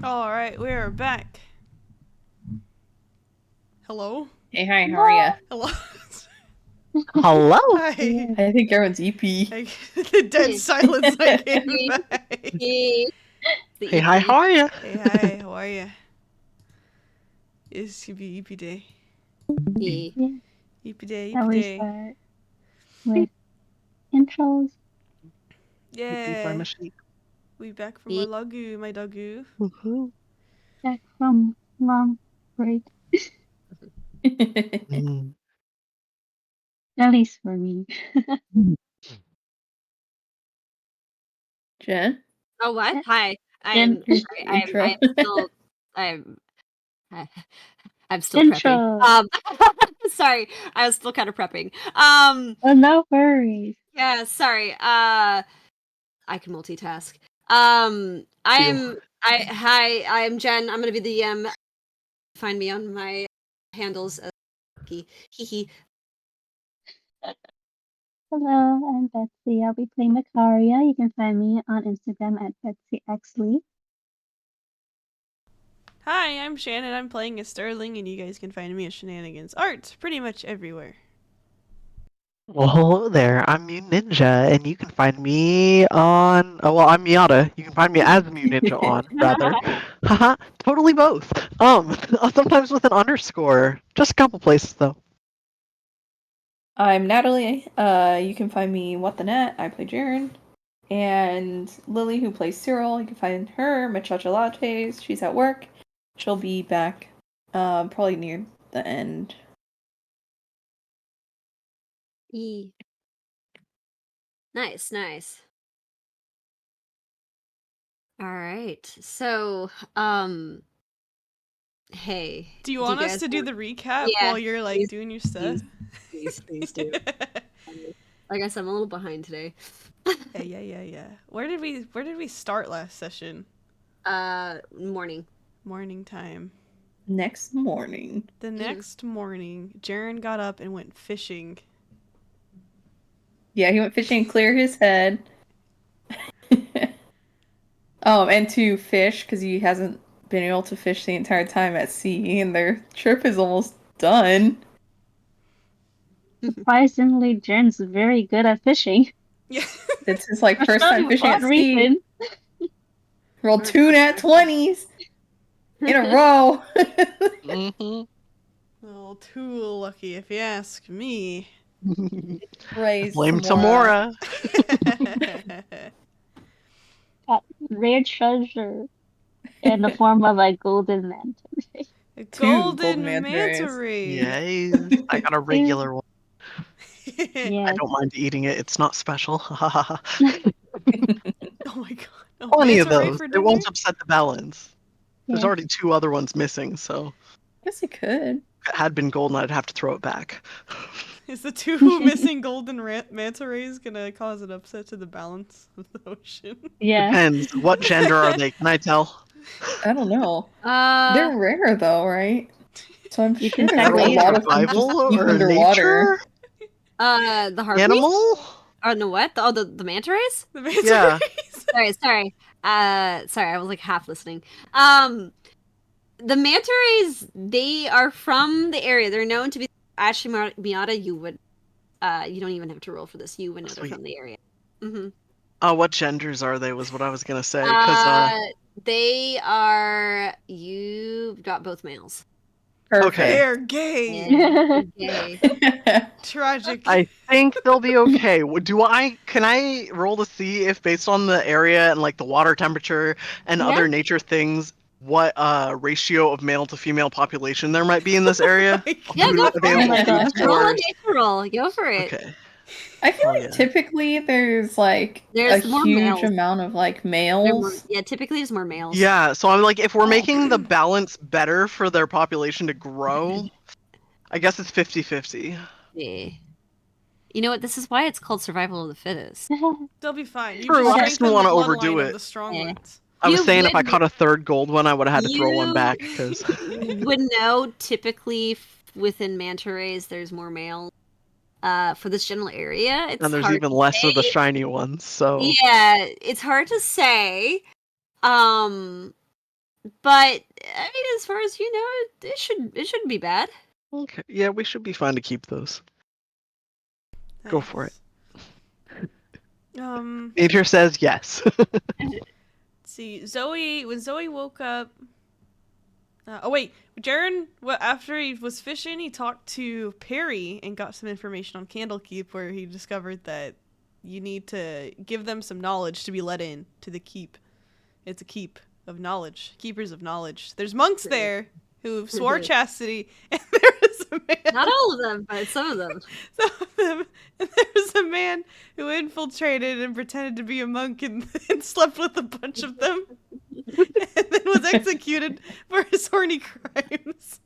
Alright, we're back. Hello? Hey, hi, how are ya? Hello? Hello? Hi. I think everyone's EP. The dead silence I came back. Hey, Hey, how are you? Hey, hi, how are ya? It's EP day. Hey. EP day, Shall EP we day. start with intros? Yeah. We back from our lagu, my dagu. Woohoo. Back from long break, Mm. at least for me. Jen? Oh, what? Hi. In- Intro. I'm still Intro. prepping. Sorry, I was still kind of prepping. Oh, no worries. Yeah, sorry. I can multitask. Hi, I am Jen. I'm gonna be the find me on my handles as hee. Hello, I'm Betsy. I'll be playing Macaria. You can find me on Instagram at BetsyXlee. Hi, I'm Shannon. I'm playing as Sterling, and you guys can find me at Shenanigans Art pretty much everywhere. Well, hello there. I'm Mew Ninja, and you can find me on. Oh, well, I'm Miata. You can find me as Mew Ninja on, rather. Haha, totally both. Sometimes with an underscore. Just a couple places, though. I'm Natalie. You can find me What the Net. I play Jaren. And Lily, who plays Cyril, you can find her, Machacha Lattes. She's at work. She'll be back probably near the end. Yee. Nice. All right. So, hey. Do you want us to do the recap while you're like doing your stuff? Please do. Like I said, I'm a little behind today. Yeah. Where did we start last session? Morning time. Next morning. The next morning, Jaren got up and went fishing. Yeah, he went fishing to clear his head. And to fish, because he hasn't been able to fish the entire time at sea, and their trip is almost done. Surprisingly, Jen's very good at fishing. Yeah. It's his first time fishing at sea. Reason. Rolled 2 nat 20s in a row. Mm-hmm. Well, too lucky if you ask me. Praise Blame Tamora. Got rare treasure in the form of a golden manta ray. A golden manta ray. Yay. I got a regular one. Yes. I don't mind eating it. It's not special. Oh my god. Oh, Plenty of manta ray those. for It dinner? won't upset the balance. There's Yes. already 2 other ones missing, so Guess it could. if it had been golden, I'd have to throw it back. Is the 2 missing golden manta rays gonna cause an upset to the balance of the ocean? Yeah. Depends. What gender are they? Can I tell? I don't know. They're rare though, right? So I'm You sure can there's check a later. lot of them just Survival keep or underwater. nature? The harpies? Animal? Oh, no, what? Oh, the manta rays? The manta Yeah. rays? Sorry. Sorry, I was like half listening. The manta rays, they are from the area. They're known to be. Actually, Miata, you would. You don't even have to roll for this. You would know they're from the area. Mm-hmm. What genders are they? Was what I was gonna say. Cause They are. You've got both males. Perfect. They're gay. Yeah, gay. Tragic. I think they'll be okay. Can I roll to see if based on the area and like the water temperature and other nature things, what ratio of male to female population there might be in this area? Yeah, go for Available it. food Roll a source. nature roll. Go for it. Okay. I feel Oh, like yeah. typically there's There's a more huge males. amount of males. Typically there's more males. Yeah, so I'm like, if we're making the balance better for their population to grow, I guess it's 50-50. Yeah. You know what? This is why it's called survival of the fittest. They'll be fine. You True, just I just strengthen don't the wanna bloodline overdo of it. the strong ones. I was You saying if I would- caught a third gold one, I would have had to throw one You- back because would know typically within manta rays there's more males. for this general area. It's And there's hard even to less of the say. shiny ones, so Yeah, it's hard to say. But I mean, as far as you know, it shouldn't be bad. okay. Yeah, we should be fine to keep those. Go for it. Nice. Nature says yes. Let's see, when Zoe woke up. Jaren, after he was fishing, he talked to Perry and got some information on Candlekeep, where he discovered that you need to give them some knowledge to be let in to the keep. It's a keep of knowledge, keepers of knowledge. There's monks there who swore chastity, and there is a man. Not all of them, but some of them. Some of them. And there was a man who infiltrated and pretended to be a monk and slept with a bunch of them, and then was executed for his horny crimes.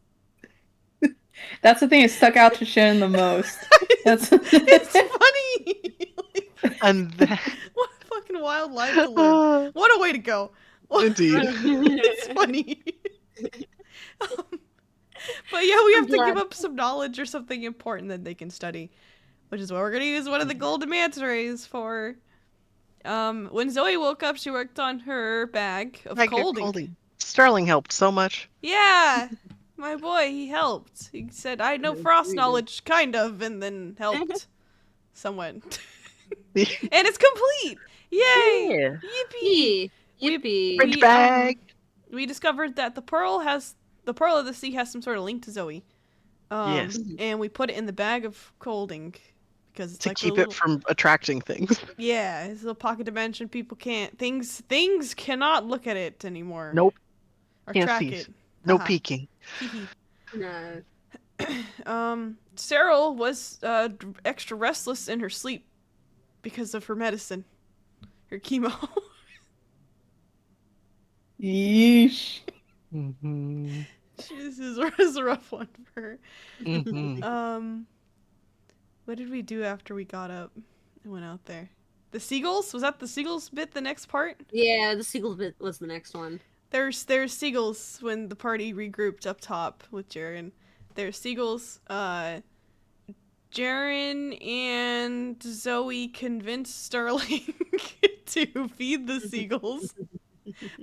That's the thing that stuck out to Shannon the most. It's funny. And then... What a fucking wild life to live. What a way to go. Indeed. It's funny. But yeah, we have to give up some knowledge or something important that they can study, which is what we're gonna use one of the golden manta rays for. When Zoe woke up, she worked on her bag of colding. Sterling helped so much. Yeah, my boy, he helped. He said, "I know frost knowledge, kind of," and then helped somewhat. And it's complete! Yay! Yeah. Yippee! Yippee! Fridge bag. We discovered that the pearl of the sea has some sort of link to Zoe. Yes. And we put it in the bag of colding because it's To like keep it from attracting things. Yeah, it's a little pocket dimension. People can't things cannot look at it anymore. Nope. Or Can't track see. it. No Haha. peeking. No. Cyril was extra restless in her sleep because of her medicine, her chemo. Yeesh. Mm-hmm. This is a rough one for her. Mm-hmm. What did we do after we got up and went out there? The seagulls? Was that the seagulls bit the next part? Yeah, the seagull bit was the next one. There's seagulls when the party regrouped up top with Jaren. There's seagulls. Jaren and Zoe convinced Sterling to feed the seagulls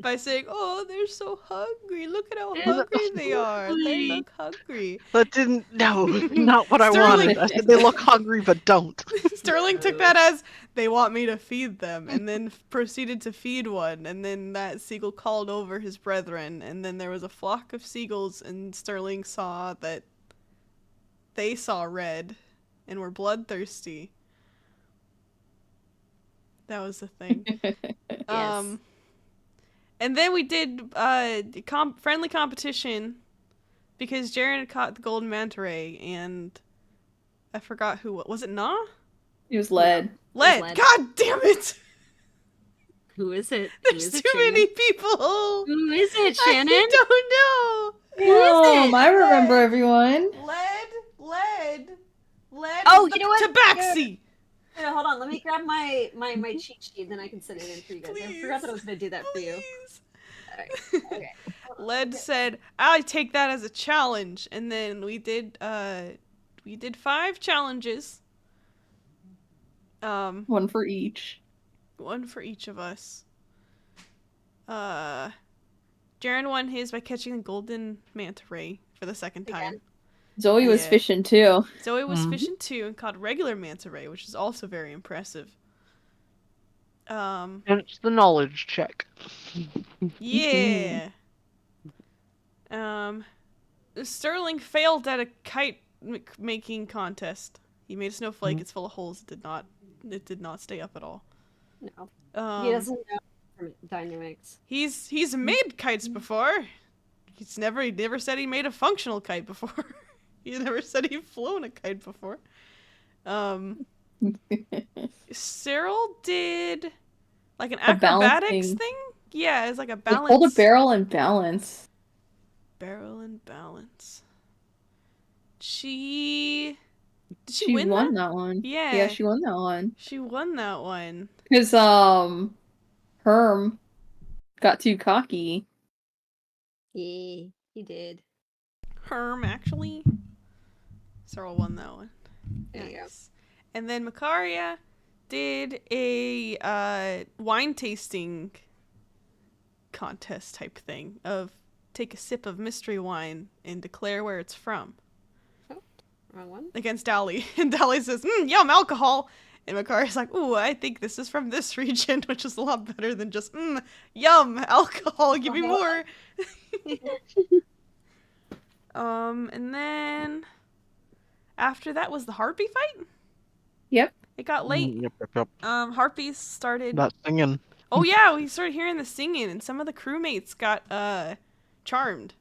by saying, "Oh, they're so hungry. Look at how hungry they are. They look hungry." That didn't. No, not what I Sterling- wanted. I said they look hungry, but don't. Sterling took that as, "They want me to feed them," and then proceeded to feed one, and then that seagull called over his brethren, and then there was a flock of seagulls, and Sterling saw that they saw red and were bloodthirsty. That was the thing. Yes. And then we did friendly competition because Jaren had caught the golden manta ray, and I forgot who. Was it Nah? It was lead. Lead. Lead. God damn it! Who is it? There's too many people. Who is it, Shannon? I don't know. Who is it? I remember everyone. Lead. Oh, you know what? Tabaxi. Yeah, hold on, let me grab my cheat sheet, then I can send it in for you guys. I forgot that I was going to do that for you. Please. Alright, okay. Led said, "I take that as a challenge," and then we did 5 challenges. One for each. One for each of us. Jaren won his by catching the golden manta ray for the second time. Again. Zoe was Yeah. fishing too. Zoe was Mhm. fishing too and caught regular manta ray, which is also very impressive. And it's the knowledge check. Yeah. Sterling failed at a kite making contest. He made a snowflake. It's full of holes. It did not stay up at all. No. He doesn't know dynamics. He's made kites before. He never said he made a functional kite before. He never said he'd flown a kite before. Cyril did like an acrobatics balancing. thing. Yeah, it's like a Like, balance. hold a barrel and balance. Barrel and balance. Did she She win won that? that one. Yeah. Yeah, she won that one. She won that one. Because Herm got too cocky. Yeah, he did. Herm, actually. Cyril won that one. There you go. Nice. And then Makaria did a wine tasting contest type thing of take a sip of mystery wine and declare where it's from Wrong one. against Dali. And Dali says, yum, alcohol. And Makari's like, ooh, I think this is from this region, which is a lot better than just, yum, alcohol, give me more. And then after that was the harpy fight. Yep. It got late. Yep. Harpies started. That singing. Oh yeah, we started hearing the singing, and some of the crewmates got charmed.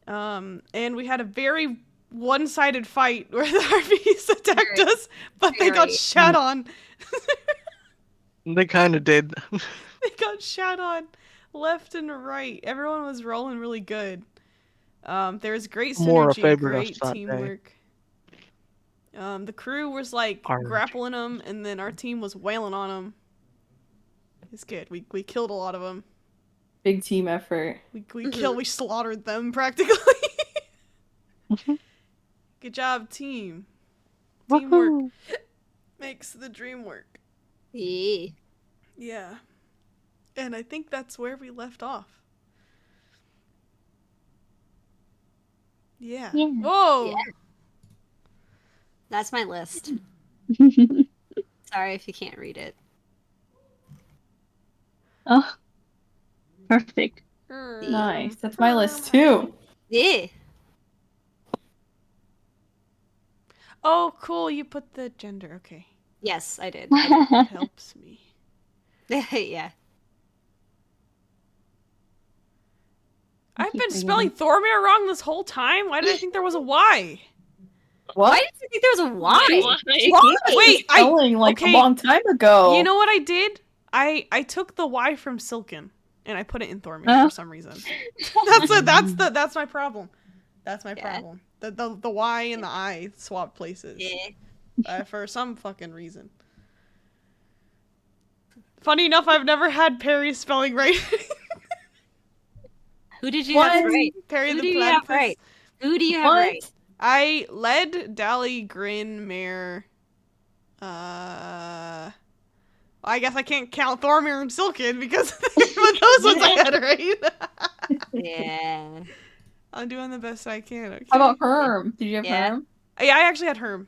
And we had a very one-sided fight where the harpies attacked us, but they got shat on. They kind of did. They got shat on left and right. Everyone was rolling really good. There was great More synergy, favored us great that day. teamwork. The crew was like grappling them, and then our team was wailing on them. It's good. We killed a lot of them. Big team effort. We slaughtered them practically. Good job, team. Teamwork Woohoo. makes the dream work. Yeah. Yeah. And I think that's where we left off. Yeah. Yeah. Oh! Yeah. That's my list. Sorry if you can't read it. Oh, perfect. Nice. That's my list too. Yeah. Oh, cool. You put the gender. Okay. Yes, I did. That helps me. Yeah. I've keep been reading. spelling Thormir wrong this whole time. Why did I think there was a Y? What? Why did you think there was a Y? Why? Wait, Spelling like okay. a long time ago. You know what I did? I took the Y from Silken and I put it in Thormir for some reason. That's my problem. That's my problem. The Y and the I swap places. Yeah. For some fucking reason. Funny enough, I've never had Perry's spelling right. Who did you What? have right? Perry Who the do you have platypus. right? Who do you have What? right? I led Dally, Grin, Mare. I guess I can't count Thormir and Silken because but those ones I had right. Yeah. I'm doing the best I can. Okay. How about Herm? Did you have Yeah. Herm? Yeah, I actually had Herm.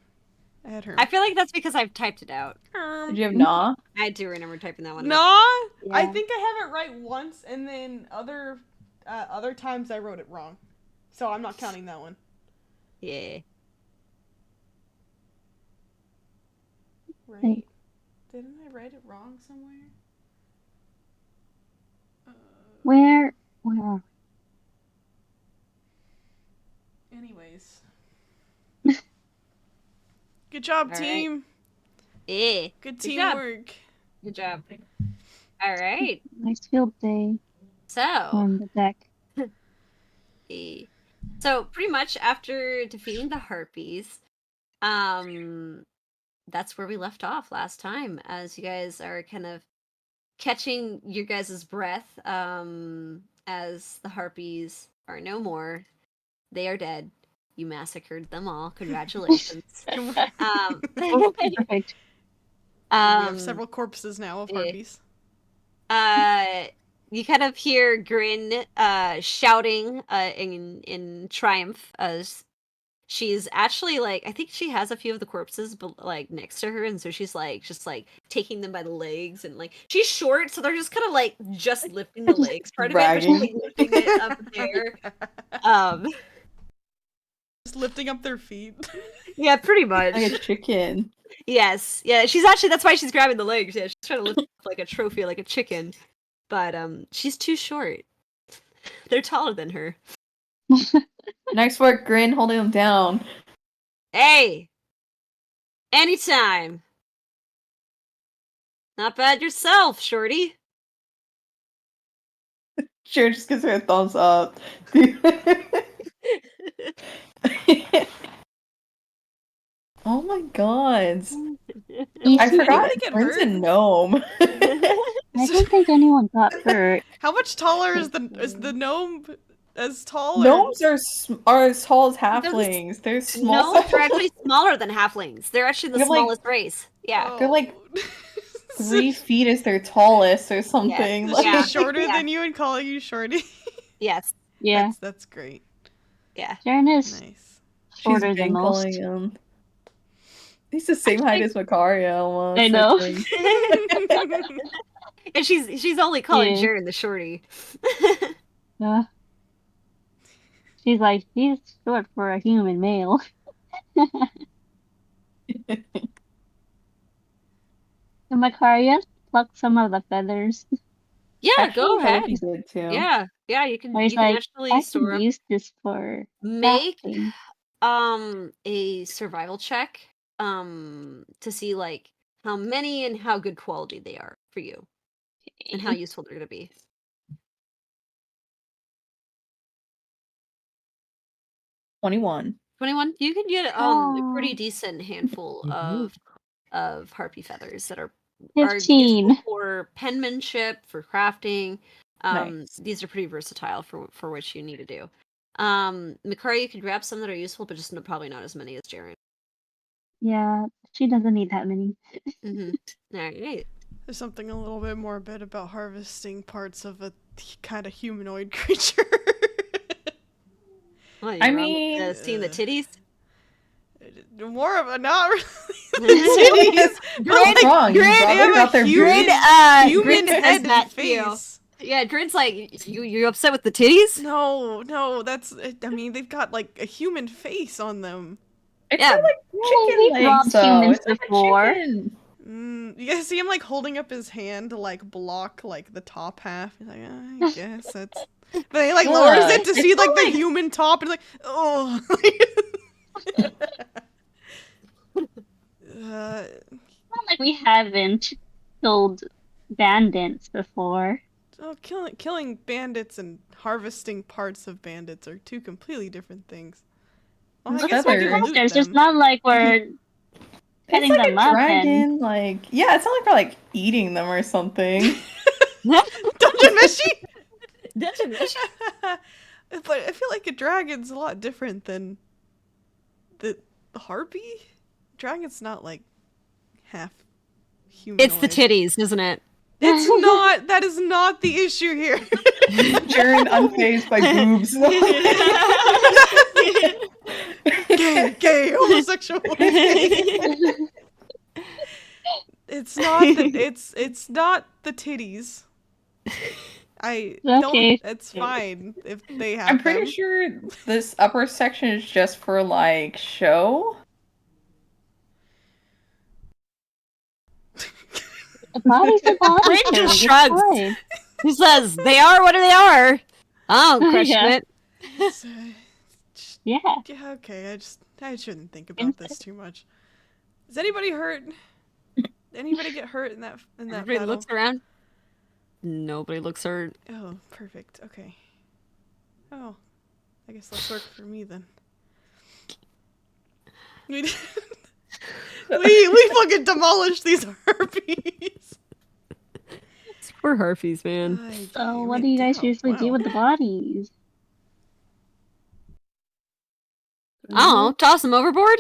I feel like that's because I've typed it out. Herm. Did you have Nah? I do remember typing that one No, out. I Yeah. think I have it right once, and then other times I wrote it wrong. So I'm not counting that one. Yeah. Right? Didn't I write it wrong somewhere? Where are Anyways. Good job, All right. team. Yeah. Good Good job. teamwork. Good job. All right. nice field day So. on the deck? Yeah. So pretty much after defeating the harpies, that's where we left off last time. As you guys are kind of catching your guys' breath, as the harpies are no more. They are dead. You massacred them all. Congratulations. Perfect. We have several corpses now of yeah. harpies. You kind of hear Grin shouting in triumph as she's actually like, I think she has a few of the corpses but like next to her, and so she's like just like taking them by the legs, and like she's short, so they're just kind of like just lifting the legs part of it, but she's like lifting it up there. Just lifting up their feet. Yeah, pretty much. Like a chicken. Yes, yeah, she's actually, that's why she's grabbing the legs. Yeah, she's trying to lift up like a trophy, like a chicken, but she's too short. They're taller than her. Nice work, Grin, holding them down. Hey, anytime. Not bad yourself, shorty. Sure, just gives her a thumbs up. Oh my god. I Easy. forgot get Grin's a hurt? gnome. I don't think anyone got hurt. How much taller is the gnome as tall? Gnomes are as tall as halflings. They're small. Gnomes are actually smaller than halflings. They're actually the They're like- smallest race. Yeah. They're like Oh. 3 feet is their tallest or something. So like- Yeah. she's shorter Yeah. than you and calling you shorty. Yes. Yeah. That's great. Yeah. Jaren is Nice. She's shorter than been most. calling him. He's the same height as Macaria almost. I know. think. And she's only calling Yeah. Jaren the shorty. Uh, she's like, he's short for a human male. And Macaria, pluck some of the feathers. Yeah, Actually, go that would ahead. be good too. Yeah. Yeah, you can Where he's you can like, actually I store can up. use this for Make crafting. a survival check to see like how many and how good quality they are for you and how useful they're going to be. 21. 21, you can get a pretty Oh. decent handful of harpy feathers that are 15. useful for penmanship, for crafting. Nice. These are pretty versatile for what you need to do. Mikari, you could grab some that are useful, but just probably not as many as Jaren. Yeah, she doesn't need that many. Mm-hmm. All right. There's something a little bit morbid about harvesting parts of a kind of humanoid creature. Well, I you're wrong mean- with seeing the titties. More of a not really. What's Grid- wrong? You Grid- brought they have about a their human- breed? Human Grid says head that and too. face. Yeah, Grid's like, you upset with the titties? No, that's. I mean, they've got like a human face on them. It's Yeah. not like chicken we've legs, robbed though. humans It's like before. a chicken. You guys see him like holding up his hand to like block like the top half. He's like, I guess that's. But he like lowers it to see like the human top and like, oh. Not like we haven't killed bandits before. Oh, killing bandits and harvesting parts of bandits are two completely different things. Well, I Those guess we do feathers. loot It's just them. not like we're It's cutting like them a up dragon, like yeah, it's not like we're like eating them or something. Dungeon Meshi! Dungeon Meshi. But I feel like a dragon's a lot different than the harpy. Dragon's not like half human. It's the titties, isn't it? It's not. That is not the issue here. Jaren unfazed by boobs. Gay, homosexual. It's not the. It's not the titties. I Okay. don't. It's fine if they have. I'm pretty them. sure this upper section is just for like show. The body's a body. Grid so just it's shrugs. fine. He says, they are what they are. I don't question Yeah. it. It's, Yeah. yeah. Okay. I shouldn't think about this too much. Is anybody hurt? Anybody get hurt in that Everybody battle? looks around. Nobody looks hurt. Oh, perfect. Okay. Oh, I guess less work for me then. We we fucking demolished these harpies. Poor harpies, man. So what do you guys usually do with the bodies? I don't know. Toss them overboard?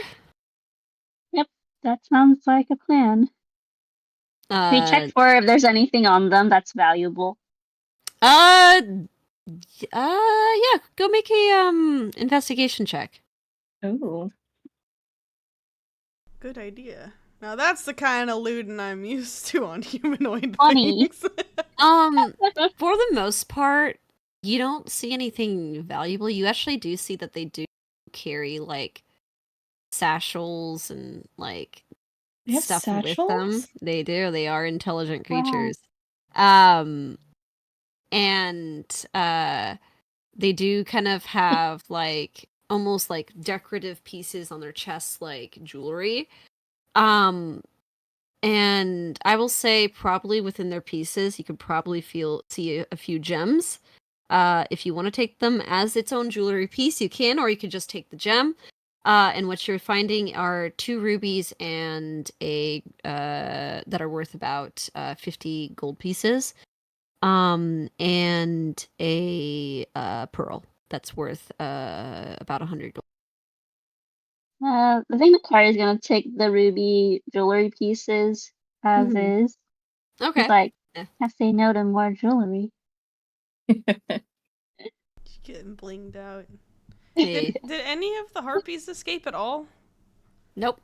That sounds like a plan. We check for if there's anything on them that's valuable. Yeah. Go make a investigation check. Ooh. Good idea. Now that's the kind of looting I'm used to on humanoid Funny. things. For the most part, you don't see anything valuable. You actually do see that they do carry like satchels and like They have stuff with them. satchels? They do. They are intelligent Wow. creatures. And they do kind of have like almost like decorative pieces on their chests, like jewelry. And I will say probably within their pieces, you could probably see a few gems. If you want to take them as its own jewelry piece, you can, or you could just take the gem. And what you're finding are 2 rubies and a that are worth about 50 gold pieces, and a pearl. that's worth about 100 gold. I think Makari is gonna take the ruby jewelry pieces as Mhm. is. Okay. He's like, Yeah. can't say no to more jewelry. She's getting blinged out. Hey. Did any of the harpies escape at all? Nope.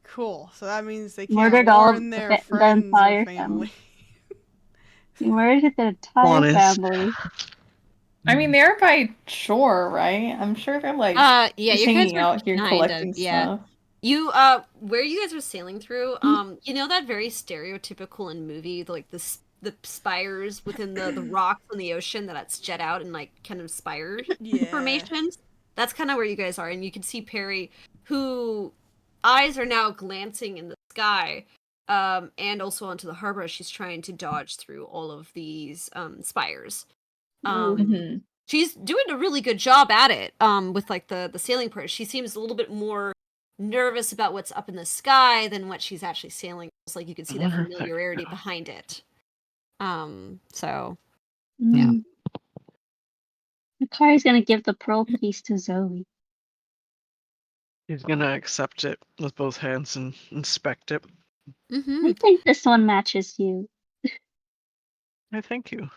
Cool. So that means they can't Murdered all warn their the friends or entire family. He murdered the entire Honest. family. I mean, they're by shore, right? I'm sure they're like Yeah, just you guys hanging were out here kind collecting of, yeah. stuff. You where you guys were sailing through, you know that very stereotypical in movie, like the spires within the rocks in the ocean that's jet out in like kind of spire Yeah. formations? That's kind of where you guys are, and you can see Perry, who eyes are now glancing in the sky, and also onto the harbor as she's trying to dodge through all of these spires. Mhm. She's doing a really good job at it, with like the sailing part. She seems a little bit more nervous about what's up in the sky than what she's actually sailing. It's like you can see that familiarity behind it. So Yeah. Makari's gonna give the pearl piece to Zoe. He's gonna accept it with both hands and inspect it. I think this one matches you. I thank you.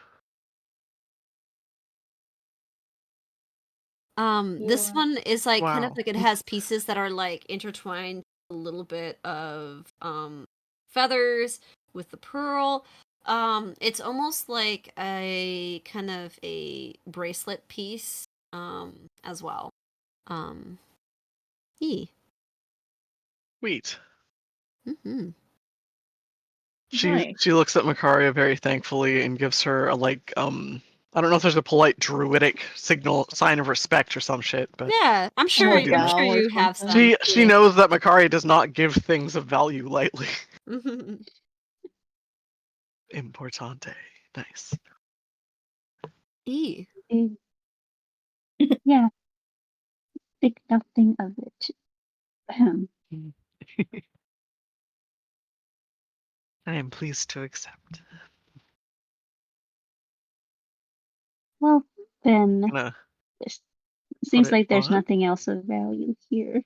This one is like kind of Wow. like it has pieces that are like intertwined, a little bit of feathers with the pearl. It's almost like a kind of a bracelet piece as well. E. Sweet. Mm-hmm. She Nice. looks at Makaria very thankfully and gives her a like I don't know if there's a polite druidic sign of respect or some shit, but Yeah, I'm sure. Like do I'm that. sure bow or you have something. some. She knows that Makaria does not give things of value lightly. Importante. Nice. E. Yeah, think nothing of it. I am pleased to accept. Well, then, Gonna it put seems it like there's on. nothing else of value here.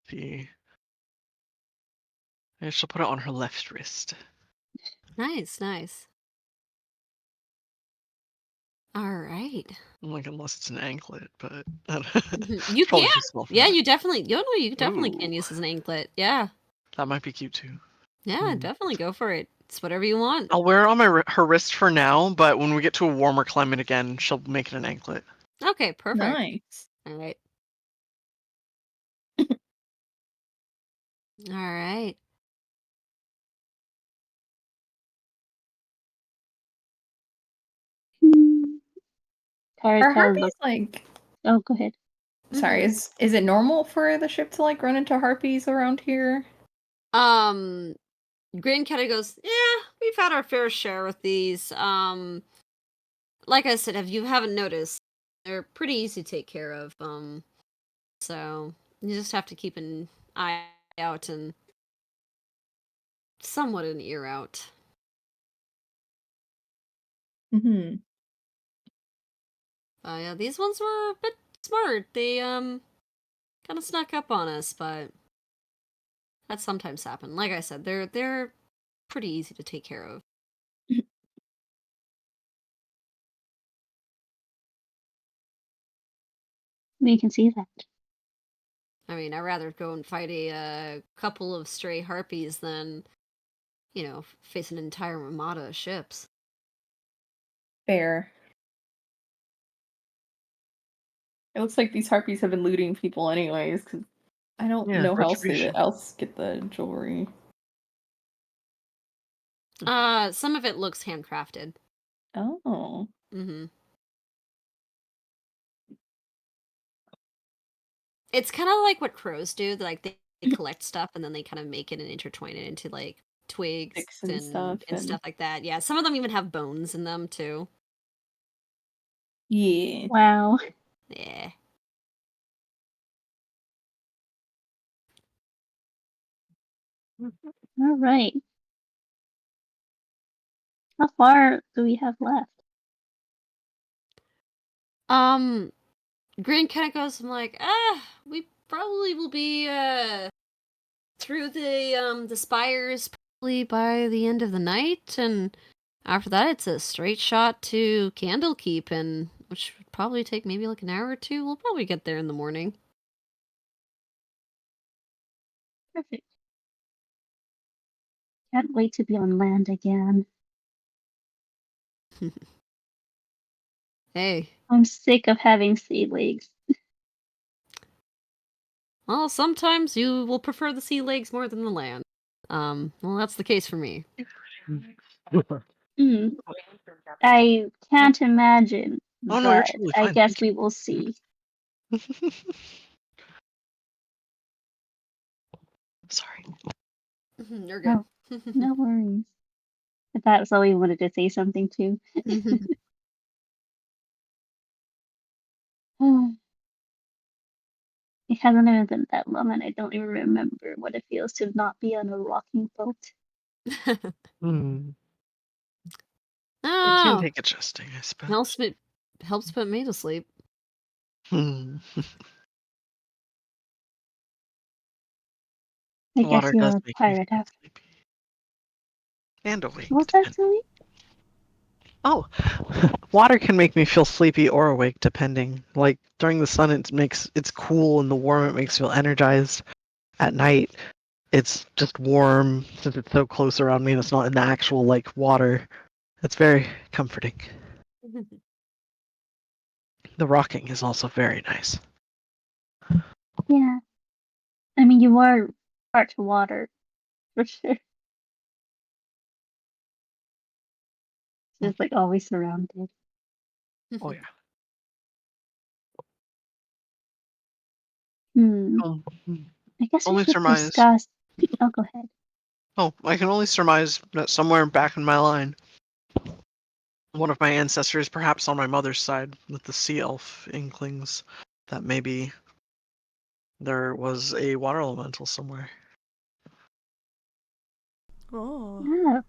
See. And she'll put it on her left wrist. Nice, nice. All right. Like unless it's an anklet, but You probably can. too small for Yeah, that. you definitely. You definitely can Ooh, use as an anklet. Yeah. that might be cute too. Yeah, definitely go for it. It's whatever you want. I'll wear it on her wrist for now, but when we get to a warmer climate again, she'll make it an anklet. Okay, perfect. Nice. All right. All right. Are Karika harpies looks. like? Oh, go ahead. Sorry, is it normal for the ship to like run into harpies around here? Grin kind of goes, yeah, we've had our fair share with these. Like I said, if you haven't noticed, they're pretty easy to take care of. So you just have to keep an eye out and somewhat an ear out. Mm-hmm. Yeah, these ones were a bit smart. They kind of snuck up on us, but that sometimes happen. Like I said, they're pretty easy to take care of. We can see that. I mean, I'd rather go and fight a couple of stray harpies than, face an entire armada of ships. Fair. It looks like these harpies have been looting people anyways, because I don't Yeah, know how retribution. else get the jewelry. Some of it looks handcrafted. Oh. Mm-hmm. It's kind of like what crows do. Like they collect stuff and then they kind of make it and intertwine it into like twigs Sticks and stuff and stuff like that. Yeah, some of them even have bones in them too. Yeah. Wow. Yeah. All right. How far do we have left? Grin kind of goes, I'm like, we probably will be through the spires probably by the end of the night, and after that it's a straight shot to Candlekeep, and which would probably take maybe like an hour or two. We'll probably get there in the morning. Perfect. Can't wait to be on land again. Hey, I'm sick of having sea legs. well, sometimes you will prefer the sea legs more than the land. Well, that's the case for me. Hmm. I can't imagine, Oh no, you're but totally I fine. guess we will see. Sorry. You're good. Oh, no worries. I thought Zoe wanted to say something too. It hasn't even been that long, and I don't even remember what it feels to not be on a rocking boat. Hmm. It can Oh, take adjusting, I suppose. helps put me to sleep. Hmm. I guess Water does you're a make me pirate feel after. sleepy. And awake, What's that, depending. Zoe? Oh, water can make me feel sleepy or awake depending. Like during the sun, it's cool and the warm. It makes me feel energized. At night, it's just warm since it's so close around me and it's not in the actual like water. It's very comforting. The rocking is also very nice. Yeah. I mean, you are part water, for sure. Just like always surrounded. Oh yeah. Um, I guess we Only should surmise. discuss. Oh, go ahead. Oh, I can only surmise that somewhere back in my line, one of my ancestors, perhaps on my mother's side, with the sea elf inklings, that maybe there was a water elemental somewhere. Oh. Yeah.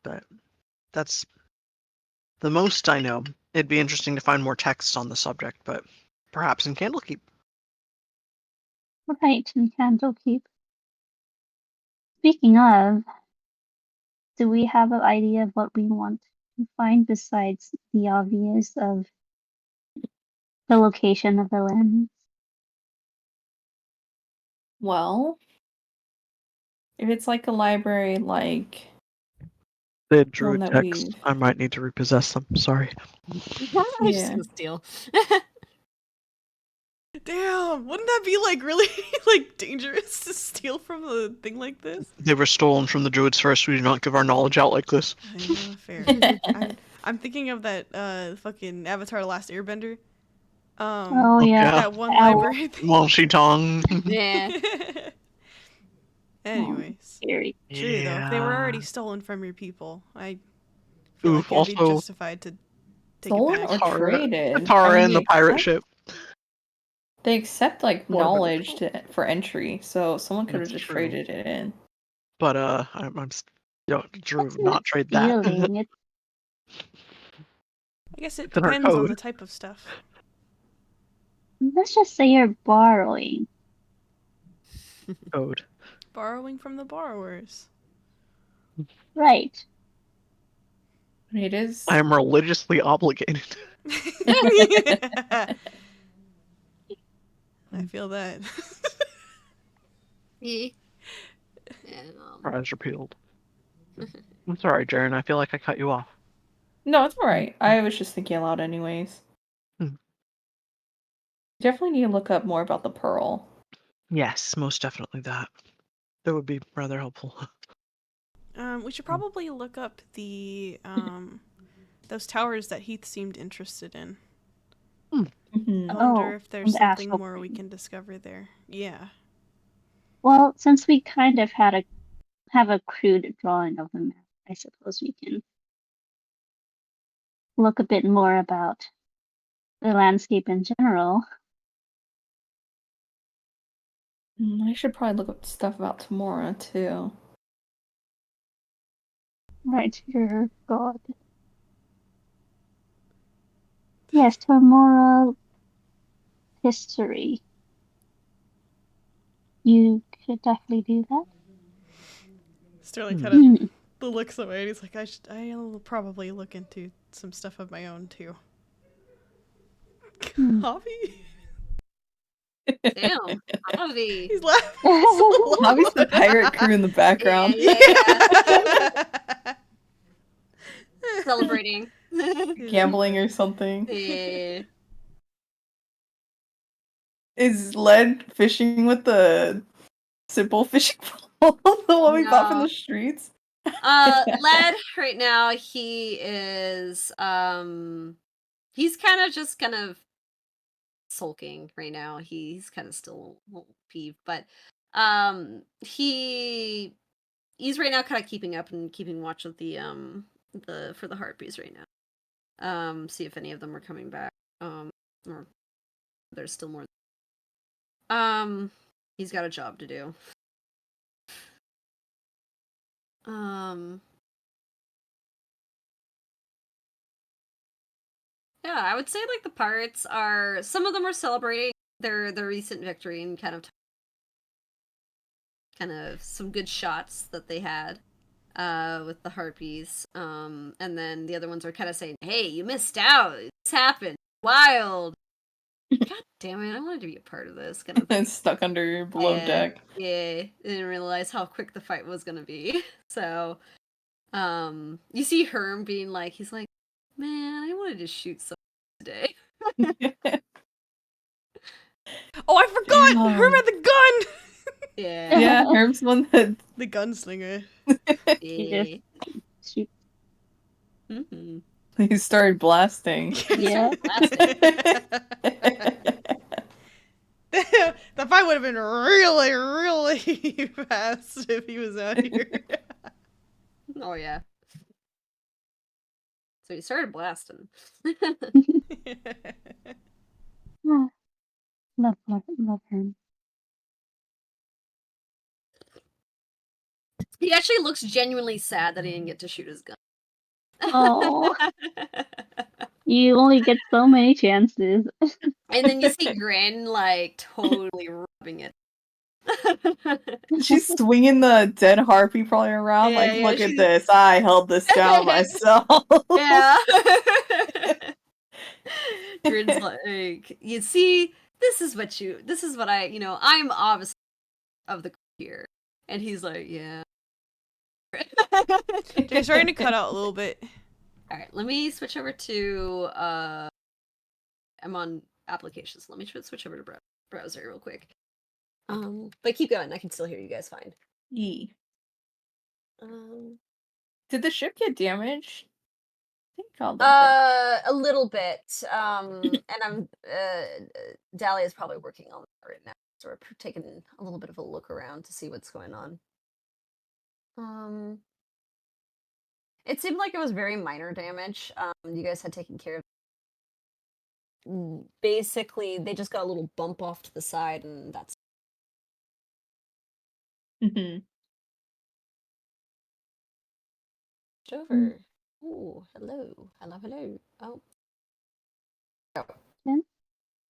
But that's the most I know. It'd be interesting to find more text on the subject, but perhaps in Candlekeep. Right, in Candlekeep. Speaking of, do we have an idea of what we want to find besides the obvious of the location of the land? Well, if it's like a library, like the one druid that text. we've. I might need to repossess them. Sorry. I'm just Yeah. gonna steal. Damn, wouldn't that be like really like dangerous to steal from a thing like this? They were stolen from the druids first. We do not give our knowledge out like this. I know, fair. I'm thinking of that fucking Avatar: Last Airbender. Oh yeah, Yeah. That one owl. library thing. Wonshi Tong. Yeah. Anyways, Scary. true though. If they were already Yeah. stolen from your people, I feel Ooh, like it'd be also justified to take it Stolen back. or traded? Katara and the they pirate accept, ship. they accept like What about knowledge for entry, so someone could have That's just true. traded it in. But Drew, That's not not trade that. stealing. It's I guess it It's in our depends on code. the type of stuff. let's just say you're borrowing. Code. Borrowing from the borrowers. Right. I mean, it is. I am religiously obligated. I feel that. Yeah. And, Prize repealed. I'm sorry, Jaren. I feel like I cut you off. No, it's alright. I was just thinking aloud, anyways. Hmm. Definitely need to look up more about the pearl. Yes, most definitely that. That would be rather helpful. We should probably look up the those towers that Heath seemed interested in. Mm-hmm. I Oh, wonder if from there's the something astral more we plane. can discover there. Yeah. Well, since we kind of have a crude drawing of the map, I suppose we can look a bit more about the landscape in general. I should probably look up stuff about Tamora too. Right, your god. Yes, Tomorrow history. You could definitely do that. Sterling Hmm. kind of looks away and he's like, I'll probably look into some stuff of my own too. Hmm. Hobby? Damn, Avi. He's laughing so Hobby's the loud. pirate crew in the background. Yeah. Celebrating. Gambling or something. Yeah. Is Led fishing with the simple fishing pole? The one we bought from No. the streets? Led right now, he is he's kind of sulking right now. He's kind of still a little peeved, but he's right now kind of keeping up and keeping watch of the for the harpies right now. See if any of them are coming back. Or there's still more. He's got a job to do. Yeah, I would say like the pirates are, some of them are celebrating their recent victory and kind of some good shots that they had with the harpies. And then the other ones are kind of saying, "Hey, you missed out. This happened. Wild. God damn it, I wanted to be a part of this." Kind of thing. It's stuck under below deck. Yeah, didn't realize how quick the fight was gonna be. So, you see Herm being like, he's like, "Man, I wanted to shoot someone today." Oh, I forgot! Herm had the gun! Yeah. Yeah, Herm's one that The gunslinger. Yeah. Shoot. Mm-hmm. he started blasting. Yeah. The fight would have been really, really fast if he was out here. Oh yeah. So he started blasting. Ah, love him. He actually looks genuinely sad that he didn't get to shoot his gun. Oh, you only get so many chances. And then you see Grin like totally rubbing it. She's swinging the dead harpy probably around. Yeah, like, yeah, look at she's- this. I held this down myself. Yeah. Grin's like, you see, this is what I'm obviously of the here. And he's like, yeah. They're starting to cut out a little bit. Alright, let me switch over to I'm on applications. Let me switch over to browser real quick. But keep going, I can still hear you guys fine. Yee. Um Did the ship get damaged? I think I'll look at a little bit. And I'm Dahlia's probably working on that right now. So we're taking a little bit of a look around to see what's going on. It seemed like it was very minor damage. You guys had taken care of. Basically, they just got a little bump off to the side, and that's Mhm. over. Ooh, hello. Oh. Jen?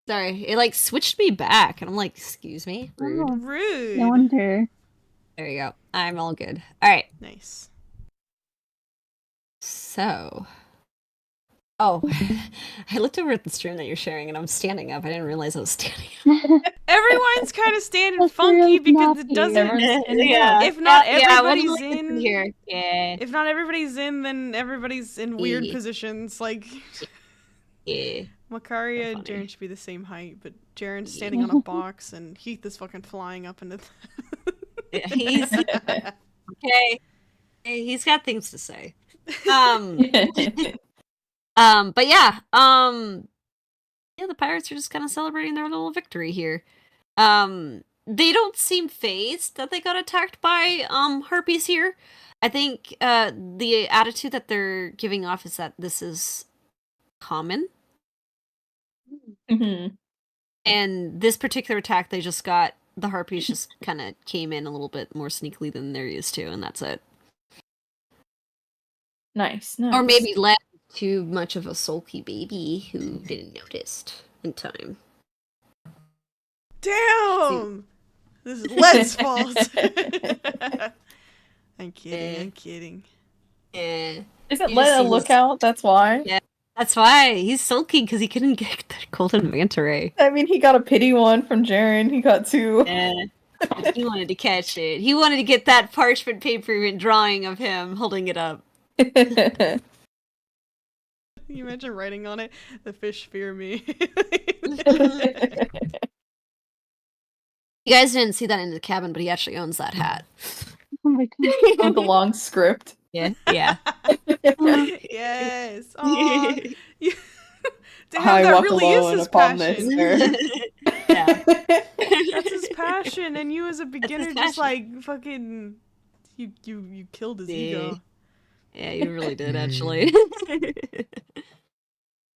Sorry, it like switched me back, and I'm like, excuse me, rude. Oh, Rude. no wonder. There you go. I'm all good. All right. Nice. So, oh, I looked over at the stream that you're sharing, and I'm standing up. I didn't realize I was standing up. Everyone's kind of standing That's funky real because it naughty. doesn't. Everyone's standing Yeah. up. If not Yeah, what do you everybody's like to in see here. Yeah. If not everybody's in, then everybody's in weird Yeah. positions. Like Yeah. Makaria and Funny. Jaren should be the same height, but Jaren's standing on a box and Heath is fucking flying up into. Yeah, he's okay. Hey, he's got things to say. But yeah, the pirates are just kind of celebrating their little victory here. They don't seem phased that they got attacked by harpies here. I think the attitude that they're giving off is that this is common. Mhm. And this particular attack they just got, the harpies just kind of came in a little bit more sneakily than they're used to, and that's it. Nice. Or maybe Len too much of a sulky baby who didn't notice in time. Damn! This is Led's fault. I'm kidding, I'm kidding. Yeah. Isn't You Led just a see lookout? That's why. Yeah. That's why he's sulking, because he couldn't get the golden manta ray. I mean, he got a pity one from Jaren. He got two. Yeah. He wanted to catch it. He wanted to get that parchment paper drawing of him holding it up. Can you imagine writing on it? The fish fear me. You guys didn't see that in the cabin, but he actually owns that hat. Oh my god. With the long script. Yeah. Yeah. Yes. Aw. You- Damn, I that walk really is alone his upon passion. this. Yeah. That's his passion, and you as a beginner his just passion. like fucking you killed his Yeah. ego. Yeah, you really did, actually.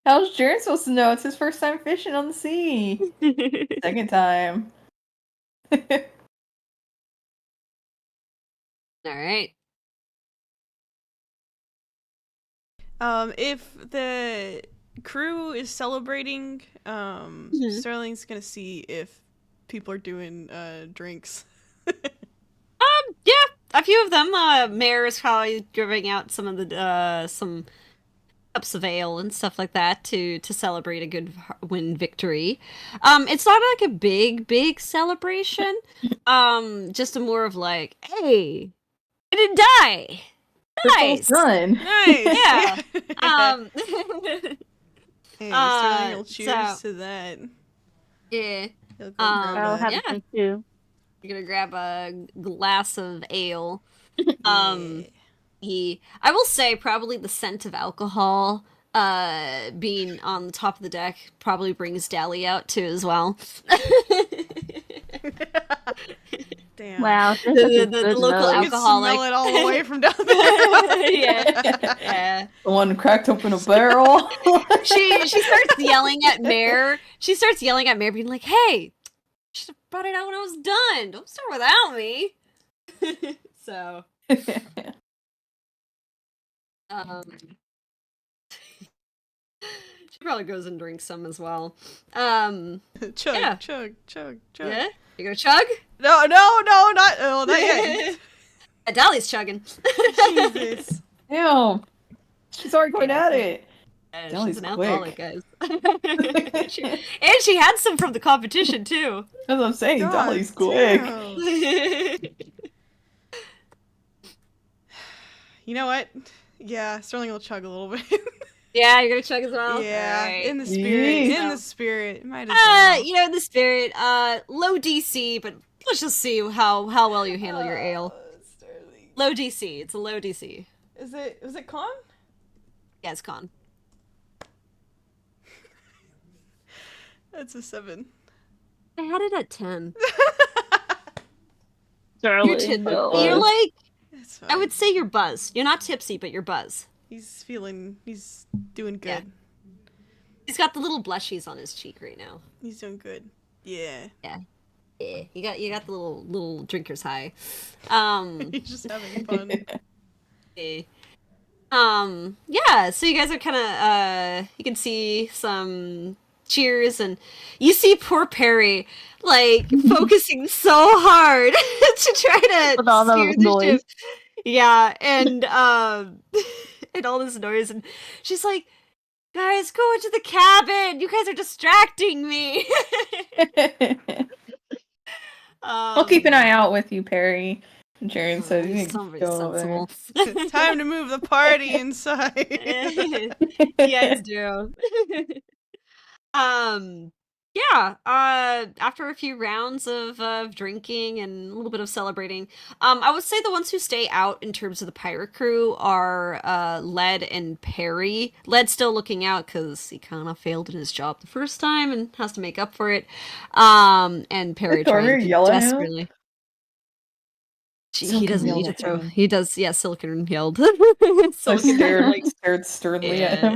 How's Jaren supposed to know? It's his first time fishing on the sea. Second time. Alright. If the crew is celebrating, Sterling's gonna see if people are doing drinks. Yeah, a few of them. Mayor is probably giving out some of the some cups of ale and stuff like that to celebrate a good win victory. It's not like a big celebration. Just a more of like, hey, I didn't die. Nice. Done. Nice. Yeah. Hey, Sterling will so- cheers to that. Yeah. He'll go I'll grab have yeah. a drink too. You're gonna grab a glass of ale. Yeah. I will say probably the scent of alcohol being on the top of the deck probably brings Dally out too as well. Damn. Wow, this The- is a the good local load. I can alcoholic. smell it all the way from down there. yeah. The one cracked open a barrel. She starts yelling at Mare. She starts yelling at Mare, being like, "Hey, you should have brought it out when I was done. Don't start without me." So, she probably goes and drinks some as well. Chug, Yeah. chug, chug, chug. Yeah, you gonna chug? No, not yet. Dolly's chugging. Jesus. Damn. She's already going at it. She's Dolly's an quick. alcoholic, guys. and she had some from the competition too. That's what I'm saying. God Dolly's quick. damn. You know what? Yeah, Sterling will chug a little bit. Yeah, you're gonna chug as well. Yeah, Alright. in the spirit. Yeah. In the spirit. Might as well. You know, in the spirit, low DC, but let's just see how well you handle your ale. Sterling. Low DC. It's a low DC. Was it con? Yeah, it's con. That's a 7. I had it at 10. Darling, You're 10. no. You're like, It's fine. I would say you're buzz. You're not tipsy, but you're buzz. He's doing good. Yeah. He's got the little blushies on his cheek right now. He's doing good. Yeah. Yeah, you got the little drinker's high. He's just having fun. Eh. Yeah, so you guys are kind of, you can see some cheers, and you see poor Perry, like, focusing so hard to try to With all the steer noise. ship. Yeah, and, and all this noise, and she's like, guys, go into the cabin! You guys are distracting me! I'll keep an eye out with you, Perry. And Jaren says you He's need to somebody go over there. sensible. Time to move the party inside. You guys do. Yeah, after a few rounds of drinking and a little bit of celebrating, I would say the ones who stay out in terms of the pirate crew are Led and Perry. Led's still looking out because he kind of failed in his job the first time and has to make up for it. And Perry Did Thornir trying yell at him? desperately. He Silicon doesn't yelled need to at throw. him. He does. Yeah, Silicon yelled. I Silicon stared sternly at yeah,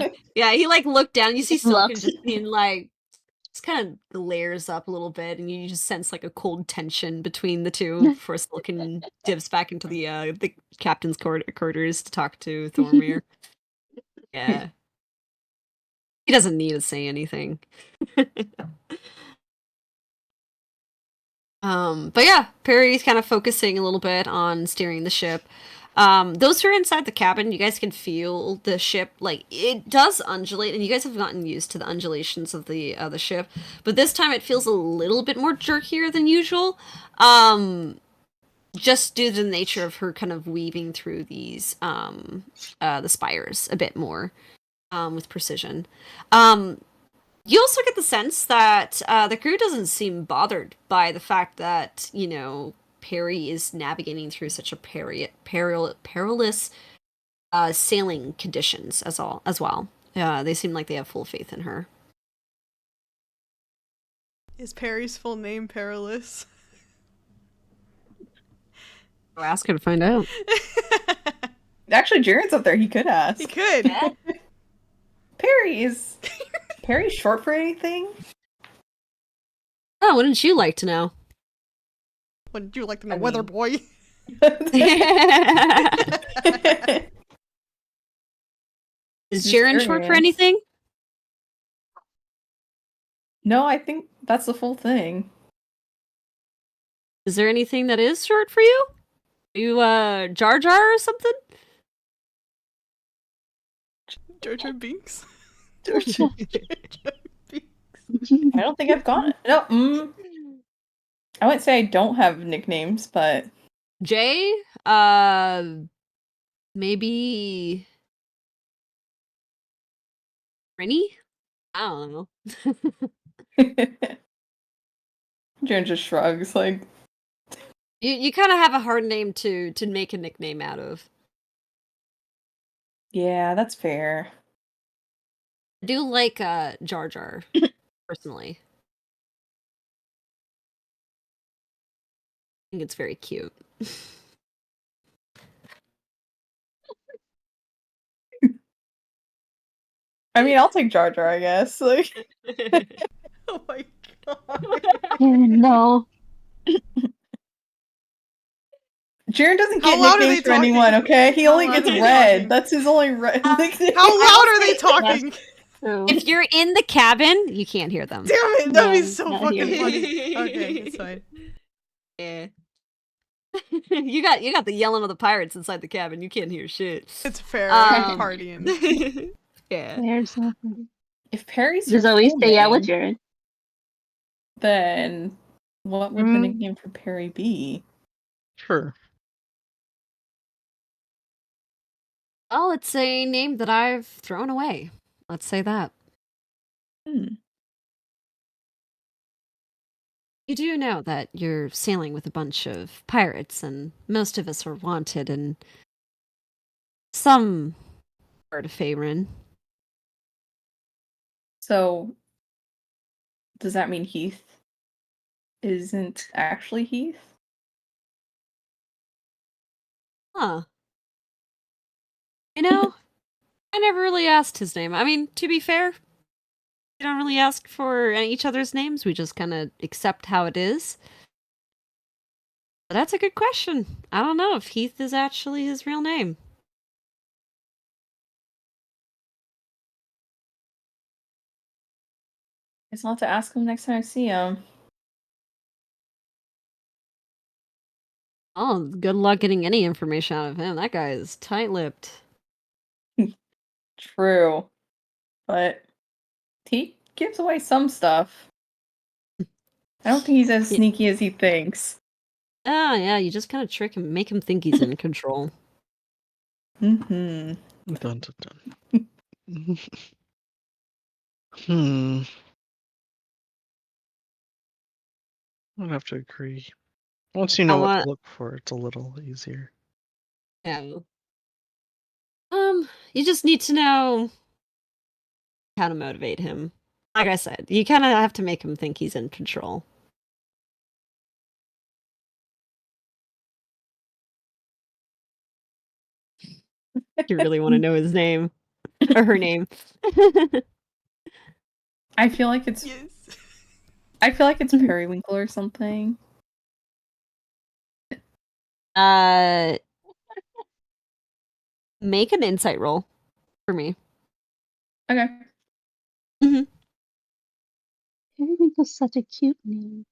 him. yeah. He like looked down. You see Silicon Looks. just being like, just kind of glares up a little bit, and you just sense like a cold tension between the two before Silicon dips back into the captain's quarters to talk to Thormir. Yeah. He doesn't need to say anything. But yeah, Perry's kind of focusing a little bit on steering the ship. Those who are inside the cabin, you guys can feel the ship, like, it does undulate, and you guys have gotten used to the undulations of the ship, but this time it feels a little bit more jerkier than usual, just due to the nature of her kind of weaving through these, the spires a bit more, with precision. You also get the sense that the crew doesn't seem bothered by the fact that, you know, Perry is navigating through such a perilous sailing conditions as well. They seem like they have full faith in her. Is Perry's full name Perilous? I'll ask her to find out. Actually, Jared's up there. He could ask. He could. Yeah. Perry is Perry short for anything? Oh, wouldn't you like to know? Wouldn't you like to know, I Weather mean- Boy? Is Just Jaren short for curious. anything? No, I think that's the full thing. Is there anything that is short for you? Are you Jar Jar or something? Jojo Binks? Jojo Binks. I don't think I've got no. I wouldn't say I don't have nicknames, but Jay, maybe Rennie? I don't know. Jared just shrugs like, You kind of have a hard name to make a nickname out of. yeah, that's fair. I do like Jar Jar personally. I think it's very cute. I mean, I'll take Jar Jar, I guess. Like, Oh my god. No. Jared doesn't How get loud are nicknames they for anyone, talking? okay? He How only loud gets are they Red. talking? That's his only nickname. How loud are they talking? True. If you're in the cabin, you can't hear them. Damn it, that'd be No, so not fucking here. funny. Okay, it's fine. Yeah. you got the yelling of the pirates inside the cabin. You can't hear shit. It's fair. Um, I'm partying. Yeah. There's so funny. If Perry's Just her always full stay out with name, Jared. then what would the nickname for Perry be? Sure. Well, it's a name that I've thrown away. Let's say that. Hmm. You do know that you're sailing with a bunch of pirates, and most of us are wanted in some part of Faerun. So, does that mean Heath isn't actually Heath? Huh. You know, I never really asked his name. I mean, to be fair, we don't really ask for each other's names. We just kind of accept how it is. But that's a good question. I don't know if Heath is actually his real name. Guess I'll have to ask him next time I see him. Oh, good luck getting any information out of him. That guy is tight-lipped. True. But he gives away some stuff. I don't think he's as Yeah. sneaky as he thinks. Oh, yeah, you just kind of trick him, make him think he's in control. Mm-hmm. Dun, dun, dun. Hmm. I'd have to agree. Once you know what want- to look for, it's a little easier. Yeah. You just need to know how to motivate him. Like I said, you kind of have to make him think he's in control. You really want to know his name or her name. I feel like it's Yes. Periwinkle or something. Make an insight roll for me. Okay. Periwinkle's such a cute name.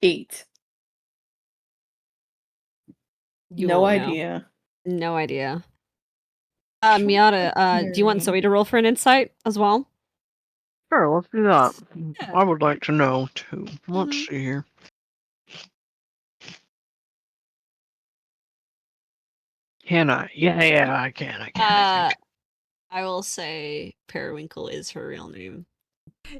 8. You No won't know. idea. No idea. Short Miata, do you want Perry. Zoe to roll for an insight as well? Sure, let's do that. Yeah. I would like to know too. Let's Mhm. see here. Can I? Yeah, I can. I think. I will say Periwinkle is her real name.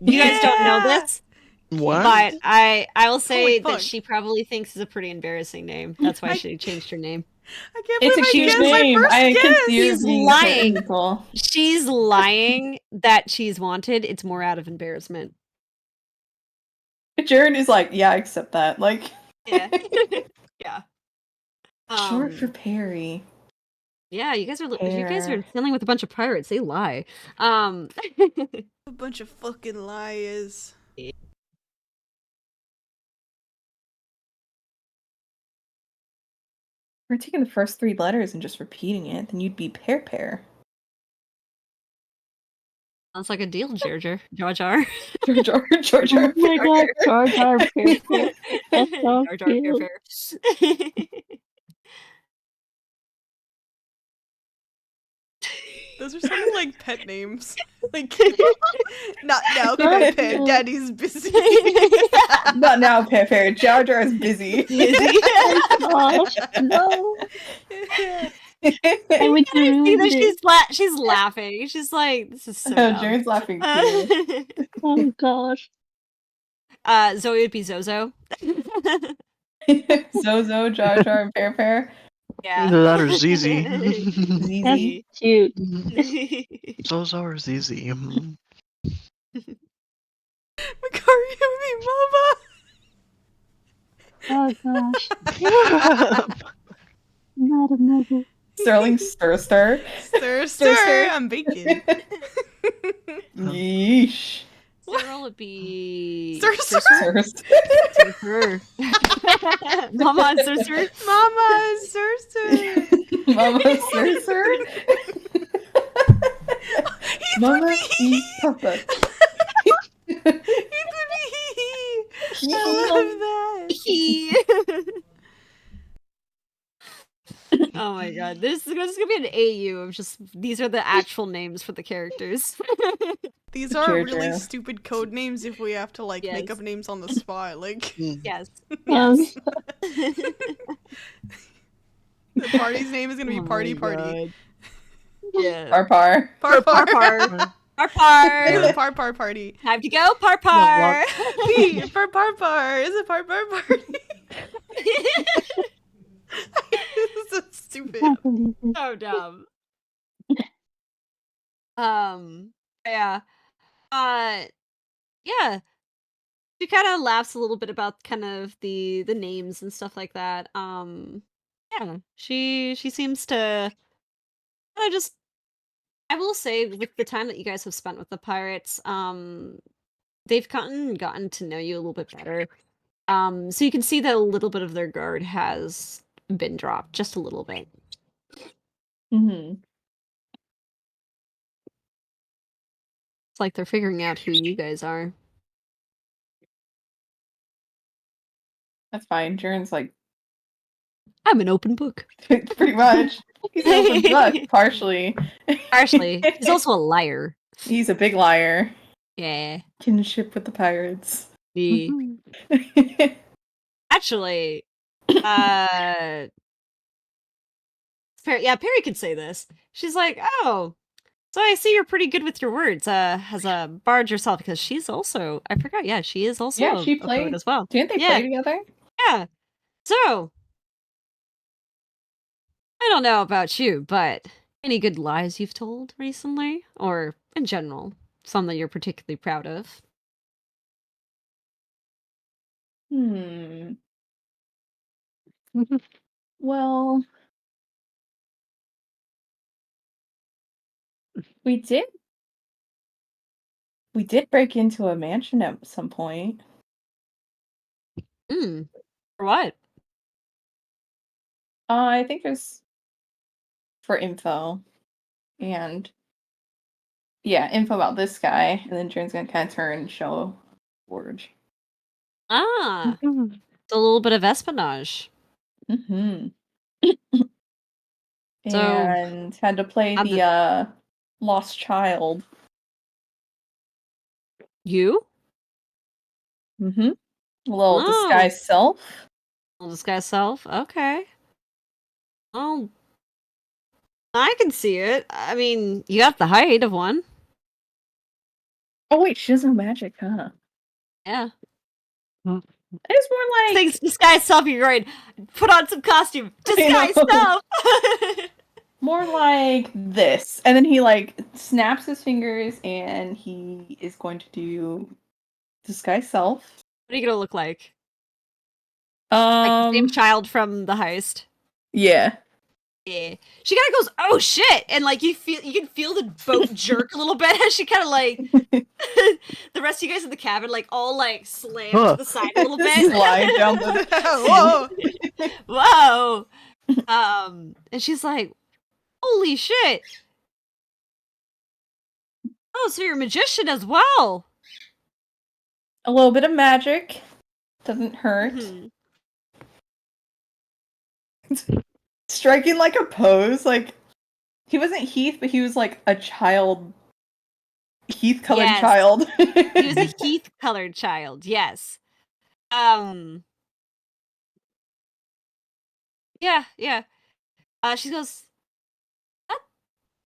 You guys don't know Yeah! this, What? but I will say fuck. that she probably thinks it's a pretty embarrassing name. That's why I- she changed her name. I can't It's believe a I cute guessed name. my first I guess. can see her She's being lying. Periwinkle. She's lying that she's wanted. It's more out of embarrassment. Jaren is like, yeah, I accept that. Like, Yeah. Yeah. short for Perry. Yeah, you guys are Pear. dealing with a bunch of pirates. They lie. A bunch of fucking liars. We're taking the first 3 letters and just repeating it, then you'd be Pear. Sounds like a deal, Jar Jar. Jar Jar. George. Oh my god, Jar Jar Pear. That's so Jar Jar cute. Pear. Those are sounding like pet names. Like, not now, Pear. Daddy's busy. Not now, Pear. Jar Jar is busy. Gosh, no. I would See ruin that it. she's laughing. She's like, this is so Oh, dumb. Jaren's laughing too. Oh gosh. Zoe would be Zozo. Zozo, Jar Jar, and Pear. Yeah. Either that or ZZ. That's ZZ. cute. Zozo or ZZ. Macari would be Mama. Oh gosh. Not a mother. Sterling Stir. Stir. I'm baking. Yeesh. Cyril would be Stir. Stir. Sir. Mama and Sir. Mama, Stir. Mama Sir. Mama eat Papa. He would be I love that. Oh my god, this is gonna be an AU of just these are the actual names for the characters. These are Jar really Jar. stupid code names if we have to like make Yes. up names on the spot. Like Yes. Yes. the party's name is gonna be Oh Party my Party. God. Yeah. Par. Par Par. Par Party. Time to go, Par. P for Par. Is it Par Party? This is so stupid. Can't believe it. So dumb. Yeah. Yeah. She kind of laughs a little bit about kind of the names and stuff like that. Yeah. She seems to kind of just I will say with the time that you guys have spent with the pirates, they've gotten to know you a little bit better. So you can see that a little bit of their guard has been dropped, just a little bit. Mm-hmm. It's like they're figuring out who you guys are. That's fine. Jaren's like, I'm an open book. pretty much. He's an open book, partially. Partially. He's also a liar. He's a big liar. Yeah. Kinship with the pirates. The Mhm. actually, Perry could say this. She's like, oh, so I see you're pretty good with your words. As a bard yourself, because she's also I forgot. Yeah, she is also Yeah, she a poet played as well. Didn't they Yeah. play together? Yeah. So I don't know about you, but any good lies you've told recently, or in general, some that you're particularly proud of? Well, we did break into a mansion at some point. Hmm. For what? I think it was for info, and info about this guy, and then Jaren's gonna kind of turn and show Forge. Ah, it's a little bit of espionage. Mm-hmm. So, And had to play I'm the lost child. You? Mm-hmm. A little Oh. disguised self. Well, this guy's self? Okay. Oh, I can see it. I mean, you got the height of one. Oh wait, she doesn't have magic, huh? Yeah. It's more like Things disguise self, you're going, put on some costume. Disguise know. self! more like this. And then he like snaps his fingers and he is going to do disguise self. What are you gonna look like? Like the same child from the heist. Yeah. Yeah. She kind of goes, "Oh shit!" and like you can feel the boat jerk a little bit as she kind of like the rest of you guys in the cabin like all like slam to the side a little bit, slide down the whoa. And she's like, "Holy shit! Oh, so you're a magician as well." A little bit of magic doesn't hurt. Striking like a pose, like he wasn't Heath, but he was like a child. Heath-colored child. He was a Heath-colored child, yes. Yeah. She goes, what?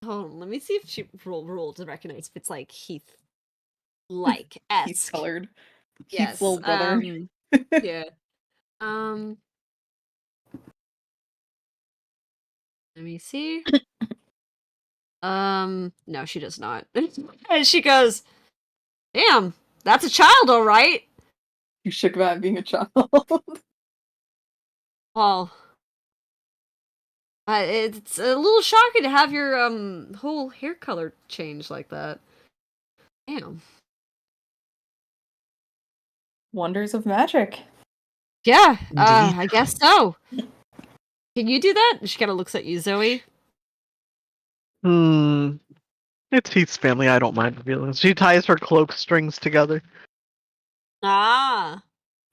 Hold on, let me see if she roll to recognize if it's like Heath-like. Heath-colored. Yes. Heath's little brother. Yeah. Let me see. No, she does not. And she goes, damn, that's a child, all right. You shook about being a child. Well, it's a little shocking to have your whole hair color change like that. Damn. Wonders of magic. Yeah, I guess so. Can you do that? She kind of looks at you, Zoe. It's Heath's family. I don't mind revealing. She ties her cloak strings together. Ah.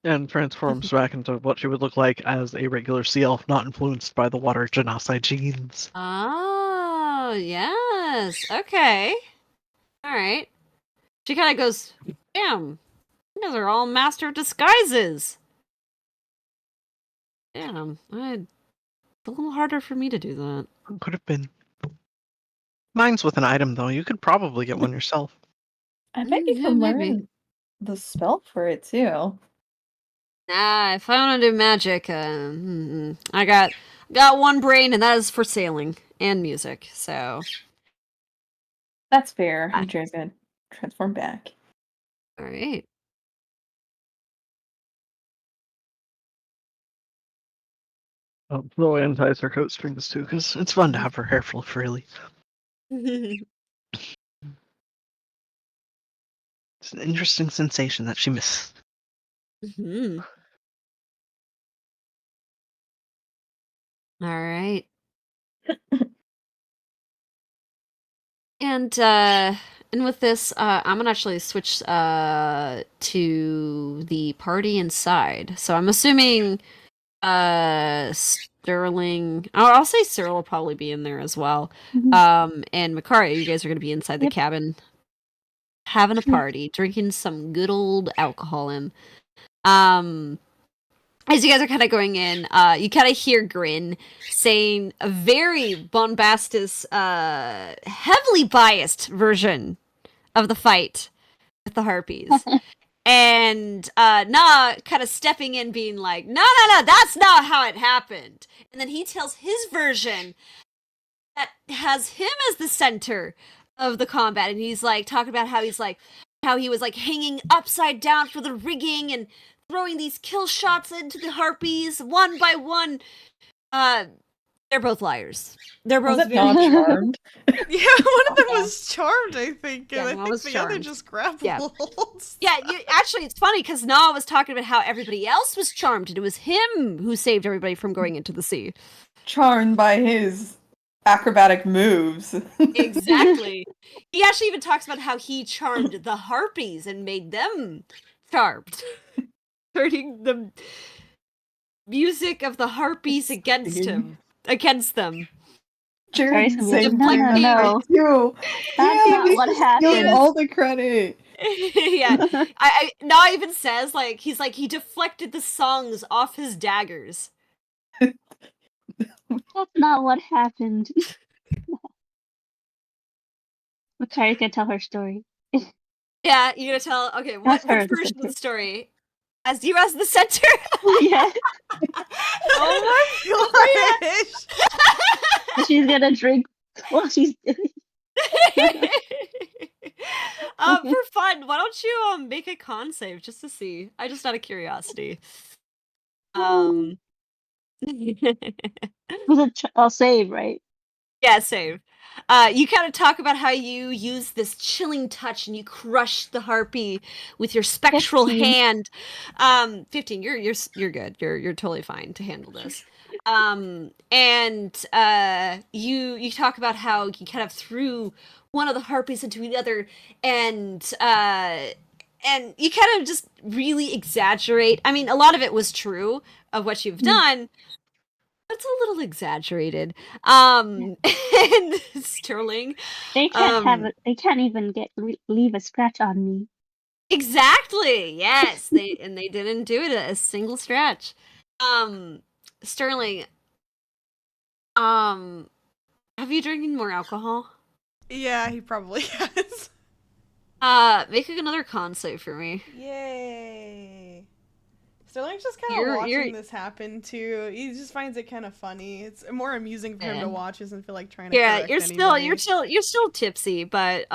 And transforms back into what she would look like as a regular sea elf, not influenced by the water genocide genes. Oh, yes. Okay. All right. She kind of goes, damn, you guys are all master of disguises. Damn, it's a little harder for me to do that. Could have been. Mine's with an item, though. You could probably get one yourself. I bet you can learn the spell for it, too. Nah, if I want to do magic, I got one brain, and that is for sailing and music, so... That's fair. Jared's gonna transform back. Alright. Chloe unties her coat strings, too, because it's fun to have her hair flow freely. It's an interesting sensation that she misses. Alright. And with this, I'm gonna actually switch to the party inside. So I'm assuming Sterling, I'll say Cyril will probably be in there as well. And Makaria, you guys are gonna be inside the cabin having a party, drinking some good old alcohol. And as you guys are kind of going in, you kind of hear Grin saying a very bombastic, heavily biased version of the fight with the harpies. And Na kind of stepping in being like, no, that's not how it happened. And then he tells his version that has him as the center of the combat. And he's like talking about how he was like hanging upside down for the rigging and throwing these kill shots into the harpies one by one. They're both liars. They're both very charmed. Yeah, one of them was charmed, I think, and I think the other just grappled. Yeah, actually, it's funny because Na was talking about how everybody else was charmed, and it was him who saved everybody from going into the sea. Charmed by his acrobatic moves. Exactly. He actually even talks about how he charmed the harpies and made them charmed. Turning the music of the harpies against him. Against them. Jared Sorry, sings no, in no, that no. part too. That's Yeah, not he's what just stealing happened. all the credit. Yeah. I now even says like he's like he deflected the songs off his daggers. That's not what happened. Makari's gonna tell her story. Yeah, you're gonna tell okay, That's what her, the version of center. the story? As you as the center? Yes. Oh my gosh! She's gonna drink while she's doing. For fun, why don't you make a con save just to see? I just out of curiosity. Was it? I'll save, right? Yeah, save. You kind of talk about how you use this chilling touch and you crush the harpy with your spectral 15. hand. 15. You're good. You're totally fine to handle this. And you talk about how you kind of threw one of the harpies into the other, and you kind of just really exaggerate. I mean, a lot of it was true of what you've done. It's a little exaggerated. And Sterling. They can't have it. They can't even leave a scratch on me. Exactly. Yes. They didn't do it a single scratch. Sterling. Have you drinking more alcohol? Yeah, he probably has. Make another con save for me. Yay. Sterling's just kind of You're- watching this happen too. He just finds it kind of funny. It's more amusing for him Yeah. to watch. He doesn't feel like trying to Yeah, correct you're anybody. still tipsy, but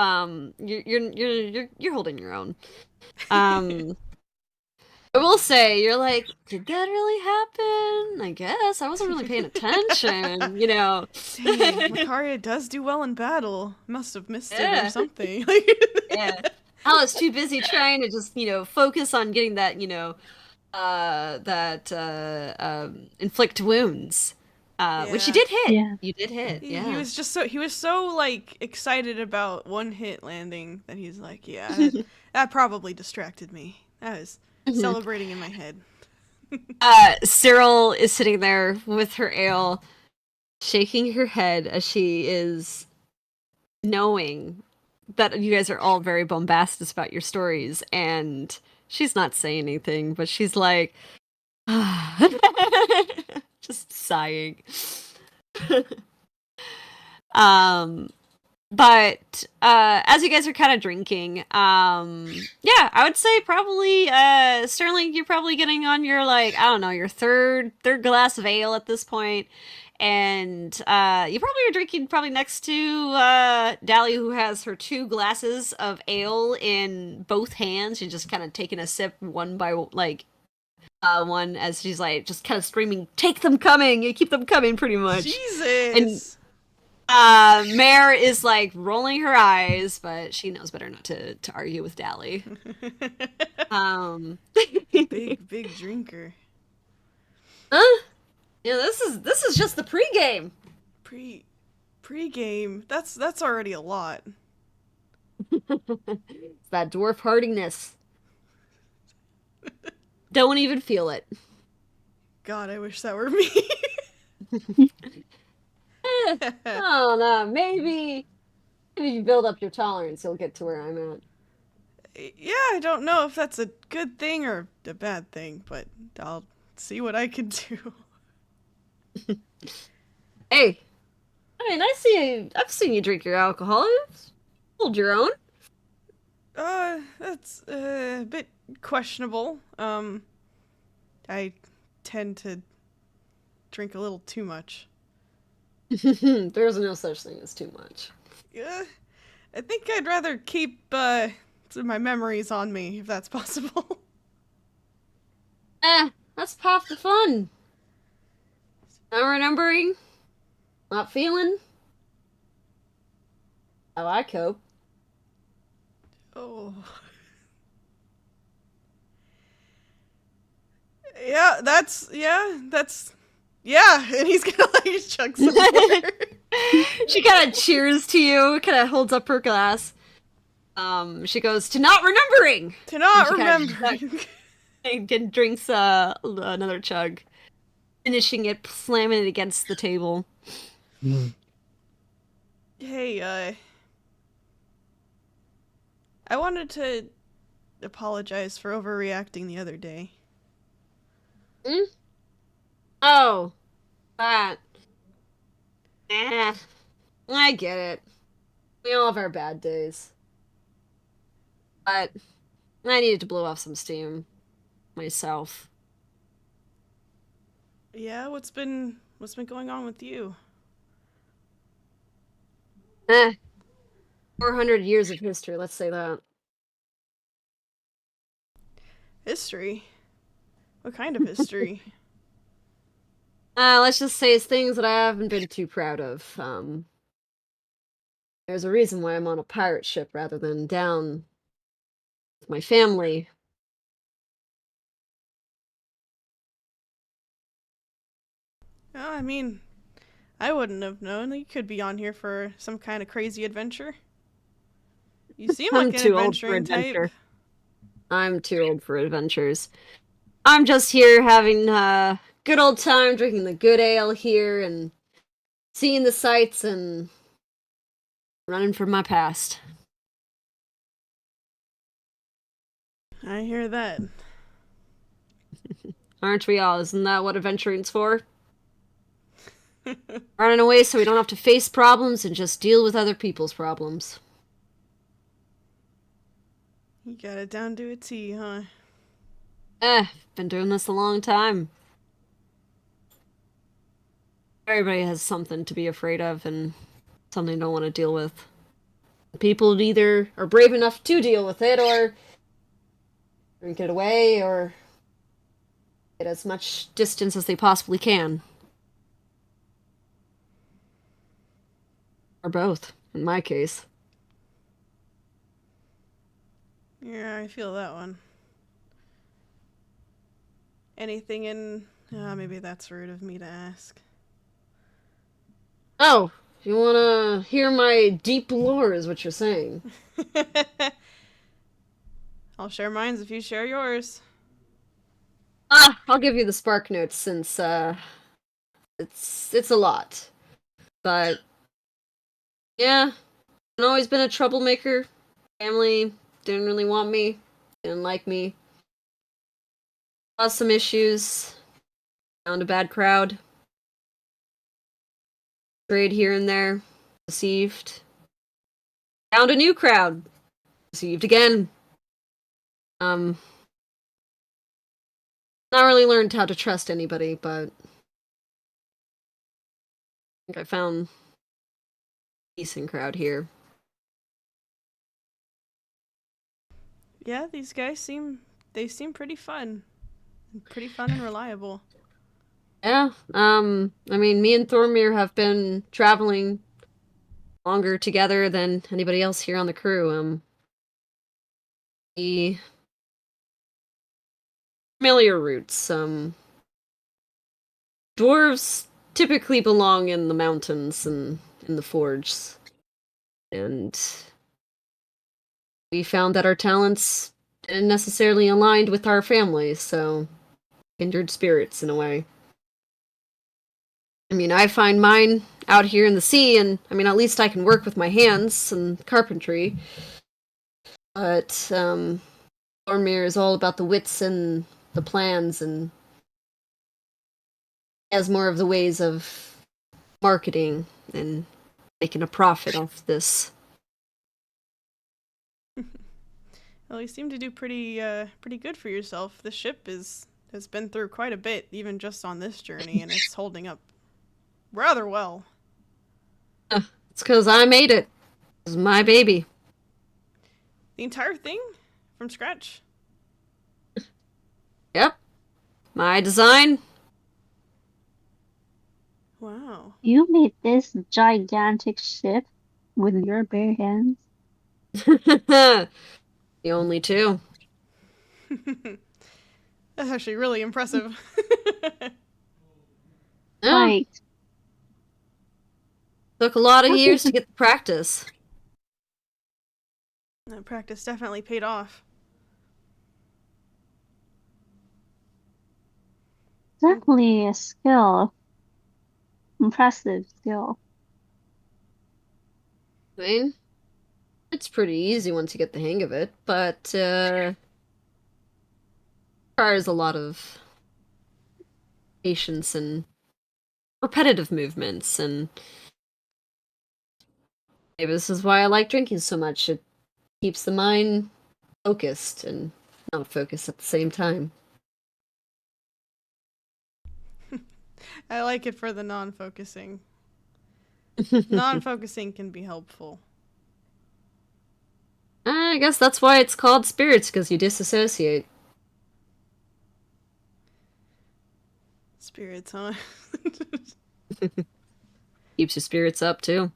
you're holding your own. I will say, you're like, did that really happen? I guess I wasn't really paying attention, you know. Dang, Macaria does do well in battle. Must have missed it Yeah. or something. Yeah. I was too busy trying to just, focus on getting that, inflict wounds. Which you Yeah. did hit. Yeah. You did hit. He Yeah. was so like excited about one hit landing that he's like, yeah, that probably distracted me. I was celebrating in my head. Cyril is sitting there with her ale, shaking her head as she is knowing that you guys are all very bombastic about your stories, and she's not saying anything, but she's like, just sighing. But as you guys are kind of drinking, yeah, I would say probably Sterling, you're probably getting on your your third glass of ale at this point, and you probably are drinking next to Dahlia, who has her 2 glasses of ale in both hands. She's just kind of taking a sip one by one as she's like just kind of screaming, "Take them coming! You keep them coming!" Pretty much. Jesus. Mare is like rolling her eyes, but she knows better not to argue with Dally. Big drinker. Huh? Yeah, this is just the pregame. Pre-game. That's already a lot. It's that dwarf hardiness. Don't even feel it. God, I wish that were me. I don't know. Maybe if you build up your tolerance, you'll get to where I'm at. Yeah, I don't know if that's a good thing or a bad thing, but I'll see what I can do. Hey, I mean, I've seen you drink your alcohol. Hold your own. That's a bit questionable. I tend to drink a little too much. There's no such thing as too much. Yeah, I think I'd rather keep some of my memories on me, if that's possible. That's half the fun. Not remembering, not feeling. How I cope. Oh. Yeah, and he's gonna like chug some more. She kind of cheers to you, kind of holds up her glass. She goes, "To not remembering!" To not And she kinda remembering. and drinks another chug, finishing it, slamming it against the table. Hey, I wanted to apologize for overreacting the other day. Oh, that. I get it. We all have our bad days. But I needed to blow off some steam myself. Yeah, what's been going on with you? 400 years of history, let's say that. History? What kind of history? Let's just say it's things that I haven't been too proud of. There's a reason why I'm on a pirate ship rather than down with my family. Oh, I mean, I wouldn't have known. You could be on here for some kind of crazy adventure. You seem I'm like an too old for adventuring type. adventure. I'm too old for adventures. I'm just here having a good old time, drinking the good ale here and seeing the sights and running from my past. I hear that. Aren't we all? Isn't that what adventuring's for? Running away so we don't have to face problems and just deal with other people's problems. You got it down to a T, huh? Been doing this a long time. Everybody has something to be afraid of and something they don't want to deal with. People either are brave enough to deal with it or drink it away or get as much distance as they possibly can. Or both, in my case. Yeah, I feel that one. Anything in... maybe that's rude of me to ask. Oh, you wanna hear my deep lore is what you're saying. I'll share mine if you share yours. I'll give you the spark notes since, it's a lot. But, yeah, I've always been a troublemaker. Family didn't really want me, didn't like me. Caused some issues, found a bad crowd. Strayed here and there, deceived. Found a new crowd, deceived again. Not really learned how to trust anybody, but I think I found a decent crowd here. Yeah, these guys seem pretty fun. Pretty fun and reliable. Yeah, I mean, me and Thormir have been traveling longer together than anybody else here on the crew. The familiar routes. Dwarves typically belong in the mountains and in the forges. And we found that our talents didn't necessarily aligned with our families, so kindred spirits in a way. I mean, I find mine out here in the sea, and I mean, at least I can work with my hands and carpentry. But Ormir is all about the wits and the plans, and has more of the ways of marketing and making a profit off this. Well, you seem to do pretty good for yourself. The ship has been through quite a bit, even just on this journey, and it's holding up rather well. It's because I made it. It's my baby. The entire thing? From scratch? Yep. My design. Wow. You made this gigantic ship with your bare hands. The only two. That's actually really impressive. Yeah. Like, Took a lot of years to get the practice. That practice definitely paid off. Definitely a skill. Impressive skill. I mean, it's pretty easy once you get the hang of it, but requires a lot of patience and repetitive movements, and maybe this is why I like drinking so much. It keeps the mind focused and not focused at the same time. I like it for the non-focusing. Non-focusing can be helpful. I guess that's why it's called spirits, because you disassociate. Spirits, huh? Keeps your spirits up, too.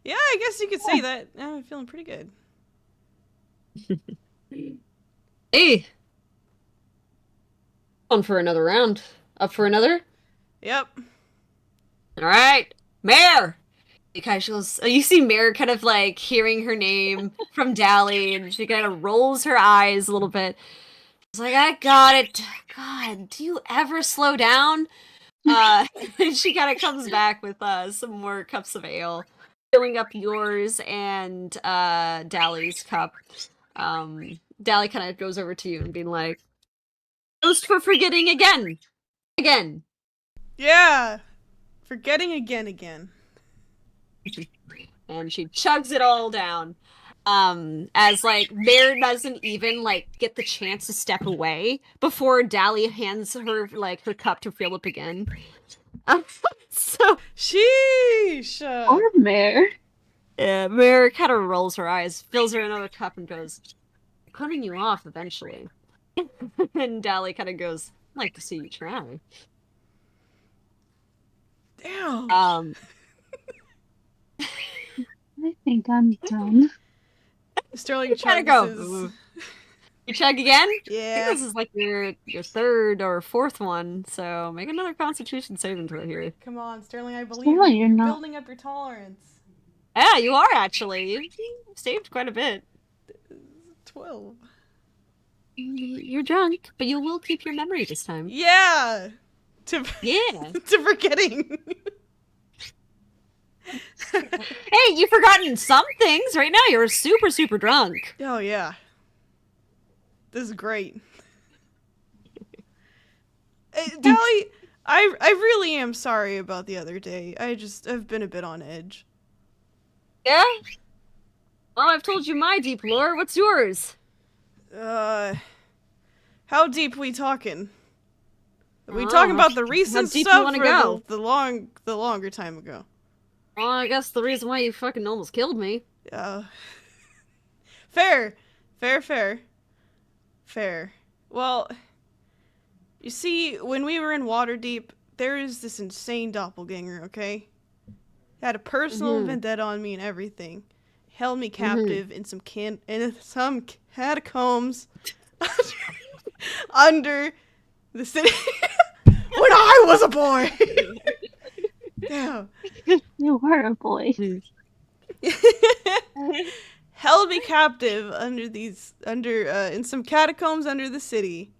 Yeah, I guess you could say that. I'm feeling pretty good. Hey! On for another round. Up for another? Yep. Alright! Mare! She goes, you see Mare kind of like hearing her name from Dally, and she kind of rolls her eyes a little bit. She's like, I got it. God, do you ever slow down? And she kind of comes back with some more cups of ale, filling up yours and Dally's cup. Dally kind of goes over to you and being like, toast for forgetting again. Again. Yeah. Forgetting again. And she chugs it all down. As like Mare doesn't even like get the chance to step away before Dally hands her like her cup to fill up again. So Sheesh. Or Mare. yeah, Mare kind of rolls her eyes, fills her another cup, and goes, "Cutting you off eventually." And Dally kind of goes, "I'd like to see you try." Damn. I think I'm done. Sterling Gotta chugs go. his... You chug again? I think Yeah. this is like your third or fourth one, so make another Constitution saving throw here. Come on, Sterling, I believe Sterling, in you're you. not- Building up your tolerance. Yeah, you are actually. You saved quite a bit. 12. You're drunk, but you will keep your memory this time. Yeah. Yeah. To forgetting. Hey, you've forgotten some things. Right now, you're super, super drunk. Oh, yeah. This is great. Dally, I really am sorry about the other day. I've been a bit on edge. Yeah? Well, I've told you my deep lore. What's yours? How deep we talking? Are we Oh, talking about the recent deep you stuff wanna or go? the longer time ago? Well, I guess the reason why you fucking almost killed me. Fair. Well, you see, when we were in Waterdeep, there is this insane doppelganger, okay? Had a personal vendetta on me and everything. Held me captive in some catacombs under the city when I was a boy. Damn. You were a boy. Held me captive in some catacombs under the city.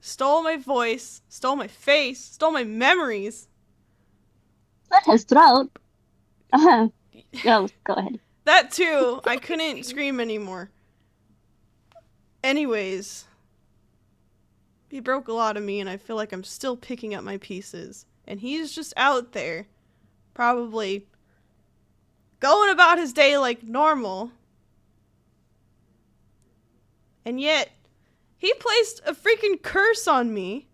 Stole my voice, stole my face, stole my memories. Slit his throat. Go ahead. That too. I couldn't scream anymore. Anyways, he broke a lot of me, and I feel like I'm still picking up my pieces. And he's just out there, probably going about his day like normal. And yet, he placed a freaking curse on me.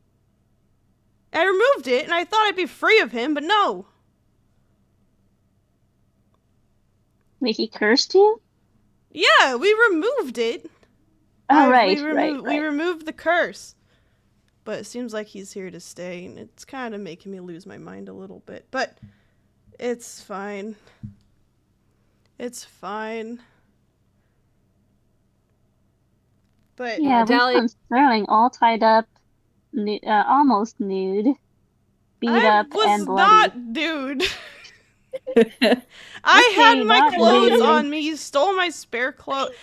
I removed it, and I thought I'd be free of him, but no. Wait, he cursed you? Yeah, we removed it. Oh, We right. removed the curse. But it seems like he's here to stay, and it's kind of making me lose my mind a little bit. But it's fine. It's fine. But Yeah, we Dally- found Sterling all tied up, almost nude. beat I up was and bloody. not, dude. I had my not clothes dude. on me. He stole my spare cloak.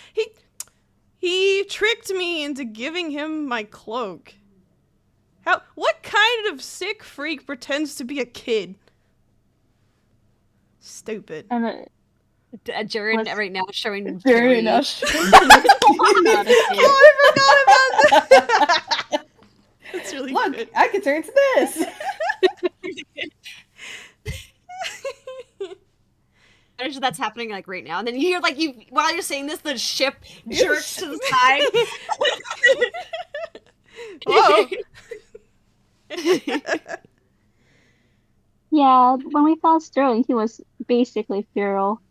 He tricked me into giving him my cloak. What kind of sick freak pretends to be a kid? Stupid. And Jaren What's- right now showing Very Terry. enough. not a kid. Oh, I forgot about that. That's really Look, good. I can turn into this. Imagine that's happening like right now, and then you hear like while you're saying this, the ship jerks to the side. Whoa. Yeah, when we found Sterling, he was basically feral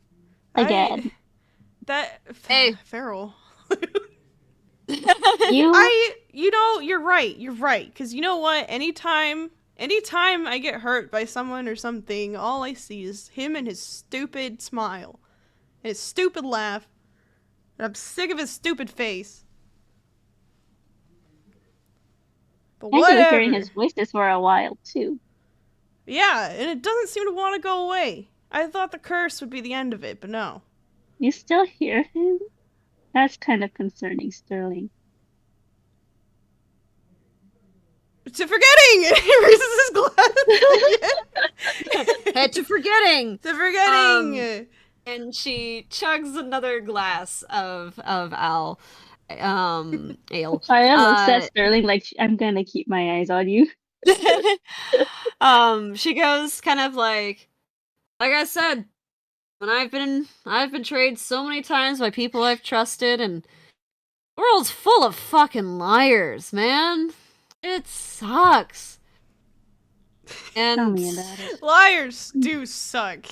again. Hey. Feral. You You're right. You're right. Because you know what? Anytime I get hurt by someone or something, all I see is him and his stupid smile. And his stupid laugh. And I'm sick of his stupid face. But and you whatever. were hearing his voices for a while too. Yeah, and it doesn't seem to want to go away. I thought the curse would be the end of it, but no. You still hear him? That's kind of concerning, Sterling. To forgetting! He raises his glass. Head to forgetting. To forgetting. And she chugs another glass of ale. I looks at Sterling like I'm gonna keep my eyes on you. She goes kind of like I said, when I've been betrayed so many times by people I've trusted, and the world's full of fucking liars, man. It sucks. And Tell me about it. Liars do suck.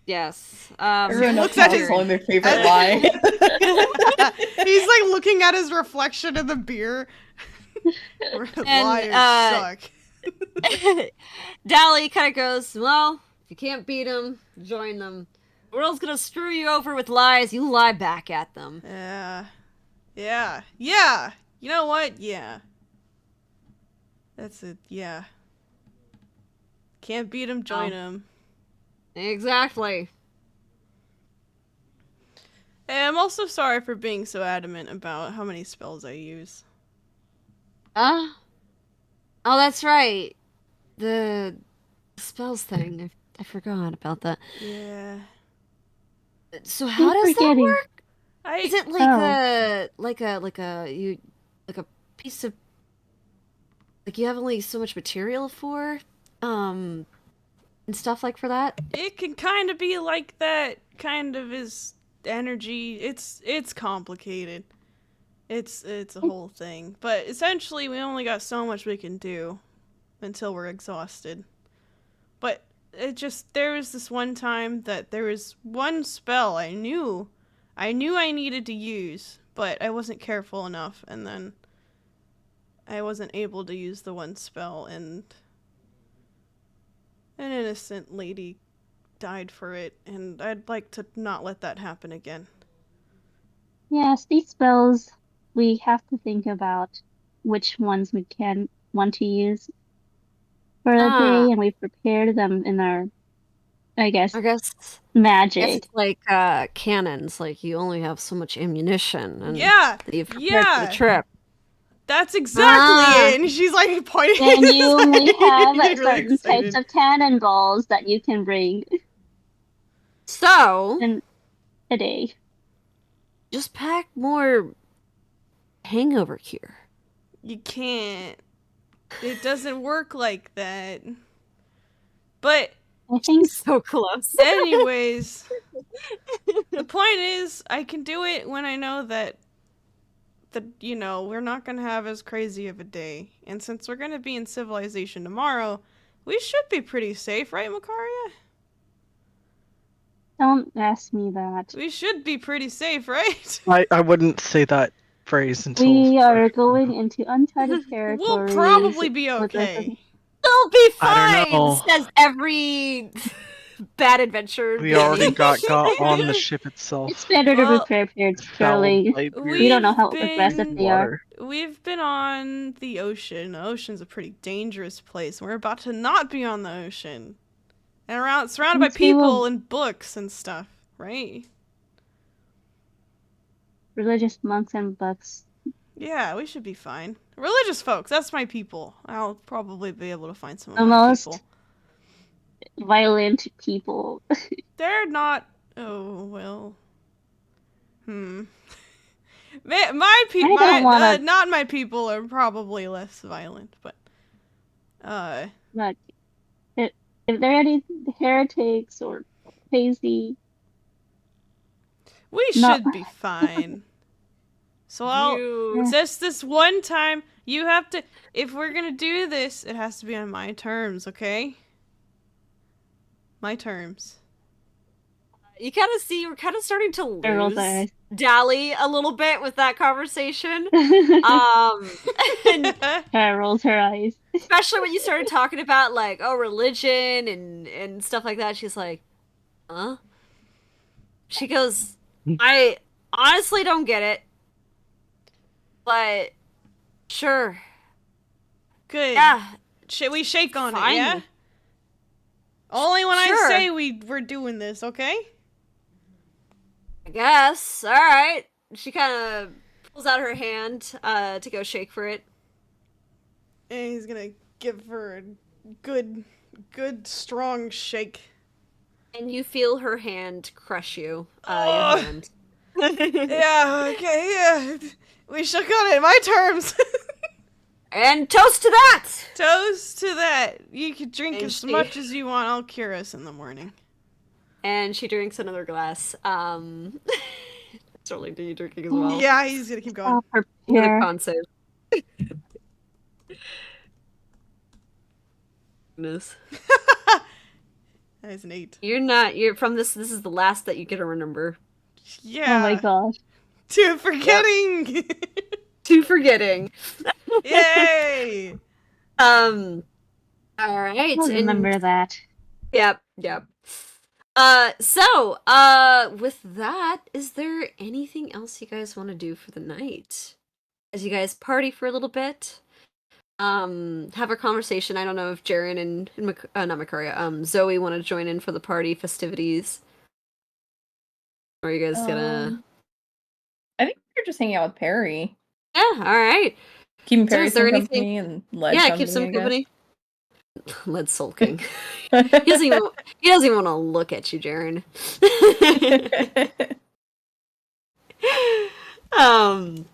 yes. Everyone looks knows at how his- it's only their favorite lie. He's like looking at his reflection in the beer. Liars suck. Dally kind of goes, well, if you can't beat them, join them. The world's gonna screw you over with lies. You lie back at them. Yeah. Yeah. You know what? Yeah. That's it. Yeah. Can't beat him, join him. Exactly. Hey, I'm also sorry for being so adamant about how many spells I use. Oh, that's right. The spells thing. I forgot about that. Yeah. So how does that forgetting. work? Is it like a piece of like you have only so much material for and stuff like for that? It can kind of be like that. Kind of is energy. It's complicated. It's a whole thing. But essentially, we only got so much we can do until we're exhausted. But there was this one time that there was one spell I knew I needed to use, but I wasn't careful enough, and then I wasn't able to use the one spell, and an innocent lady died for it, and I'd like to not let that happen again. Yes, these spells, we have to think about which ones we can want to use for the day, and we've prepared them in our, I guess, I guess magic. it's like cannons. Like you only have so much ammunition, and Yeah, that you've prepared for the trip. That's exactly it. And she's like pointing. And you only have Really certain types of cannonballs that you can bring So in a day. just pack more hangover cure. You can't. It doesn't work like that. But I think So close. anyways, the point is, I can do it when I know that we're not gonna have as crazy of a day. And since we're gonna be in civilization tomorrow, we should be pretty safe, right, Makaria? don't ask me that. We should be pretty safe, right? I wouldn't say that phrase until We are going into uncharted territory. We'll probably be okay. They'll be I don't fine, know. says every bad adventure. We already beginning. got on the ship itself. It's better to Well, be prepared, Fouled Sterling. by We don't know how We've aggressive been- they are. water. We've been on the ocean. The ocean's a pretty dangerous place. We're about to not be on the ocean. And surrounded by Yes, we will. people and books and stuff, right? Religious monks and bucks. Yeah, we should be fine. Religious folks, that's my people. I'll probably be able to find some of The my most- people. Violent people. They're not. Oh well. My people, I don't wanna- not my people, are probably less violent, but But if there are any heretics or crazy, we No. should be fine. So I'll You- just this one time. You have to. If we're gonna do this, it has to be on my terms, okay? My terms. You kind of see we're kind of starting to I rolled lose my eyes. Dally a little bit with that conversation. And Kara rolls her eyes. especially when you started talking about like religion and stuff like that, she's like, huh? She goes, I honestly don't get it, but sure, Good. yeah, Should we shake on Fine. it? Yeah. Only when Sure. I say we're doing this, okay? I guess. All right. She kind of pulls out her hand to go shake for it. And he's gonna give her a good, strong shake. And you feel her hand crush you. Oh. Your hand. Yeah, okay, yeah. We shook on it. My terms. And toast to that! Toast to that. You can drink And as she- much as you want. I'll cure us in the morning. And she drinks another glass. Sterling, do you drinking as well? Yeah, he's gonna keep going. I'll With a prepare. con save. Goodness. That is an 8. You're from this is the last that you get to remember. Yeah. Oh my gosh. To forgetting. To forgetting. Yay. All right. I'll remember that. Yep. So, with that, is there anything else you guys want to do for the night? As you guys party for a little bit? Have a conversation. I don't know if Jaren and not Makaria, Zoe want to join in for the party festivities. Or are you guys gonna... I think we're just hanging out with Perry. Yeah, alright. Keeping So Perry is there some anything- company and lead Yeah, company, keep some I guess. company. Lead sulking. He doesn't even want to look at you, Jaren. um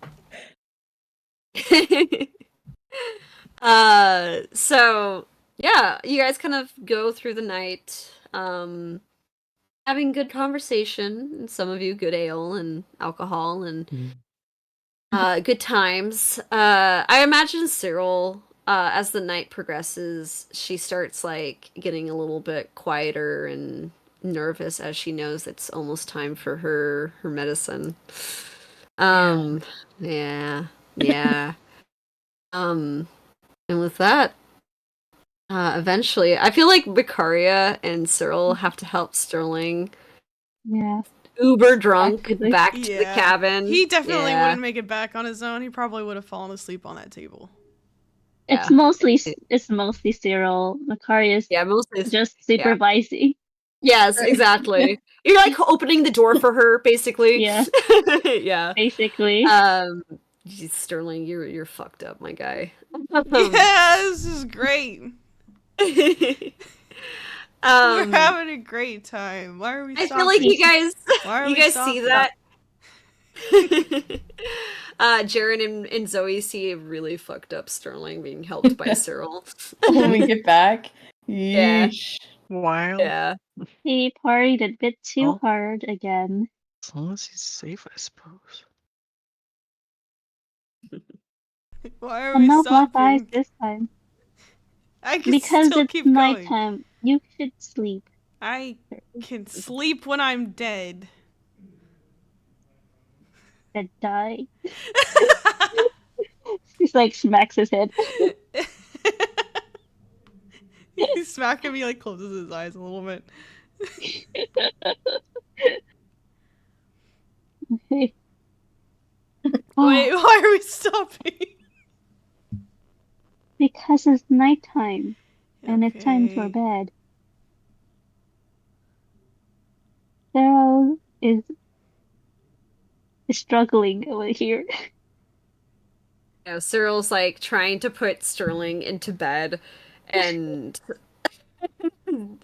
so yeah, you guys kind of go through the night having good conversation, and some of you good ale and alcohol and good times. I imagine Cyril, as the night progresses, she starts like getting a little bit quieter and nervous as she knows it's almost time for her medicine. Yeah. And with that, eventually, I feel like Vicaria and Cyril have to help Sterling, Yeah. uber drunk, Actively. back to the Yeah. cabin. He definitely Yeah. wouldn't make it back on his own. He probably would have fallen asleep on that table. Yeah. It's mostly Cyril. Makari is Yeah, mostly. just supervising. Yes, exactly. You're like opening the door for her, basically. Yeah. Yeah. Basically. Geez, Sterling, you're fucked up, my guy. Yeah, this is great. We're having a great time. Why are we I stopping? feel like you guys Why are you we guys stopping? see that. Jaren and Zoe see a really fucked up Sterling being helped by Cyril. When we get back. Yeah. Yeesh. Wow. Yeah. He partied a bit too Oh. hard again. As long as he's safe, I suppose. Why are Well, we no black eyes stopping? this time. I can Because still it's keep going. nighttime. You should sleep. I can sleep when I'm dead. Then die. He's like smacks his head. He's smacking me, like closes his eyes a little bit. Okay. Wait, why are we stopping? Because it's nighttime and it's time for Okay. bed. Sarah is struggling over here. You know, Cyril's like trying to put Sterling into bed, and and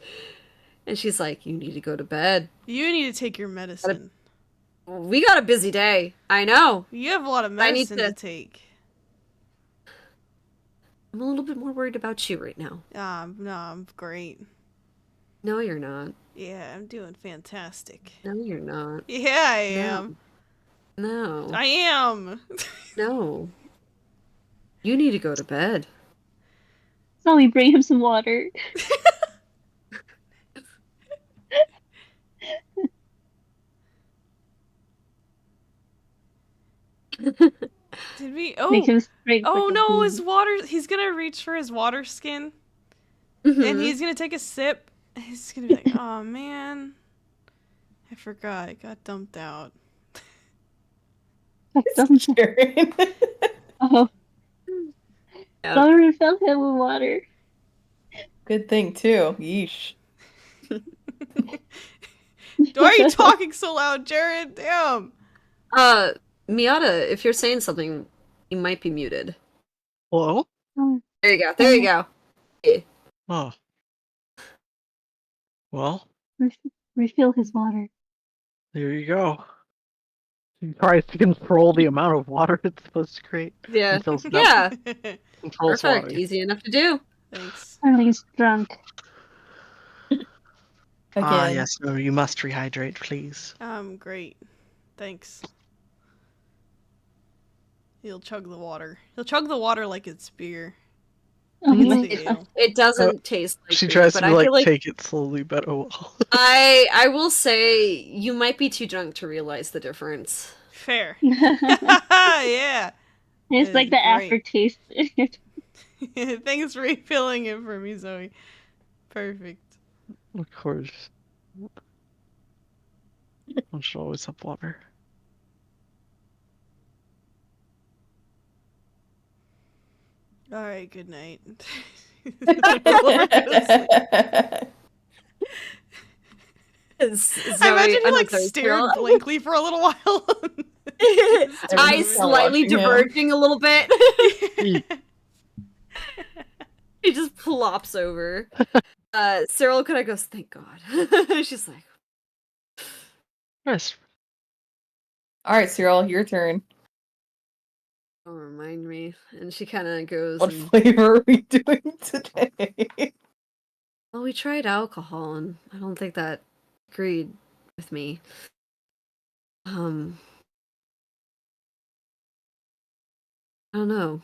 she's like, "You need to go to bed. You need to take your medicine. We got a busy day. I know. You have a lot of I need medicine to to. take. I'm a little bit more worried about you right now. No, I'm great. No, you're not. Yeah, I'm doing fantastic. No, you're not. Yeah, I No. am. No. I am. No. You need to go to bed. So we bring him some water. Did we? Make Oh, him drink like oh a no! His baby. water. He's gonna reach for his water skin, and Mhm. he's gonna take a sip. He's gonna be like, "Oh man, I forgot. It got dumped out." That doesn't. Jaren. Oh, Yep. so we filled him with water. Good thing too. Yeesh. Why are you talking so loud, Jared? Damn. Miata, if you're saying something, you might be muted. Hello? Oh, There you go. There you go. Yeah. Oh. Well, refill his water. there you go. He tries to control the amount of water it's supposed to create. Yeah. And fills it up. Yeah. Control Perfect. swallowing. Easy enough to do. Thanks. Sterling's drunk. Again. Yes, no, you must rehydrate, please. Great. Thanks. He'll chug the water. He'll chug the water like it's beer. Oh Like it's my the god. ale. It doesn't taste like She beer, tries but to I feel like take it slowly, but oh well. I will say you might be too drunk to realize the difference. Fair. Yeah. It's like the Great. aftertaste. Thanks for refilling it for me, Zoe. Perfect. Of course. I should always have water. All right. Good night. I imagine he like stared blankly for a little while. Eyes slightly watching him. diverging a little bit. Eat. He just plops over. Cyril kind of goes, "Thank God." She's like, Rest. Alright, Cyril, your turn. "Don't remind me." And she kind of goes, What and, flavor are we doing today? "Well, we tried alcohol, and I don't think that agreed with me. I don't know.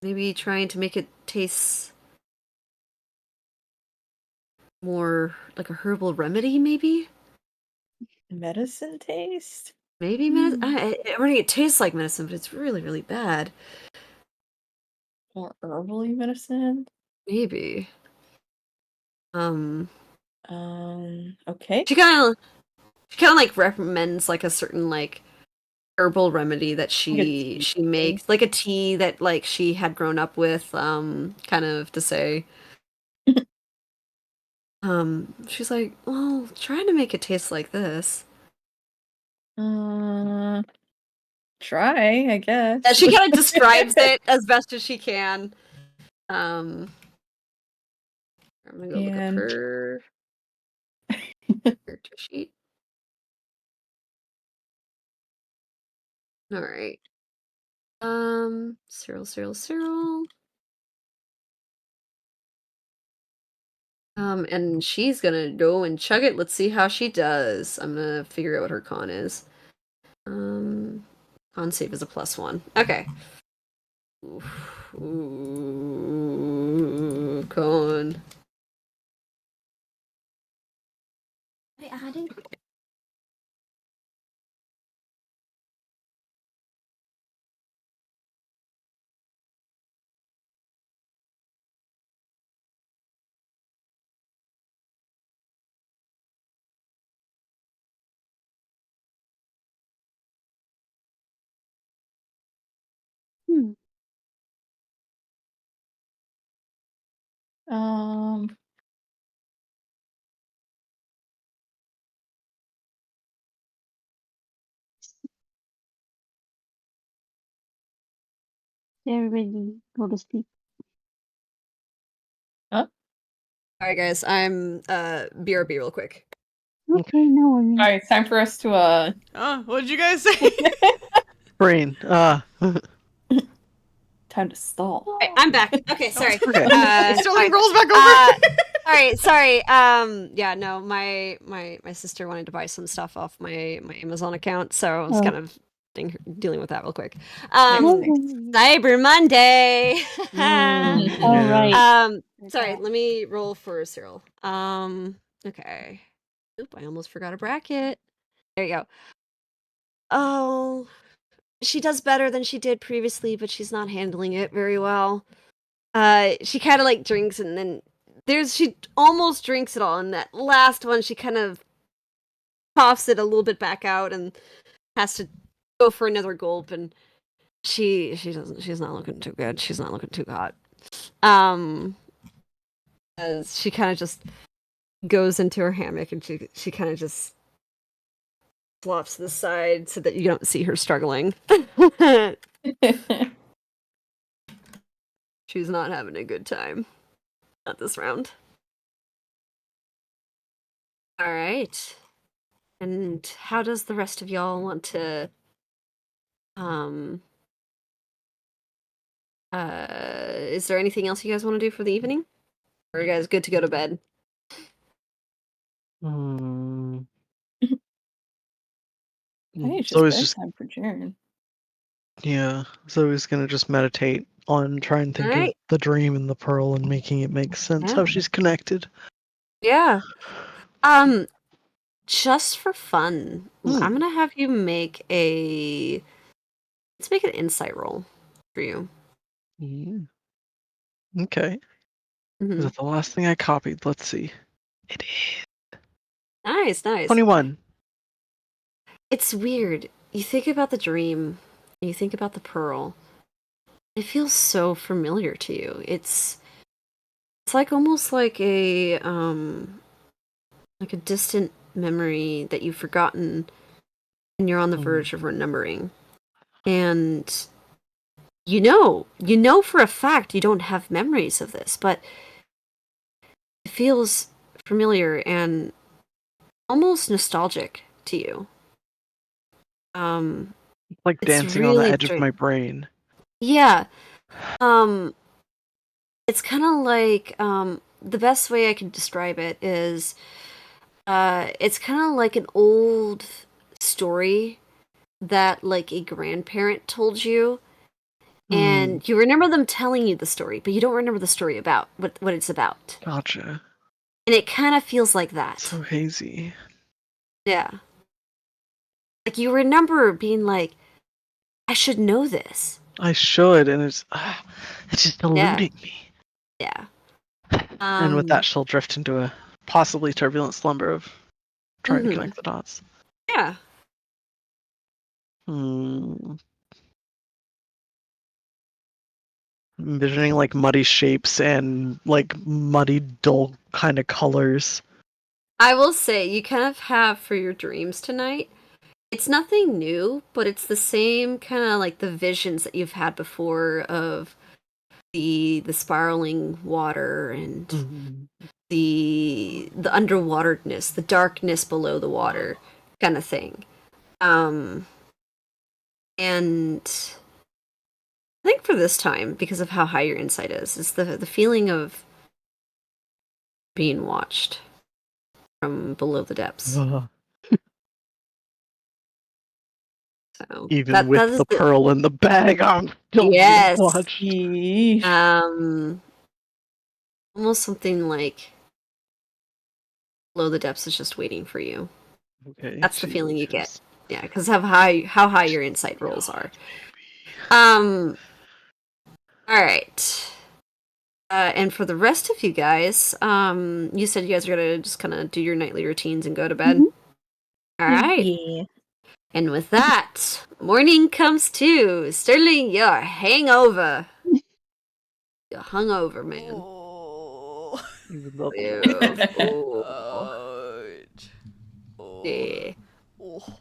Maybe trying to make it taste more like a herbal remedy, maybe? Medicine taste? Maybe medicine? I mean, it tastes like medicine, but it's really, really bad. Or herbally medicine? Maybe. Okay. She kind of like recommends like a certain like herbal remedy that she makes, like a tea that like she had grown up with, kind of to say. She's like, well, trying to make it taste like this. Try, I guess. Yeah, she kind of describes it as best as she can. I'm gonna go look up And- her character sheet. All right. Cyril. And she's gonna go and chug it. Let's see how she does. I'm gonna figure out what her con is. Con save is a +1. Okay. Ooh, con. everybody go to sleep. All right, guys. I'm BRB real quick. Okay, no worries. Alright, it's time for us to Oh, what did you guys say? Brain. time to stall. All right, I'm back. Okay, sorry. Okay. Sterling sorry. rolls back over. Sorry. Yeah, no, my sister wanted to buy some stuff off my Amazon account, so I was kind of dealing with that real quick. Cyber Monday. All right. Sorry, let me roll for Cyril. Okay. Oop, I almost forgot a bracket. There you go. Oh, she does better than she did previously, but she's not handling it very well. She kind of like drinks and then she almost drinks it all, and that last one she kind of coughs it a little bit back out and has to go for another gulp, and she's not looking too good. She's not looking too hot. As she kind of just goes into her hammock and she kind of just flops to the side so that you don't see her struggling. She's not having a good time. Not this round. All right. And how does the rest of y'all want to is there anything else you guys want to do for the evening? Or are you guys good to go to bed? Hmm. I think it's So just it's bedtime for Jaren. Yeah. So he's gonna just meditate on try and think of Alright. the dream and the pearl and making it make sense Yeah. how she's connected. Yeah. Just for fun, I'm gonna have you make let's make an insight roll for you. Yeah. Okay. Mhm. Is that the last thing I copied? Let's see. It is Nice. 21. It's weird. You think about the dream, you think about the pearl. It feels so familiar to you. It's like almost like a distant memory that you've forgotten and you're on the verge of remembering. And you know for a fact you don't have memories of this, but it feels familiar and almost nostalgic to you. Like It's dancing on the really edge of my brain. Yeah. It's kind of like the best way I could describe it is it's kind of like an old story that like a grandparent told you, and you remember them telling you the story, but you don't remember the story about what it's about. Gotcha. And it kind of feels like that. So hazy. Yeah. Like you remember being like, I should know this. I should, and it's just eluding me. Yeah. And with that, she'll drift into a possibly turbulent slumber of trying to connect the dots. Yeah. Envisioning like muddy shapes and like muddy, dull kind of colors. I will say, you kind of have for your dreams tonight, it's nothing new, but it's the same kind of like the visions that you've had before of the spiraling water and the underwateredness, the darkness below the water kind of thing. And I think for this time, because of how high your insight is the feeling of being watched from below the depths. So Even with the pearl in the bag, I'm still being watched. Almost something like below the depths is just waiting for you. Okay, that's the feeling you get. Yeah, because of how high your insight rolls are. All right. And for the rest of you guys, you said you guys are gonna just kind of do your nightly routines and go to bed. All right. Yeah. And with that, morning comes too. Sterling, you're hangover. You're hungover, man. Oh. Yeah.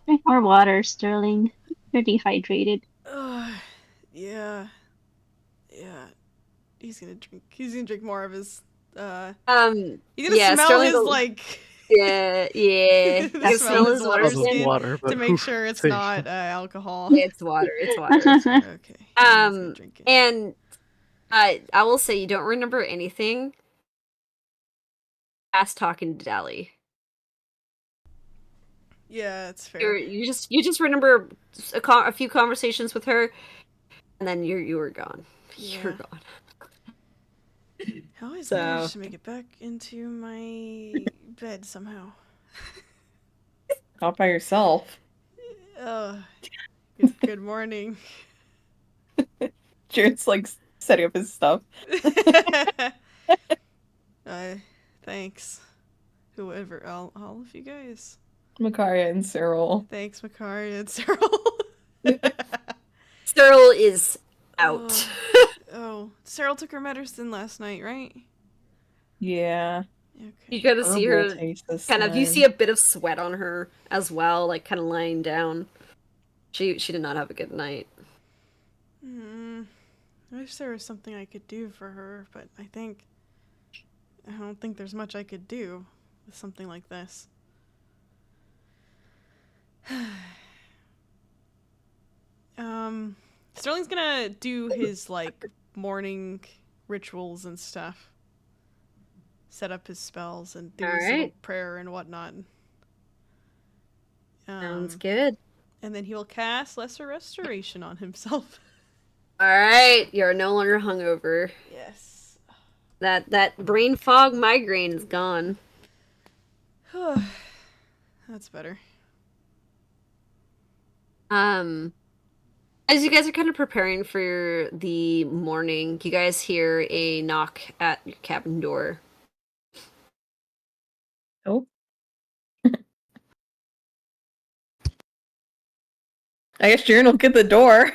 Drink more water, Sterling. You're dehydrated. Yeah. He's gonna drink. He's gonna drink more of his. He's gonna yeah, smell Sterling his will- like. Yeah. You smell can smell his his water water Of skin water, but to make oof, sure it's see. not alcohol. It's water. It's water. Okay. He's gonna drink it. And I will say you don't remember anything past talking to Dally. Yeah, it's fair. You just remember a few conversations with her, and then you were gone. You're Yeah. gone. I always So- manage to make it back into my bed somehow. Not by yourself. Good morning. Jared's like setting up his stuff. Thanks. Whoever, all of you guys. Makaria and Cyril. Thanks, Makaria and Cyril. Cyril is out. Oh, Cyril took her medicine last night, right? Yeah. Okay. You gotta see her Herbal taste this kind of. You time. see a bit of sweat on her as well, like kind of lying down. She did not have a good night. I wish there was something I could do for her, but I don't think there's much I could do with something like this. Sterling's gonna do his like morning rituals and stuff. Set up his spells and do his little Alright. prayer and whatnot. Sounds good. And then he will cast Lesser Restoration on himself. All right, you're no longer hungover. Yes. That brain fog migraine is gone. That's better. As you guys are kind of preparing for the morning, you guys hear a knock at your cabin door. Oh. I guess Jaren will get the door.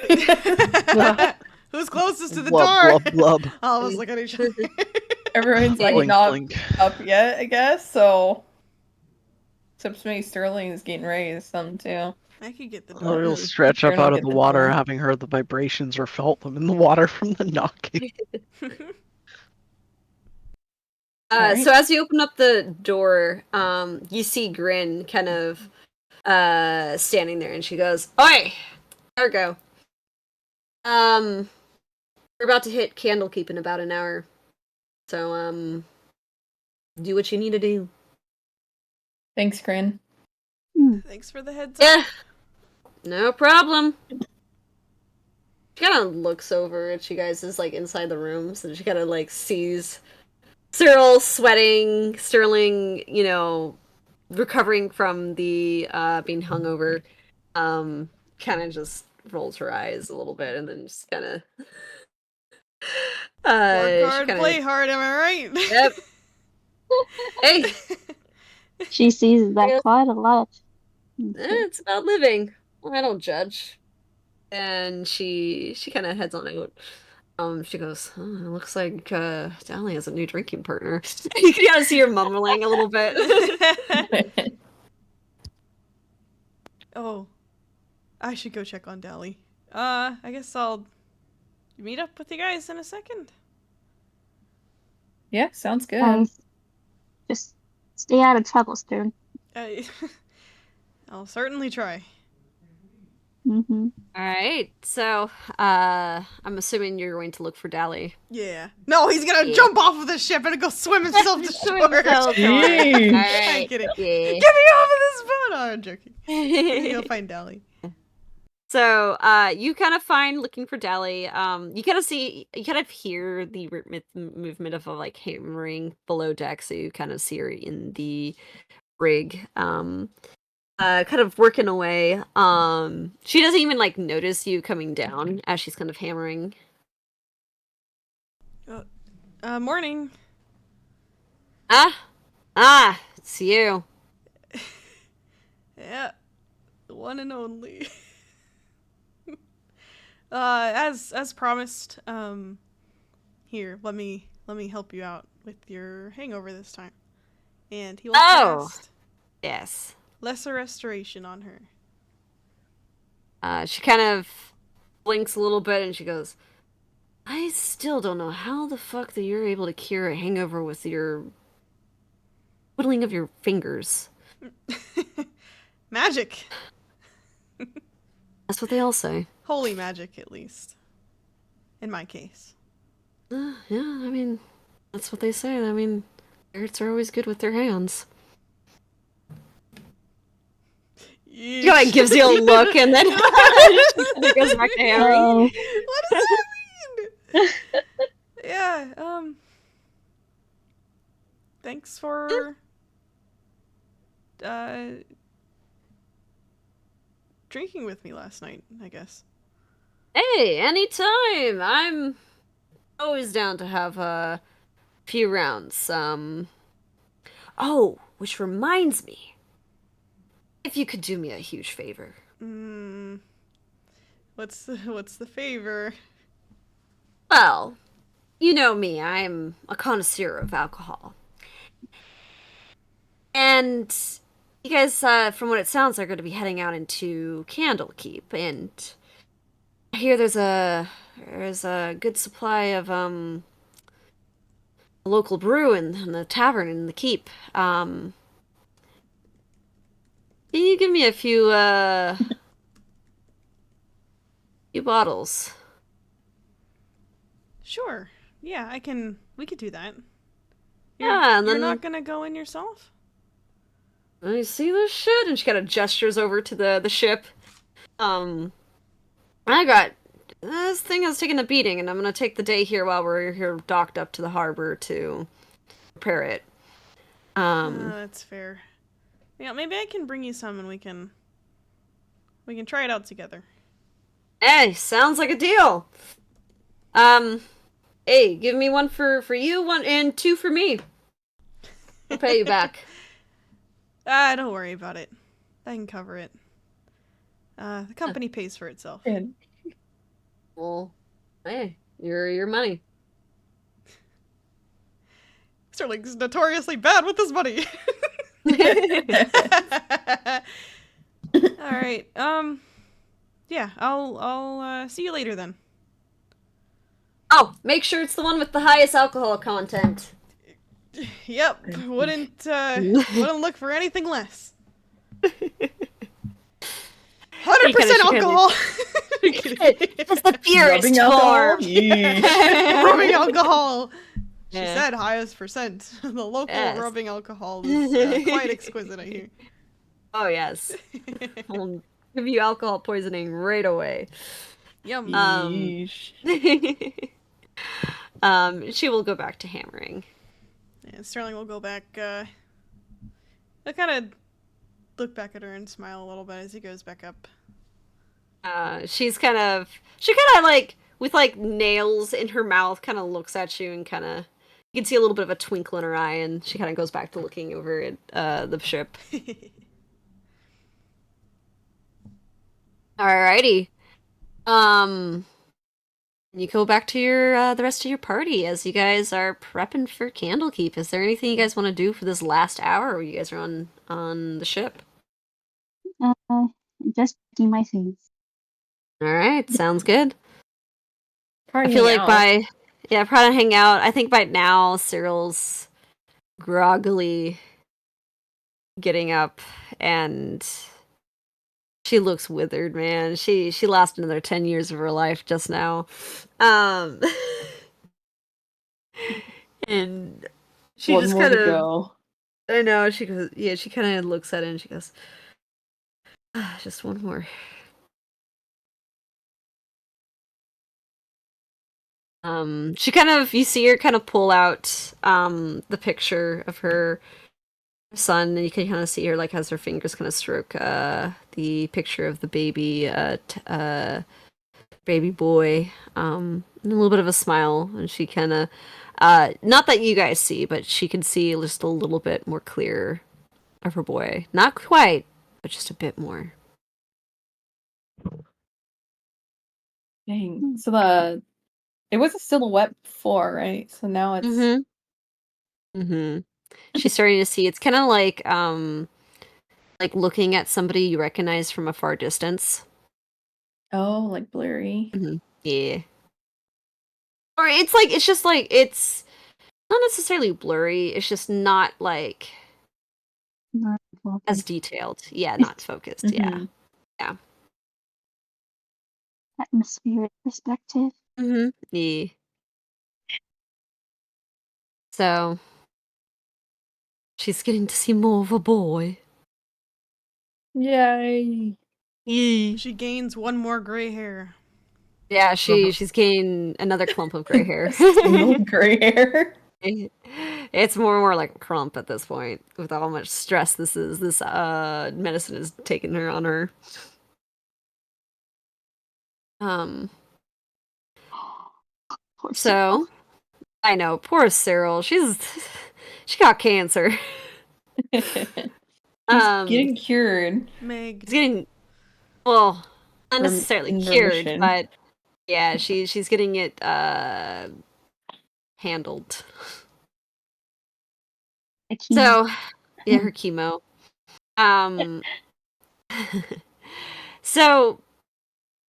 Who's closest to the Blub, door? blub, blub. All of us look at each other. Everyone's like Blink, not blink. up yet, I guess. So, except maybe Sterling is getting ready to some too. I could get the Oh, door. he'll stretch up Jaren will out of get the the water, door. having heard the vibrations or felt them in the water from the knocking. Alright. So as you open up the door, you see Grin kind of standing there, and she goes, "Oi, Ergo. We're about to hit Candlekeep in about an hour, so do what you need to do." Thanks, Grin. Thanks for the heads up. Yeah, no problem. She kind of looks over at you guys as like inside the rooms, and she kind of like sees Cyril sweating, Sterling, recovering from the being hungover. Kind of just rolls her eyes a little bit, and then just kind of Work hard, play hard, am I right? Yep. Hey, She sees that Yeah. quite a lot. it's about living. Well, I don't judge. And she kind of heads on out. She goes, "Oh, it looks like Dally has a new drinking partner." You can kind of see her mumbling a little bit. Oh, I should go check on Dally. I guess I'll meet up with you guys in a second. Yeah, sounds good. Just stay out of trouble, Stern. I'll certainly try. Mm-hmm. All right, so I'm assuming you're going to look for Dally. Yeah. No, he's gonna Yeah. jump off of the ship and go swim himself to shore. Jeez. All I'm right. kidding. Yeah. Get me off of this boat! Oh, I'm joking. You'll find Dally. So, you kind of find looking for Dally. You kind of hear the movement of like hammering below deck. So you kind of see her in the rig, kind of working away. She doesn't even like notice you coming down as she's kind of hammering. Morning. It's you. Yeah. The one and only. As promised, here, let me help you out with your hangover this time. And he will cast Yes. Lesser Restoration on her. She kind of blinks a little bit and she goes, I still don't know how the fuck that you're able to cure a hangover with your twiddling of your fingers. Magic. That's what they all say. Holy magic, at least. In my case. Yeah, I mean, that's what they say. I mean, spirits are always good with their hands. Yeesh. Guy gives you a look and then it goes back to Harry. Oh. What does that mean? Yeah, thanks for drinking with me last night, I guess. Hey, anytime. I'm always down to have a few rounds. Oh, which reminds me. If you could do me a huge favor. What's the favor? Well, you know me, I'm a connoisseur of alcohol. And you guys, from what it sounds, are going to be heading out into Candlekeep, and I hear there's a good supply of a local brew in the tavern in the keep. Can you give me a few few bottles? Sure. Yeah, we could do that. Yeah, and You're then not gonna go in yourself? I see this shit, and she kind of gestures over to the ship. I got this thing has taken a beating, and I'm gonna take the day here while we're here docked up to the harbor to repair it. That's fair. Yeah, maybe I can bring you some and we can try it out together. Hey, sounds like a deal. Hey, give me one for you, one and two for me. I'll pay you back. Don't worry about it. I can cover it. The company pays for itself. And Well, hey, your money. Sterling's notoriously bad with his money. All right. Yeah, I'll see you later then. Oh, make sure it's the one with the highest alcohol content. Yep. Wouldn't look for anything less. 100% alcohol. It's the purest rubbing alcohol. form. Rubbing alcohol. She Yeah. said highest percent. The local Yes. rubbing alcohol is quite exquisite, I hear. Oh yes, I'll give you alcohol poisoning right away. Yum. Yeesh. She will go back to hammering. And Sterling will go back. He'll kind of look back at her and smile a little bit as he goes back up. She kind of like with like nails in her mouth, kind of looks at you and kind of you can see a little bit of a twinkle in her eye, and she kind of goes back to looking over at the ship. Alrighty. You go back to your the rest of your party as you guys are prepping for Candlekeep. Is there anything you guys want to do for this last hour where you guys are on the ship? Just taking my things. Alright, sounds good. I Partying feel like out. probably hang out. I think by now Cyril's groggily getting up and she looks withered, man. She lasted another 10 years of her life just now. And she One just more kind to of go. I know, she goes, yeah, she kind of looks at it and she goes, just one more. She kind of, you see her kind of pull out, the picture of her son, and you can kind of see her, like, as her fingers kind of stroke, the picture of the baby, baby boy, and a little bit of a smile, and she kind of, not that you guys see, but she can see just a little bit more clear of her boy. Not quite, but just a bit more. Dang. So it was a silhouette before, right? So now it's She's starting to see. It's kind of like looking at somebody you recognize from a far distance. like blurry. Yeah. Or it's just like it's not necessarily blurry. It's just not like Not as focused. detailed. Yeah, not focused. Yeah. Mhm. Atmospheric perspective. Mm-hmm. Yeah. So she's getting to see more of a boy. Yay. Yeah. She gains one more gray hair. Yeah, she's gained another clump of gray hair. Single gray hair. It's more and more like a crump at this point, with how much stress this medicine is taking her on her. Um Poor so I know, poor Cyril. She got cancer. She's Um getting cured. Meg. she's getting well, not Or necessarily in cured, remission. but yeah, she's getting it handled. a chemo. So yeah, her chemo. Um so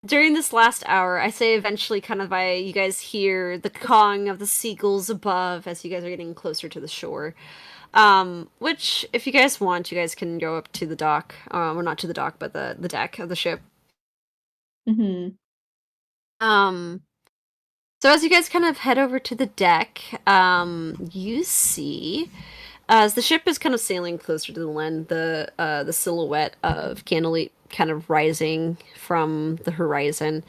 during this last hour, I say eventually you guys hear the cawing of the seagulls above as you guys are getting closer to the shore. Which, if you guys want, you guys can go up to the dock. Well, not to the dock, but the deck of the ship. Mm-hmm. So as you guys kind of head over to the deck, you see, as the ship is kind of sailing closer to the land, the silhouette of Candlelit kind of rising from the horizon.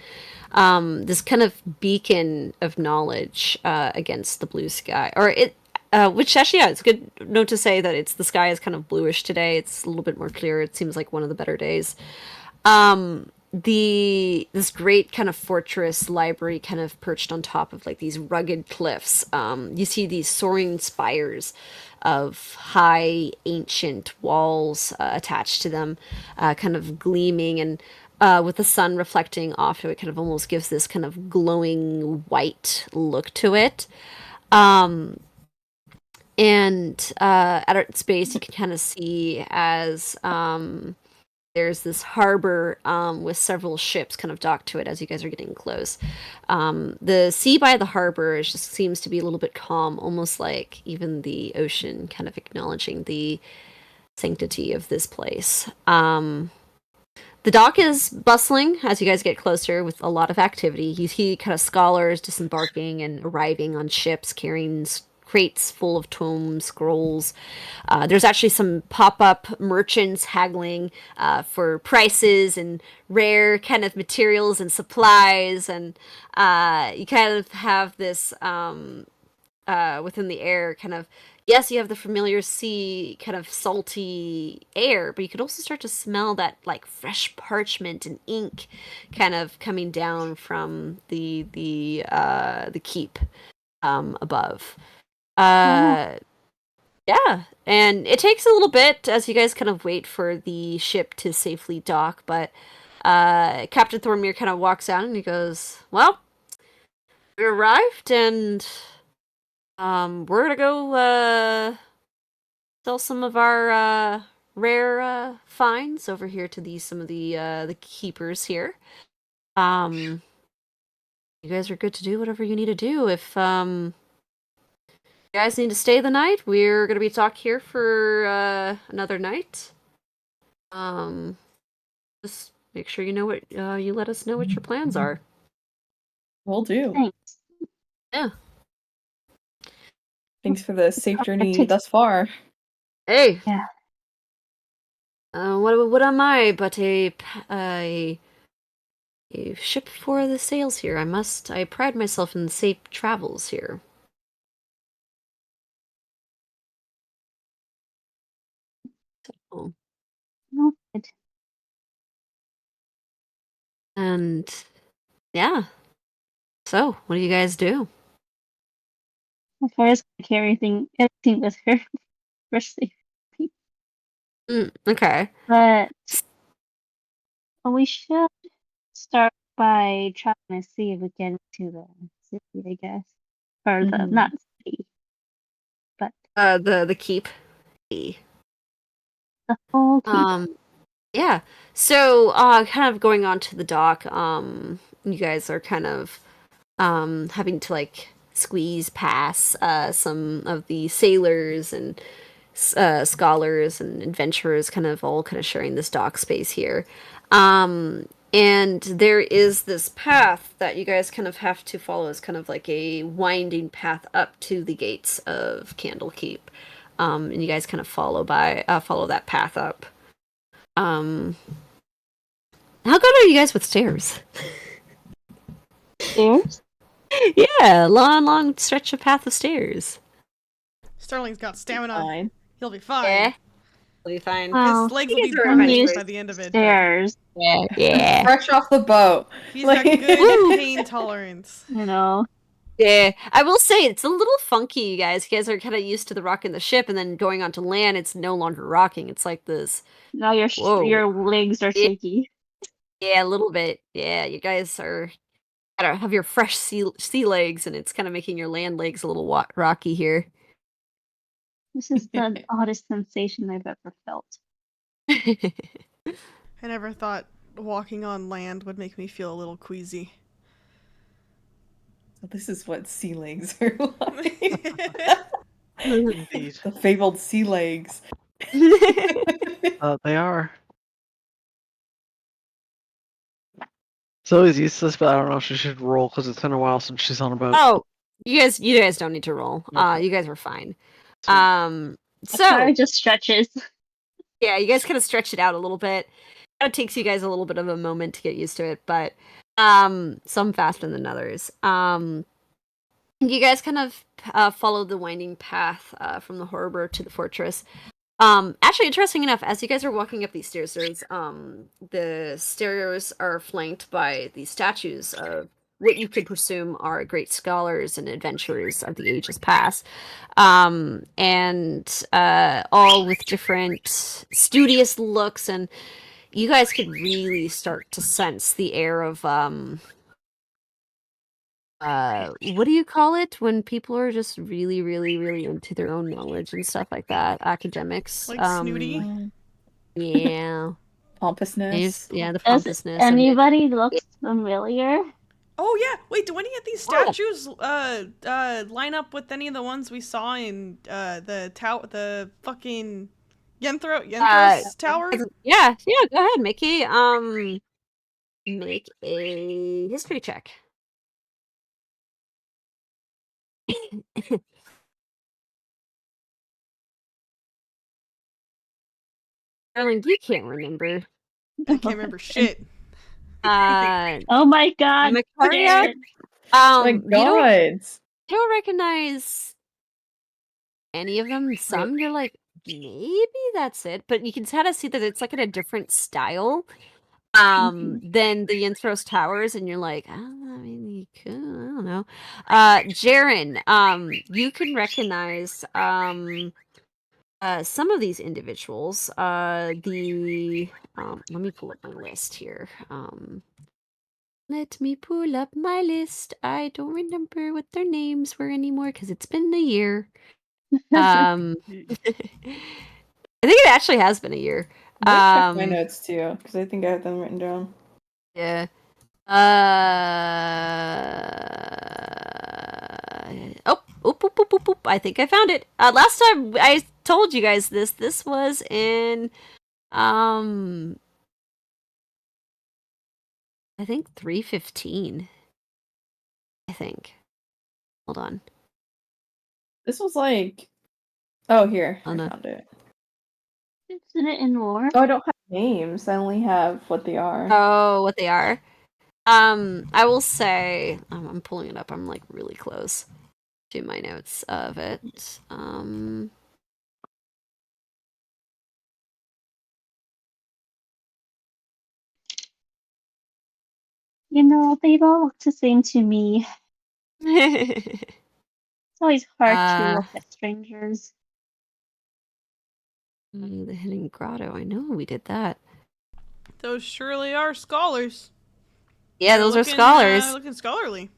This kind of beacon of knowledge against the blue sky, which actually, yeah, it's a good note to say that the sky is kind of bluish today. It's a little bit more clear. It seems like one of the better days. This great kind of fortress library kind of perched on top of like these rugged cliffs. You see these soaring spires of high ancient walls attached to them, kind of gleaming and with the sun reflecting off of it, kind of almost gives this kind of glowing white look to it. And at its base, you can kind of see as there's this harbor with several ships kind of docked to it as you guys are getting close. The sea by the harbor just seems to be a little bit calm, almost like even the ocean kind of acknowledging the sanctity of this place. The dock is bustling as you guys get closer with a lot of activity. You see kind of scholars disembarking and arriving on ships carrying crates full of tomes, scrolls. There's actually some pop-up merchants haggling for prices and rare kind of materials and supplies, and you kind of have this within the air kind of. Yes, you have the familiar sea kind of salty air, but you could also start to smell that like fresh parchment and ink kind of coming down from the keep above. Uh, yeah, and it takes a little bit as you guys kind of wait for the ship to safely dock, but Captain Thormere kind of walks out and he goes, "Well, we arrived, and we're gonna go sell some of our rare finds over here to some of the keepers here. You guys are good to do whatever you need to do. If you guys need to stay the night, we're gonna be stuck here for another night. Just make sure you know what you let us know what your plans are." Will do. Thanks. Yeah. Thanks for the safe journey takes- thus far. Hey. Yeah. What am I but a ship for the sails here? I pride myself in safe travels here. So, Noted. and yeah. So, what do you guys do? As far as carry everything with her for safety. Okay. But we should start by trying to see if we get into the city, I guess. Or the Mhm. not city, but The keep. the whole keep. Yeah. So, kind of going on to the dock. You guys are kind of having to like squeeze past some of the sailors and scholars and adventurers kind of sharing this dock space here. And there is this path that you guys kind of have to follow as kind of like a winding path up to the gates of Candlekeep. And you guys kind of follow that path up. How good are you guys with stairs? Stairs? Yeah, long stretch of path of stairs. Sterling's got stamina. Fine. He'll be fine. Yeah, will be fine. Well, His legs you will be guys are burning eventually- by the end of it. But stairs. Yeah. Fresh off the boat. he's got Like- good pain tolerance. You know. Yeah, I will say it's a little funky, you guys. You guys are kind of used to the rock in the ship, and then going onto land, it's no longer rocking. It's like this. Now Whoa. your legs are Yeah. shaky. Yeah, a little bit. Yeah, you guys are. I don't have your fresh sea legs, and it's kind of making your land legs a little rocky here. This is the oddest sensation I've ever felt. I never thought walking on land would make me feel a little queasy. So this is what sea legs are like. Indeed. The fabled sea legs. They are. Zoe's useless, but I don't know if she should roll because it's been a while since she's on a boat. Oh, you guys don't need to roll. Okay. You guys are fine. Sweet. So Akari just stretches. yeah, you guys kind of stretch it out a little bit. It takes you guys a little bit of a moment to get used to it, but some faster than others. You guys kind of follow the winding path from the harbor to the fortress. Actually, interesting enough, as you guys are walking up these stairs, the stairs are flanked by these statues of what you could presume are great scholars and adventurers of the ages past, and all with different studious looks, and you guys could really start to sense the air of what do you call it when people are just really, really, really into their own knowledge and stuff like that? Academics. Like snooty? Yeah. Pompousness. Yeah, the Does pompousness. of it. anybody looks familiar? Oh yeah, wait, do any of these statues line up with any of the ones we saw in the fucking Yenthros tower? Yeah, go ahead, Mickey. Make a history check. Darling, you can't remember. I can't remember shit. Oh my god. Macaria? Jared. My You god. don't recognize any of them. Some you're like, maybe that's it, but you can kind of see that it's like in a different style than the Yenthros towers, and you're like, I mean, you could, I don't know. Jaren, you can recognize some of these individuals. Let me pull up my list here. Let me pull up my list. I don't remember what their names were anymore because it's been a year. I think it actually has been a year. I'm gonna check my notes too, because I think I have them written down. Yeah. Oop. I think I found it. Last time I told you guys this was in I think 315. I think. Hold on. This was like, oh here, Oh, I no. found it. Isn't it in war? Oh, I don't have names. I only have what they are. Oh, what they are. I will say I'm pulling it up. I'm like really close to my notes of it. You know, they all look the same to me. It's always hard to look at strangers. The Hidden Grotto. I know we did that. Those surely are scholars. Yeah, They're those are looking, scholars. looking scholarly.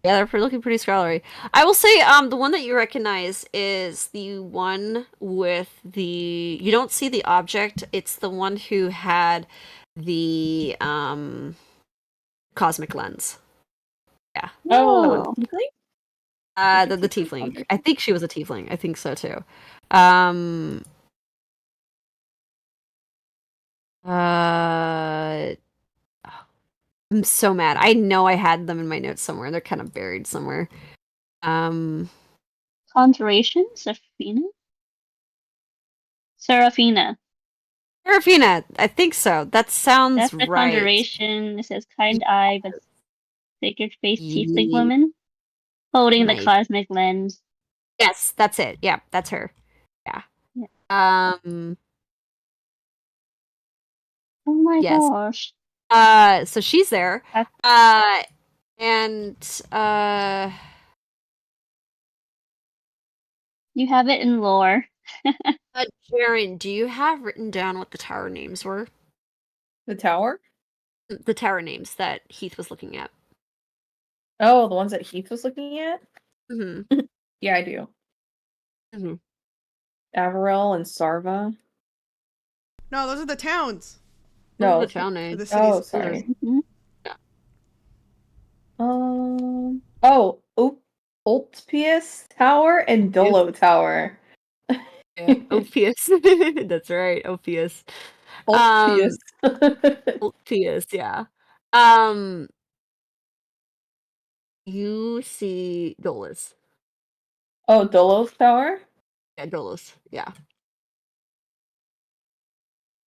Yeah, they're looking pretty scholarly. I will say, the one that you recognize is the one with the. You don't see the object. It's the one who had the cosmic lens. Yeah. Oh, Oh, tiefling? The Tiefling? tiefling. Okay. I think she was a tiefling. I think so too. Um. Uh. I'm so mad. I know I had them in my notes somewhere. They're kind of buried somewhere. Um. Conjuration? Serafina. Serafina. I think so. That sounds That's the right. conjuration. It says kind eye, but sacred face tiefling Ye- woman holding the Nice. cosmic lens. Yes, that's it. Yeah, that's her. Yeah. Yeah. Um. Oh my Yes. gosh. So she's there. That's- And uh. You have it in lore. Jaren, do you have written down what the tower names were? The tower? The tower names that Heath was looking at. Oh, the ones that Heath was looking at? Mm-hmm. Yeah, I do. Mm-hmm. Averell and Sarva. No, those are the towns. Those are No. the town Or names. the cities. Oh, sorry. Mhm. Oh, Ulpius Tower and Dolo Tower. Yeah, Ophius. That's right, Ophius. Ulpius. Ophius, yeah. Um, you see Dolus. Oh, Dolo's Tower? Yeah, Dolus. Yeah.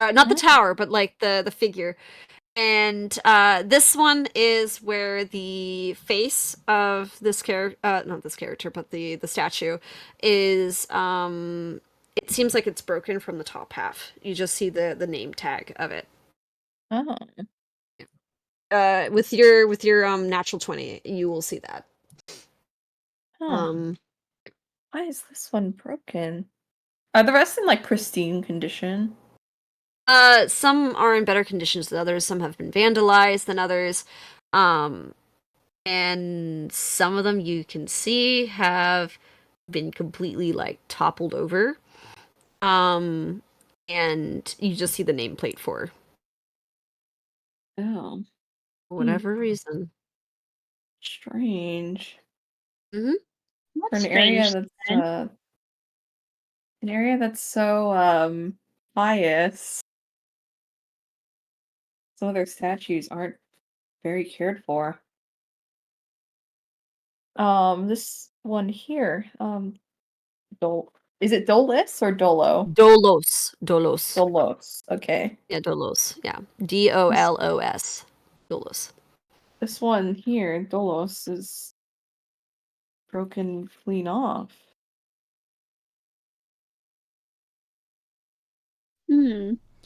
Not the Oh. tower, but like the figure. And this one is where the face of this character, not this character, but the statue is. It seems like it's broken from the top half. You just see the name tag of it. Oh. With your natural 20, you will see that. Huh. Why is this one broken? Are the rest in like pristine condition? Some are in better conditions than others. Some have been vandalized than others. Um, and some of them you can see have been completely like toppled over. And you just see the nameplate for Oh. whatever reason. Strange. Mm-hmm. For What's strange? an area that's so pious. Some of their statues aren't very cared for. This one here, is it Dolus or Dolo? Dolos. Dolos. Dolos. Okay. Yeah, Dolos. Yeah. Dolos. Dolos. This one here, Dolos, is broken clean off.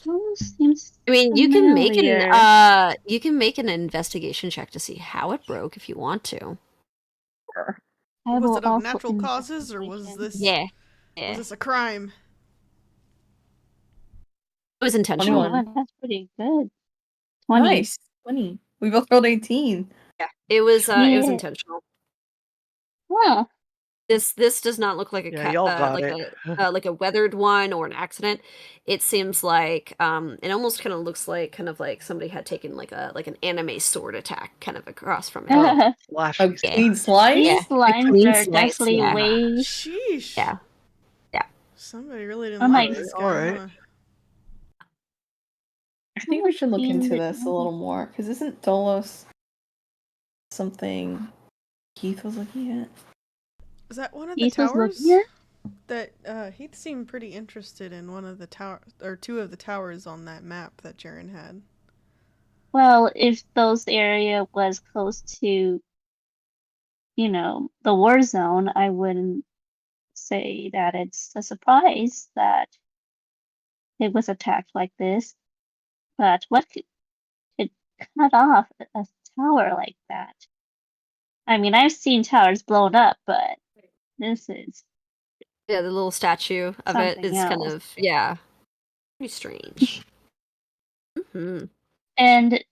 Almost seems I mean, familiar. you can make an investigation check to see how it broke if you want to. Sure. I Was will it of also natural causes or was investigation. this Yeah. was Yeah. this a crime? It was intentional. 21. Oh, that's pretty good. 20. Nice. 20. We both rolled 18. Yeah. It was Yeah. intentional. Huh. This does not look like a Yeah, y'all got like it. like a weathered one or an accident. It seems like it almost kind of looks like somebody had taken like an anime sword attack kind of across from it. Oh, A flashy. Yeah. clean slice? Yeah. These lines clean are slice, definitely yeah. way. Sheesh. Yeah. Somebody really didn't I'm like like, this All guy, right. huh? I think we should look into clean this a little more, because isn't Dolos something Keith was looking at? Is that one of the Heath was looking towers? at? That Heath seemed pretty interested in one of the tower or two of the towers on that map that Jaren had. Well, if those area was close to, the war zone, I wouldn't say that it's a surprise that it was attacked like this. But what could cut off a tower like that? I mean, I've seen towers blown up, but this is Yeah, the little statue of it something is kind else. of pretty strange. Hmm. And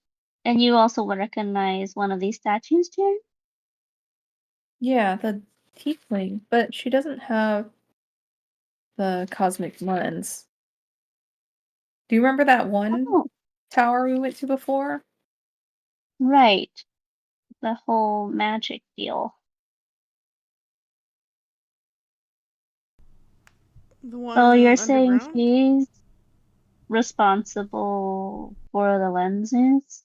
you also would recognize one of these statues, Jerry? Yeah, the tiefling, but she doesn't have the cosmic lens. Do you remember that one Oh, tower we went to before? right. the whole magic deal? The one So you're saying underground? she's responsible for the lenses?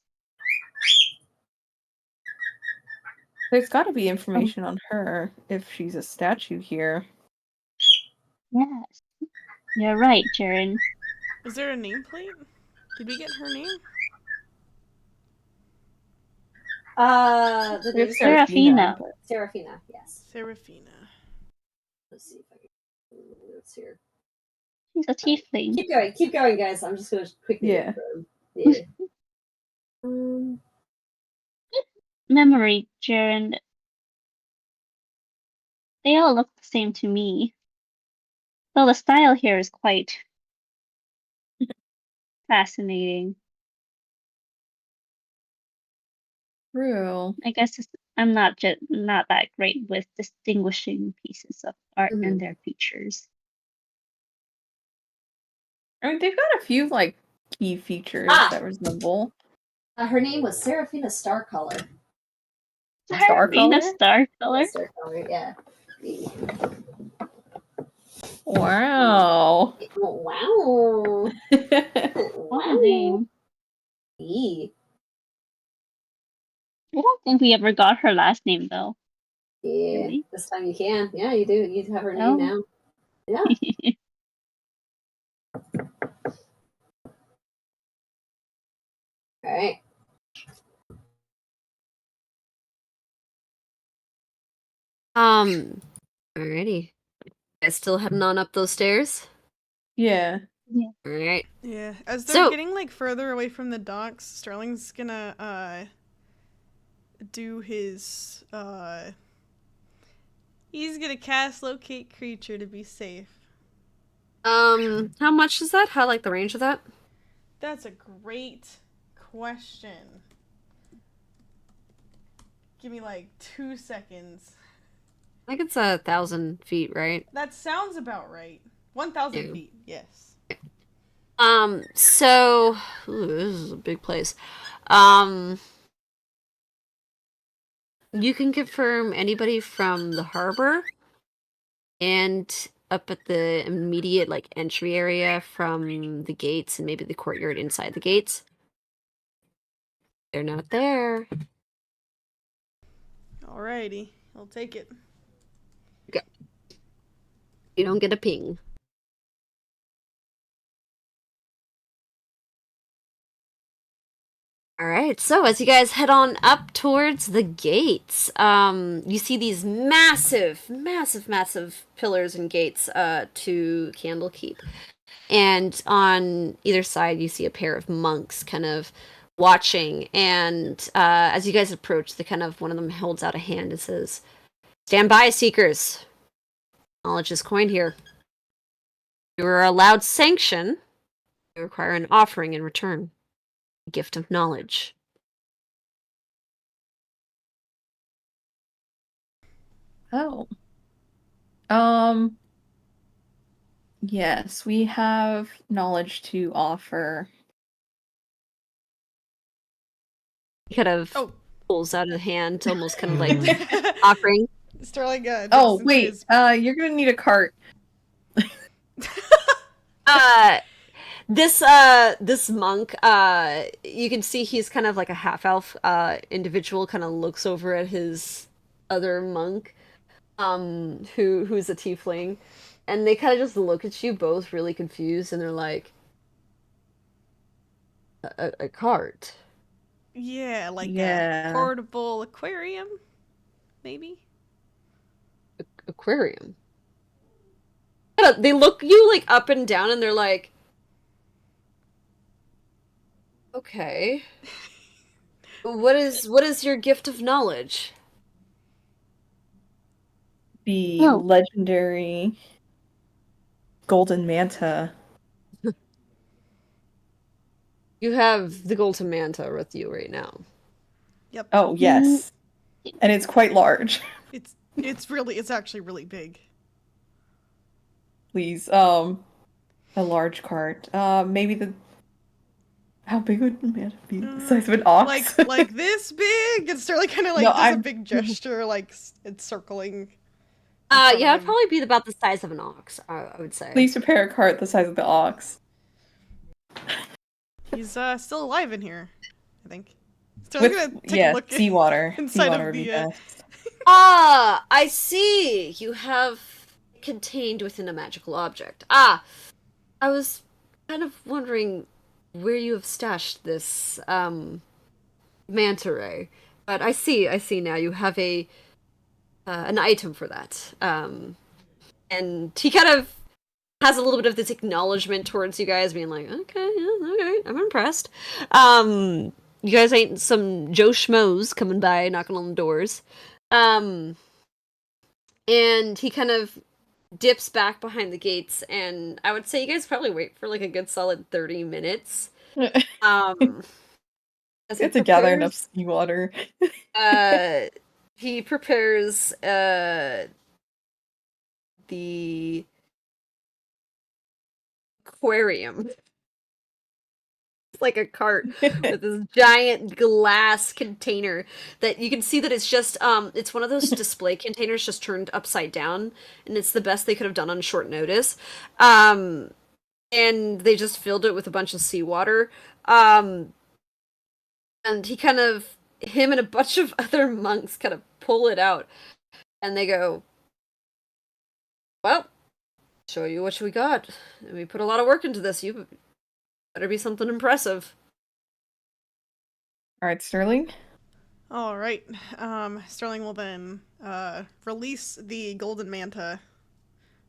There's got to be Oh, information on her if she's a statue here. yes. You're right, Jaren. Is there a nameplate? Did we get her name? The We have name's Seraphina. Seraphina. But... Seraphina, yes. Seraphina. Let's see if I can notes here. She's a tiefling. Keep going, guys. I'm just gonna quickly Yeah. confirm. Yeah. um, Memory, Jaren. They all look the same to me. Though the style here is quite fascinating. True. I guess I'm not that great with distinguishing pieces of art and their features. I mean, they've got a few like key features that resemble her name was Seraphina Starcolor. star color. Star color. Starcolor, yeah. Wow. Wow. What a name. E. I don't think we ever got her last name though. Yeah, Really? this time you can. Yeah, you do. You have her name Oh. now. Yeah. All right. Alrighty. You guys still heading on up those stairs? Yeah. All right. Yeah. As they're So- getting like further away from the docks, Sterling's gonna do his he's gonna cast locate creature to be safe. How much is that? How like the range of that? That's a great question. Give me like 2 seconds. I think it's 1,000 feet, right? That sounds about right. 1,000 Yeah. feet, yes. So ooh, this is a big place. You can confirm anybody from the harbor and up at the immediate like entry area from the gates and maybe the courtyard inside the gates. They're not there. Alrighty, I'll take it. You don't get a ping. Alright, so as you guys head on up towards the gates, you see these massive pillars and gates to Candlekeep. And on either side, you see a pair of monks kind of watching. And as you guys approach, one of them holds out a hand and says, "Stand by, seekers. Knowledge is coined here. You are allowed sanction. You require an offering in return. A gift of knowledge." Oh. Yes, we have knowledge to offer. He kind of Oh. pulls out a hand, almost kind of like offering. Sterling, Oh, digs into wait. his- You're gonna need a cart. This monk, you can see he's kind of like a half elf individual, kind of looks over at his other monk, who's a tiefling, and they kind of just look at you both really confused, and they're like, a cart. Yeah, like Yeah. a portable aquarium, maybe? Aquarium. They look you like up and down, and they're like, okay. What is your gift of knowledge? The Oh. legendary golden manta. You have the golden manta with you right now. Yep. Oh, yes. And it's quite large. It's actually really big. Please, a large cart. Maybe How big would a manta be? The size of an ox? like this big, and Sterling kind of like No, does a I'm- big gesture, like it's circling. Yeah, it'd probably be about the size of an ox, I would say. Please prepare a cart the size of the ox. He's still alive in here, I think. Sterling's gonna take a look seawater. inside Seawater of would be the. best. Ah, I see. You have contained within a magical object. Ah, I was kind of wondering where you have stashed this manta ray, but I see now. You have an item for that. And he kind of has a little bit of this acknowledgement towards you guys, being like, "Okay, yeah, all right, I'm impressed." You guys ain't some Joe Schmoes coming by knocking on the doors. And he kind of dips back behind the gates, and I would say you guys probably wait for like a good solid 30 minutes. As he It's to gather enough prepares, seawater. he prepares the aquarium. It's like a cart with this giant glass container that you can see that it's just it's one of those display containers just turned upside down, and it's the best they could have done on short notice. And they just filled it with a bunch of seawater. And him and a bunch of other monks kind of pull it out, and they go, "Well, show you what we got. And we put a lot of work into this. You better be something impressive." All right, Sterling. All right. Sterling will then release the golden manta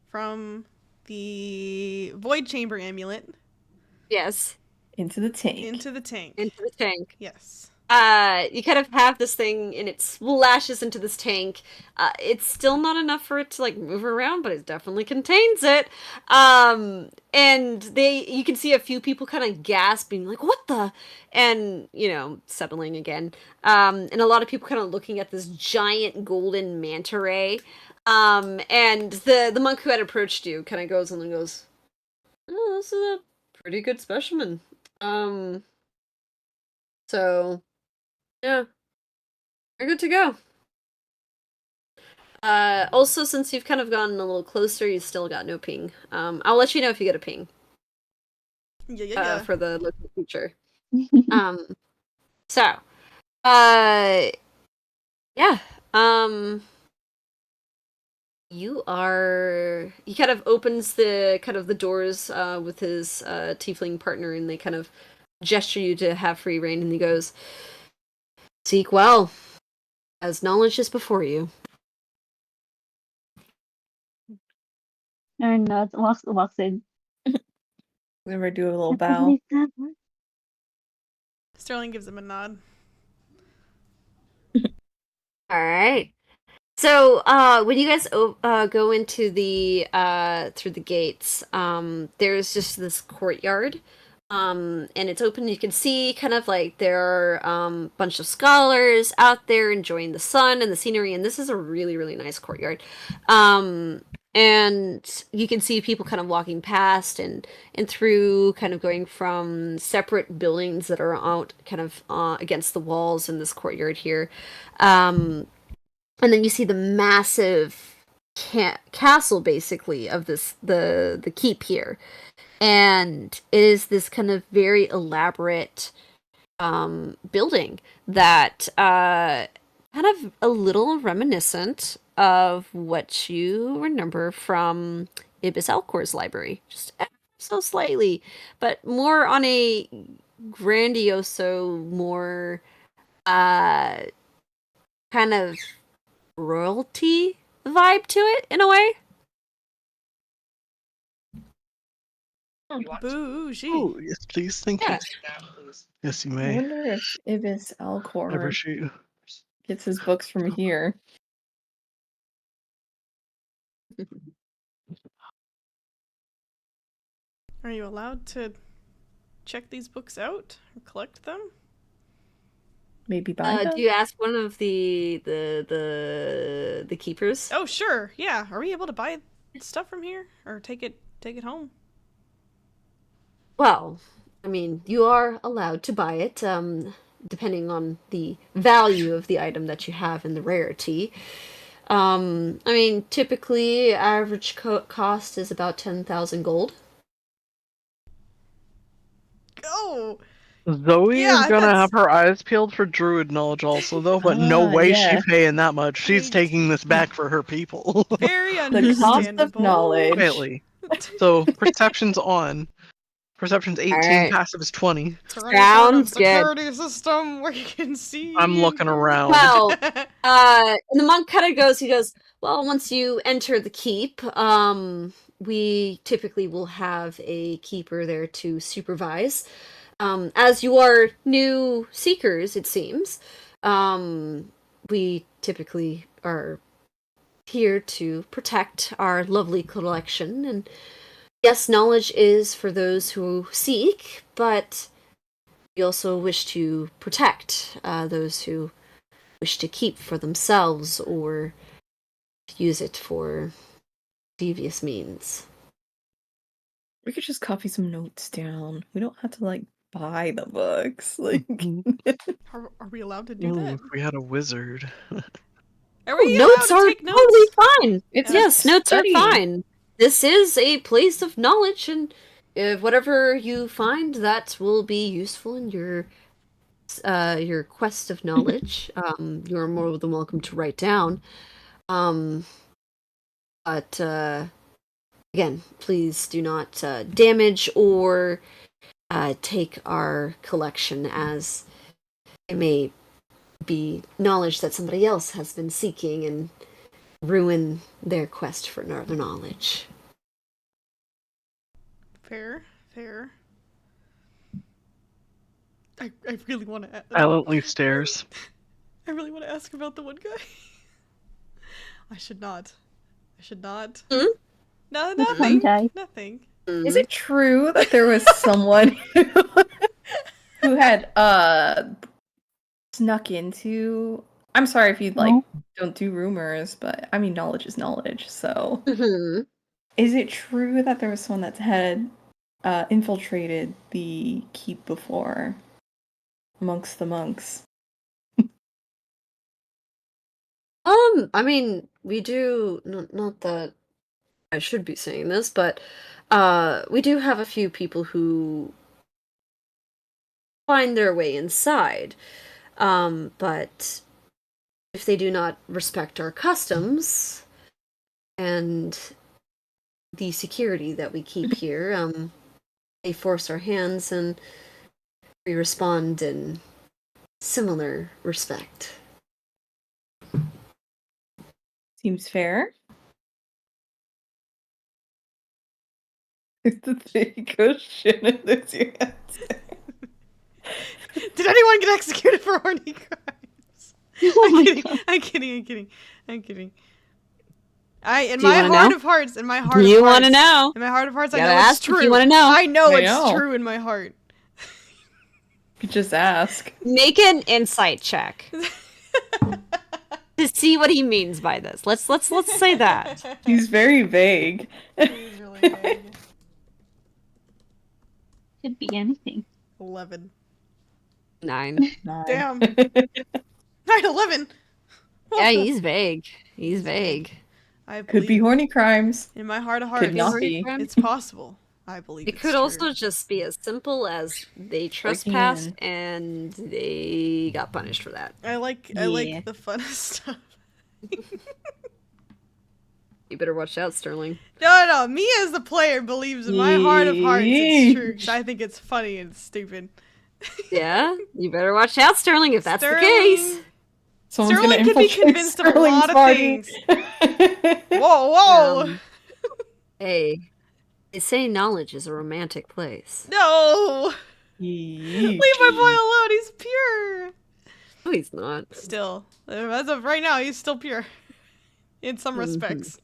from the void chamber amulet. Yes. Into the tank. Into the tank. Into the tank. Yes. You kind of have this thing, and it splashes into this tank. It's still not enough for it to like move around, but it definitely contains it. And you can see a few people kind of gasping, like, "What the?" And settling again. And a lot of people kind of looking at this giant golden manta ray. And the monk who had approached you kind of goes and goes, "Oh, this is a pretty good specimen." So. Yeah, you're good to go. Also, since you've kind of gotten a little closer, you still got no ping. I'll let you know if you get a ping. Yeah. For the local feature. So, yeah. He kind of opens the doors with his tiefling partner, and they kind of gesture you to have free reign, and he goes, "Seek well, as knowledge is before you." Aaron nods, walks in. Never do a little bow. Sterling gives him a nod. All right. So, when you guys go into the through the gates, there's just this courtyard, and it's open. You can see kind of like there are bunch of scholars out there enjoying the sun and the scenery, and this is a really, really nice courtyard. And you can see people kind of walking past and through, kind of going from separate buildings that are out kind of against the walls in this courtyard here. And then you see the massive castle, basically, of the keep here, and it is this kind of very elaborate building that kind of a little reminiscent of what you remember from Ibis Alcor's library, just ever so slightly, but more on a grandioso, more kind of royalty vibe to it in a way. Bougie. Oh, yes, please. Thank Yeah. you. Yes, you I may. wonder if Ibis I Alcor appreciate you. gets his books from here. Are you allowed to check these books out or collect them? Maybe buy them? Do you ask one of the keepers? Oh, sure. Yeah. Are we able to buy stuff from here or take it home? Well, I mean, you are allowed to buy it, depending on the value of the item that you have and the rarity. I mean, typically, average cost is about 10,000 gold. Oh, Zoe is yeah, gonna that's have her eyes peeled for druid knowledge also, though, but no way she Yeah. paying that much. She's Wait. taking this back for her people. very The cost of understandable. knowledge. Quietly. So, perception's on. Perception's 18, Alright. passive is 20. Turn any sort of Sounds good. security system where you can see. I'm looking around. Well, and the monk kind of goes, he goes, well, once you enter the keep, we typically will have a keeper there to supervise. As you are new seekers, it seems, we typically are here to protect our lovely collection. And yes, knowledge is for those who seek, but we also wish to protect those who wish to keep for themselves or use it for devious means. We could just copy some notes down. We don't have to like buy the books. Like Are we allowed to do Ooh, that? if we had a wizard. Are we allowed Notes to are take notes? totally fine. it's a Yes, notes are study. fine. This is a place of knowledge, and whatever you find that will be useful in your quest of knowledge, you are more than welcome to write down. But again, please do not damage or take our collection, as it may be knowledge that somebody else has been seeking and ruin their quest for knowledge. Fair. I really want to. Silently stares. I really want to ask about the one guy. I should not. Hmm? No, Which nothing. one guy? Nothing. Is it true that there was someone who had snuck into? I'm sorry if you like No. don't do rumors, but I mean knowledge is knowledge. So, Mhm. is it true that there was someone that had infiltrated the keep before amongst the monks? I mean, we do not that I should be saying this, but we do have a few people who find their way inside. But if they do not respect our customs and the security that we keep here, they force our hands and we respond in similar respect. Seems fair. There you go, Shannon. There's your answer. Did anyone get executed for horny crimes? Oh I'm my kidding. God. I'm kidding. In Do my you heart wanna of hearts, in my Do heart of you hearts, want to know? in my heart of hearts, I Gotta know it's ask if true. you wanna know. I know I it's know. true in my heart. You could just ask. Make an insight check to see what he means by this. Let's say that. He's very vague. He's really vague. Could be anything. 11. 9. Damn. 9, 11. Yeah, he's vague. He's vague. I Could be believe horny crimes. in my heart of Could hearts. not Horny be. crime? It's possible. I believe It it's could true. also just be as simple as they trespassed can. and they got punished for that. I like Yeah. the fun stuff. You better watch out, Sterling. No. Me as the player believes in my heart of hearts it's true because I think it's funny and stupid. Yeah, you better watch out, Sterling, if that's the Sterling- case. Someone's Sterling gonna could be infiltrate convinced of a Sterling's lot of party. things. Whoa. Hey, they say knowledge is a romantic place. No. Yeesh. Leave my boy alone. He's pure. No, he's not. Still, as of right now, he's still pure. In some respects.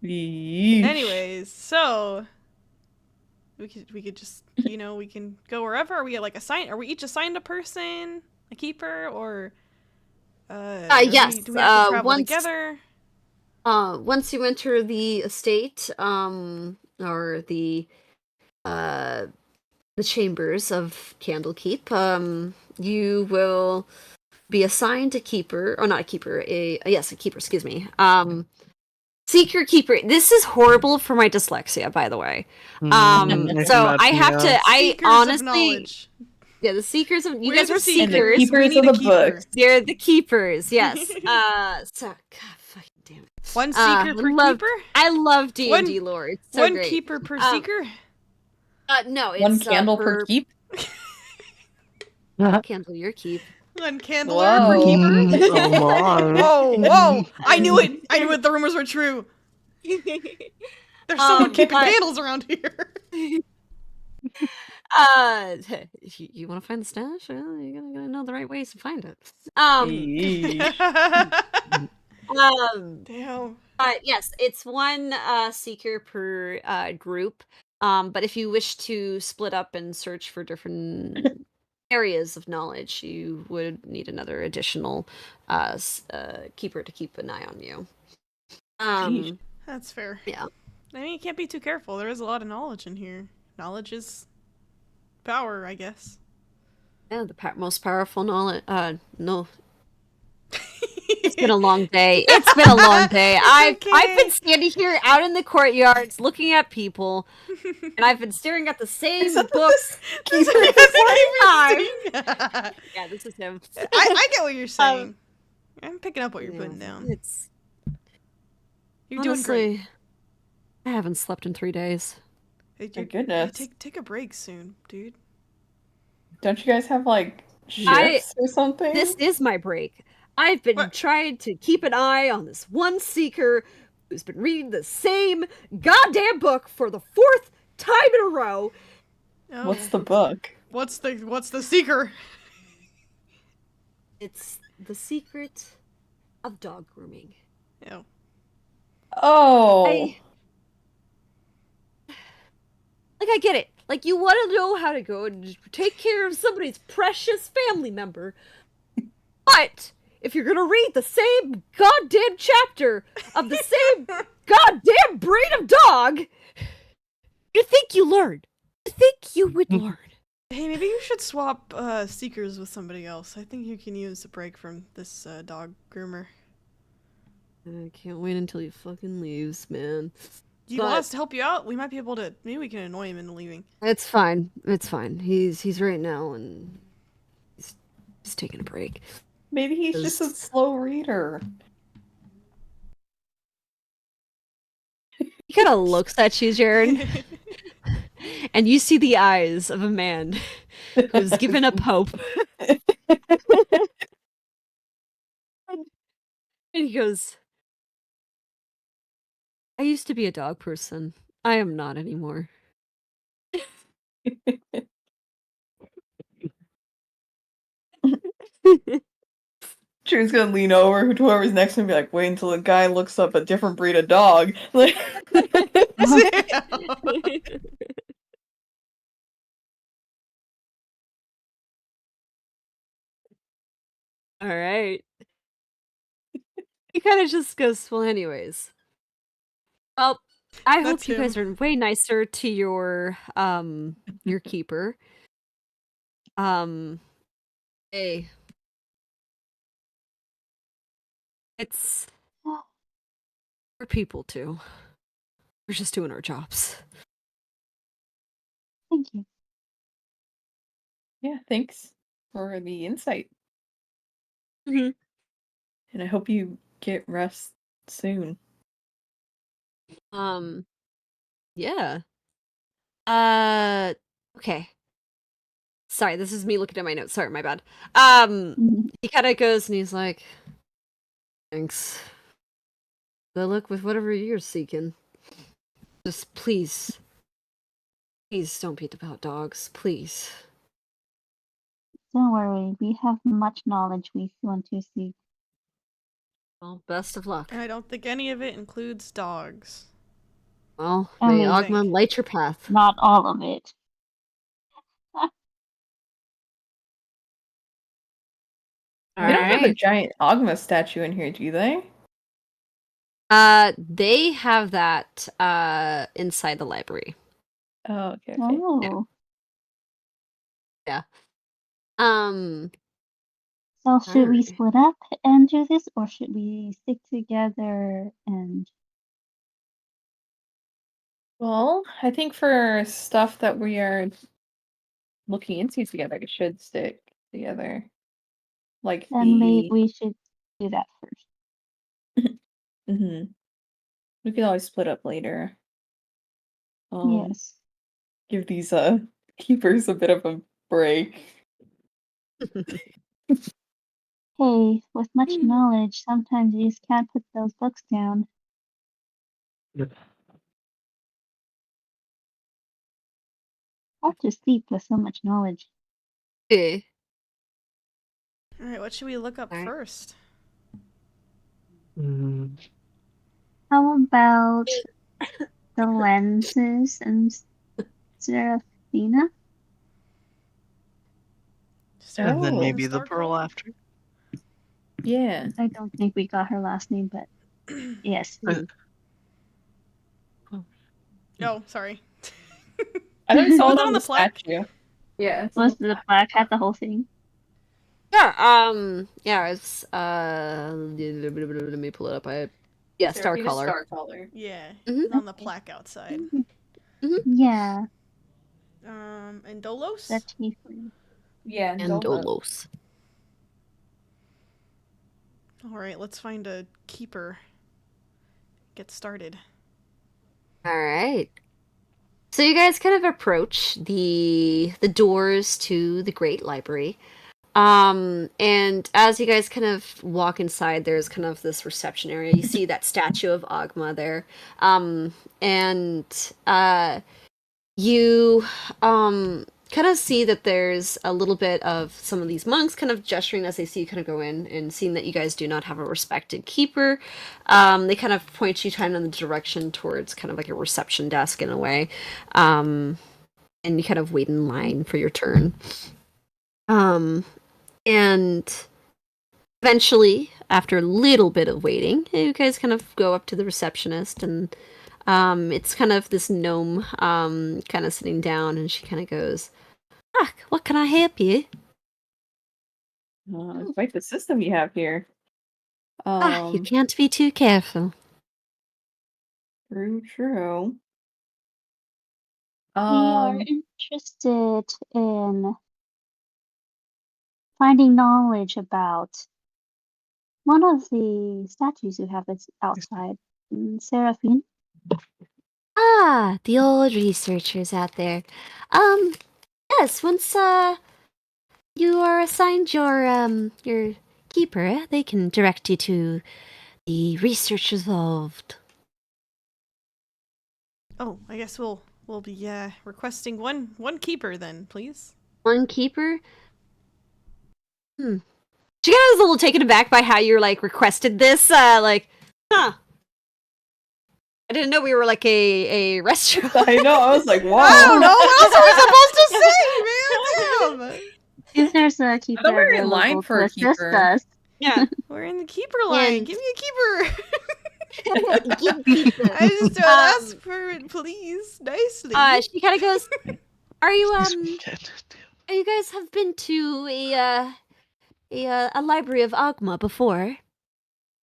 Yeesh. Anyways, so we could just we can go wherever. Are we like assigned? Are we each assigned a person, a keeper, or yes, do we have to travel once- together? Once you enter the estate, or the the chambers of Candlekeep, you will be assigned a keeper, or not a keeper, a keeper, excuse me. Seeker keeper. This is horrible for my dyslexia, by the way. So I have to. I Seekers of honestly, knowledge. yeah, the seekers of you We're guys the are seekers. And the seekers. keepers We need of a the keeper. books. They're the keepers. Yes. So God, fucking damn it. One seeker per keeper? I love D&D lore. It's so one great. keeper per seeker? No, it's One candle per keep. Candle your keep. One candler Whoa. per keeper? Come on. Whoa! I knew it! I knew it! The rumors were true! There's someone keeping candles around here! You want to find the stash? Well, you gotta know the right ways to find it. Damn. Yes, it's one seeker per group. But if you wish to split up and search for different areas of knowledge, you would need another additional keeper to keep an eye on you. That's fair. Yeah. I mean, you can't be too careful. There is a lot of knowledge in here. Knowledge is power, I guess. Yeah, the most powerful knowledge. No. It's been a long day. It's been a long day. I've been standing here out in the courtyards looking at people, and I've been staring at the same books This for the time. interesting. Yeah, this is him. I get what you're saying. I'm picking up what you're putting down. You're doing great. Honestly, I haven't slept in 3 days. My goodness. Take a break soon, dude. Don't you guys have like shifts or something? This is my break. I've been trying to keep an eye on this one seeker who's been reading the same goddamn book for the 4th time in a row. Oh. What's the book? What's the seeker? It's The Secret of Dog Grooming. Ew. Oh. I get it. Like, you want to know how to go and take care of somebody's precious family member. But if you're gonna read the same goddamn chapter of the same goddamn breed of dog, you think you learn. You think you would learn. Hey, maybe you should swap seekers with somebody else. I think you can use a break from this dog groomer. I can't wait until he fucking leaves, man. Do you want us to help you out? We might be able to. Maybe we can annoy him into leaving. It's fine. It's fine. He's right now, and he's taking a break. Maybe he's just a slow reader. He kind of looks at you, Jaren, and you see the eyes of a man who's given up hope. And he goes, I used to be a dog person. I am not anymore. Drew's gonna lean over to whoever's next to him and be like, wait until the guy looks up a different breed of dog. Like, all right. He kind of just goes, well, anyways. Well, I hope you guys are way nicer to your keeper. Hey. It's we're people too. We're just doing our jobs. Thank you. yeah, thanks for the insight. Mm-hmm. And I hope you get rest soon. Yeah. Okay. Sorry, this is me looking at my notes. Sorry, my bad. He kind of goes and he's like, thanks. Good luck with whatever you're seeking. Just please don't beat about dogs, please. Don't worry, we have much knowledge we want to seek. Well, best of luck. I don't think any of it includes dogs. Well, I may mean- Ogma light your path. Not all of it. They don't have a giant Ogma statue in here, do they? They have that inside the library. Oh, okay. Oh. Yeah. Um. So should we Alright. split up and do this, or should we stick together and... Well, I think for stuff that we are looking into together, it should stick together. Like Then maybe the. we should do that first. Hmm. We can always split up later. Yes. Give these keepers a bit of a break. Hey, with much knowledge, sometimes you just can't put those books down. Hard to sleep with so much knowledge. Okay. All right, what should we look up All right. first? How about the lenses and Serafina? And then Oh. maybe the pearl after. Yeah. I don't think we got her last name, but yes. Oh, sorry. I thought we saw Was it it on on the the plaque? statue. Yeah. it's on Was the the plaque had the whole thing? Yeah. Yeah. It's let me pull it up. Star Serafina's color. Star color. Yeah, Mhm. it's on the plaque outside. Yeah, And Dolos? the tiefling. Yeah, And Dola. Dolos. All right, let's find a keeper. Get started. All right. So you guys kind of approach the doors to the Great Library. And as you guys kind of walk inside, there's kind of this reception area. You see that statue of Agma there. And you kind of see that there's a little bit of some of these monks kind of gesturing as they see you kind of go in, and seeing that you guys do not have a respected keeper. They kind of point you kind of in the direction towards kind of like a reception desk in a way. And you kind of wait in line for your turn. And eventually, after a little bit of waiting, you guys kind of go up to the receptionist, and it's kind of this gnome kind of sitting down, and she kind of goes, what can I help you? Quite the system you have here. You can't be too careful. True. We are interested in finding knowledge about one of the statues you have that's outside, Seraphine. The old researchers out there. Yes, once you are assigned your keeper, they can direct you to the research involved. Oh, I guess we'll be requesting one keeper then, please. One keeper? She kind of was a little taken aback by how you like requested this. I didn't know we were like a restaurant. I know. I was like, wow. I don't know. What else are we supposed to say, man? Damn. If there's a keeper thought we were in line available for to a assist keeper. us, Yeah. We're in the keeper line. And- Give me a keeper. Keeper. I just don't ask for it, please, nicely. She kind of goes, Are you guys have been to a library of Agma before?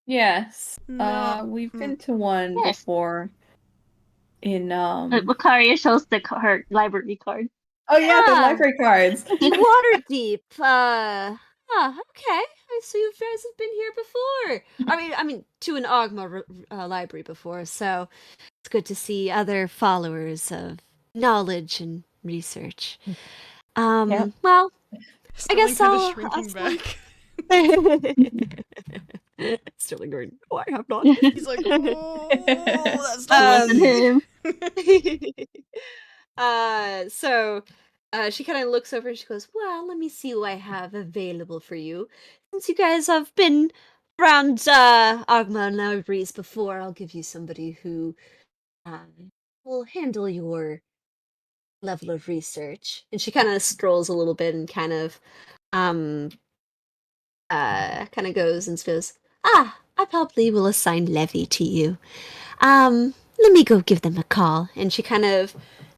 Yes. No. We've been to one Yes. before. In Lucaria shows her library card. Oh yeah, the Ah. library cards. In Waterdeep. Okay. So you guys have been here before. I mean, to an Agma library before. So it's good to see other followers of knowledge and research. Yep. Well, Sterling guess kind of I'll shrinking ask back. Sterling going, no, I have not. He's like, oh, that's Um, not him. So she kind of looks over and she goes, well, let me see who I have available for you. Since you guys have been around Agma libraries before, I'll give you somebody who will handle your level of research. And she kind of strolls a little bit and kind of goes and goes, I probably will assign Levy to you. Let me go give them a call. And she kind of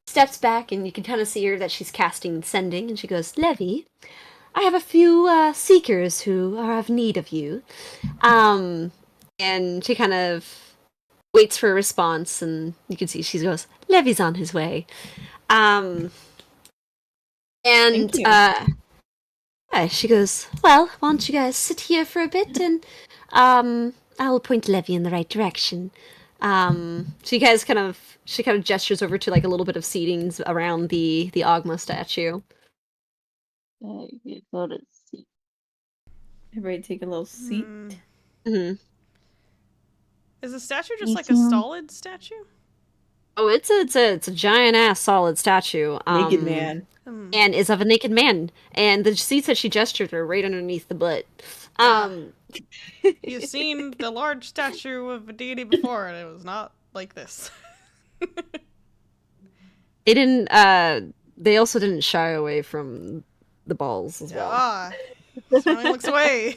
steps back, and you can kind of see her that she's casting and sending, and she goes, Levy, I have a few seekers who have need of you. And she kind of waits for a response, and you can see she goes, Levy's on his way. And Thank you. yeah, she goes, well, why don't you guys sit here for a bit, and I'll point Levy in the right direction. She kind of gestures over to like a little bit of seatings around the Ogma statue. Okay, go to see. Everybody take a little seat. Mm-hmm. Is the statue just Me like a too. solid statue? Oh, it's a giant ass solid statue. Naked man. And is of a naked man. And the seats that she gestured are right underneath the butt. You've seen the large statue of a deity before, and it was not like this. They didn't. They also didn't shy away from the balls as well. Ah, someone looks away.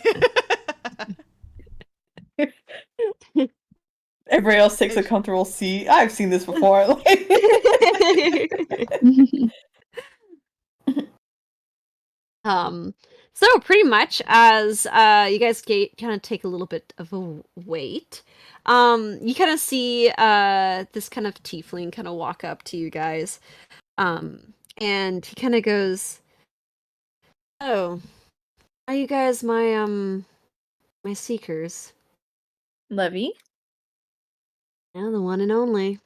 Everybody else takes a comfortable seat. I've seen this before. So pretty much as you guys kind of take a little bit of a wait, you kind of see this kind of tiefling kind of walk up to you guys, and he kind of goes, "Oh, are you guys my seekers?" Levy, Yeah, the one and only.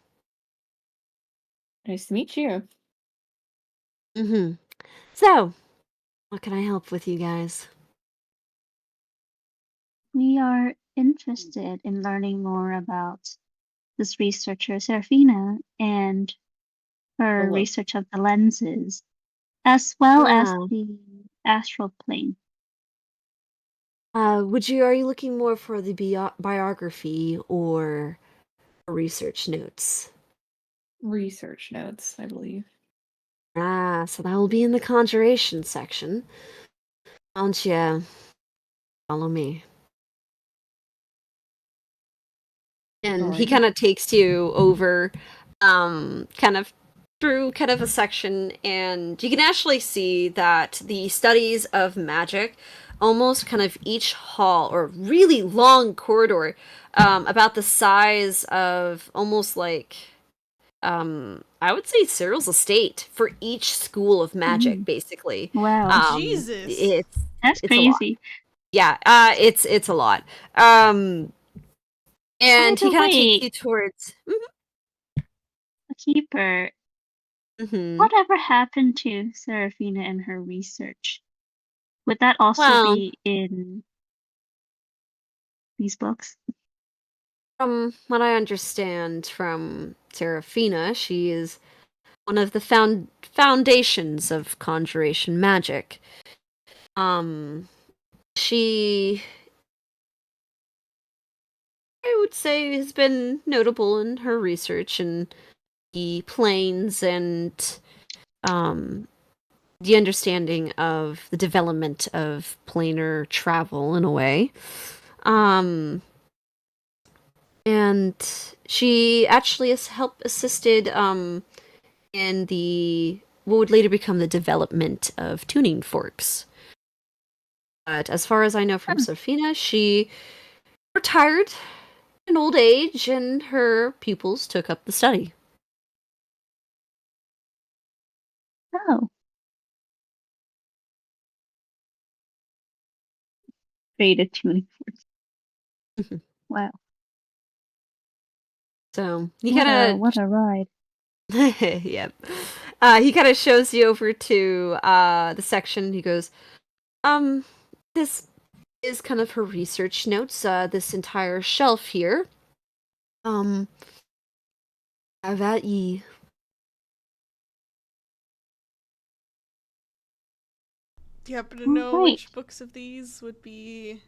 nice to meet you. Mm-hmm. So, what can I help with, you guys? We are interested in learning more about this researcher, Serafina, and her Hello. research of the lenses, as well as Ah. the astral plane. Are you looking more for the biography or research notes? Research notes, I believe. Ah, so that will be in the conjuration section. Why don't you follow me? And he Alrighty. kind of takes you over, kind of through kind of a section, and you can actually see that the studies of magic, almost kind of each hall or really long corridor, about the size of almost like, I would say Cyril's estate for each school of magic, basically. Wow, Jesus. that's It's a lot. crazy. Yeah, it's a lot. And By he the kind of takes way, you towards. the keeper, Mm-hmm. whatever happened to Serafina and her research? Would that also Well, be in these books? from what I understand from Serafina, she is one of the foundations of conjuration magic. She, I would say, has been notable in her research in the planes and the understanding of the development of planar travel in a way. And she actually has assisted in the what would later become the development of tuning forks. But as far as I know from Sophina, she retired in old age, and her pupils took up the study. Oh. Beta tuning forks. Wow. So he kind What a ride. of, yep. He kind of shows you over to the section. He goes, this is kind of her research notes. This entire shelf here. Have at ye. Do you happen to know Right. which books of these would be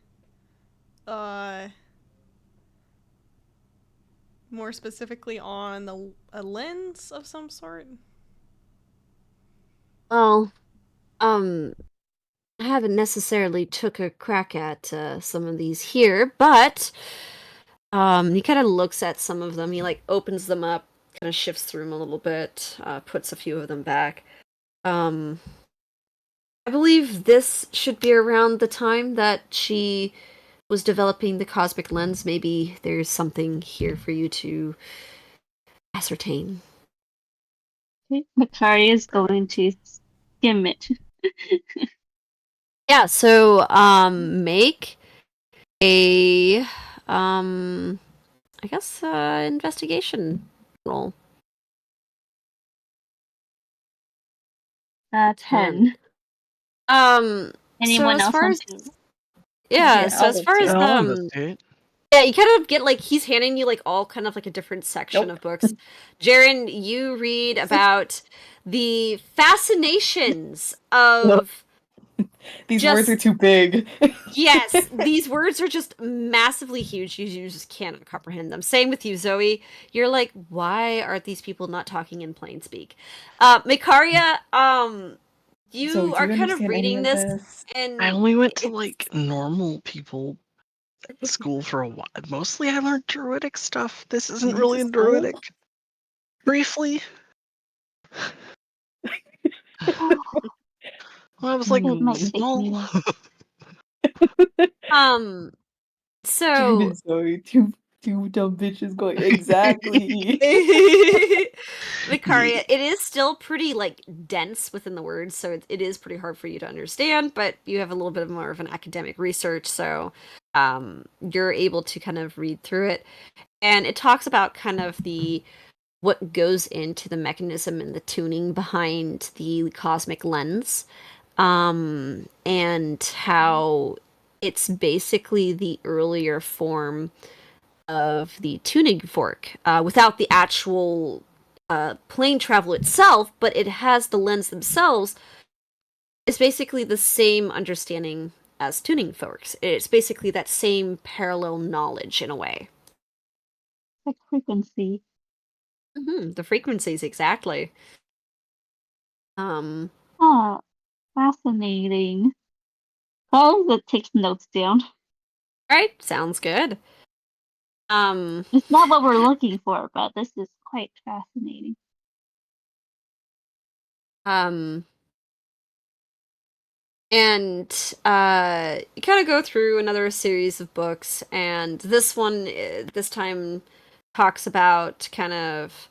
more specifically on a lens of some sort? Well, I haven't necessarily took a crack at some of these here, but he kind of looks at some of them. He like opens them up. kind of shifts through them a little bit, puts a few of them back. I believe this should be around the time that she was developing the cosmic lens. Maybe there's something here for you to ascertain. Makari is going to skim it. Yeah, so make a I guess investigation roll. 10. So Anyone as else far want as to? yeah, Yeah, so as I'll far as investigate. I'll investigate. yeah, you kind of get like he's handing you like all kind of like a different section Nope. of books. Jaren, you read about the fascinations of These just words are too big. yes, these words are just massively huge. You just cannot comprehend them. Same with you, Zoe. You're like, why are these people not talking in plain speak? Mikaria, you So, do are you kind of understand any reading of this, this? I and only went to it's like normal people school for a while. Mostly I learned druidic stuff. This You isn't went to really school? druidic. Briefly. When I was like It might take small. me. so Jen and Zoe, two dumb bitches going exactly. Vicaria, it is still pretty like dense within the words, so it is pretty hard for you to understand, but you have a little bit more of an academic research, so you're able to kind of read through it. And it talks about kind of the what goes into the mechanism and the tuning behind the cosmic lens. And how it's basically the earlier form of the tuning fork without the actual plane travel itself, but it has the lens themselves. It's basically the same understanding as tuning forks. It's basically that same parallel knowledge in a way. Like frequency. The frequencies, exactly. Oh, fascinating. That takes notes down. Right, sounds good. It's not what we're looking for, but this is quite fascinating. um, and you kind of go through another series of books, and this one this time talks about kind of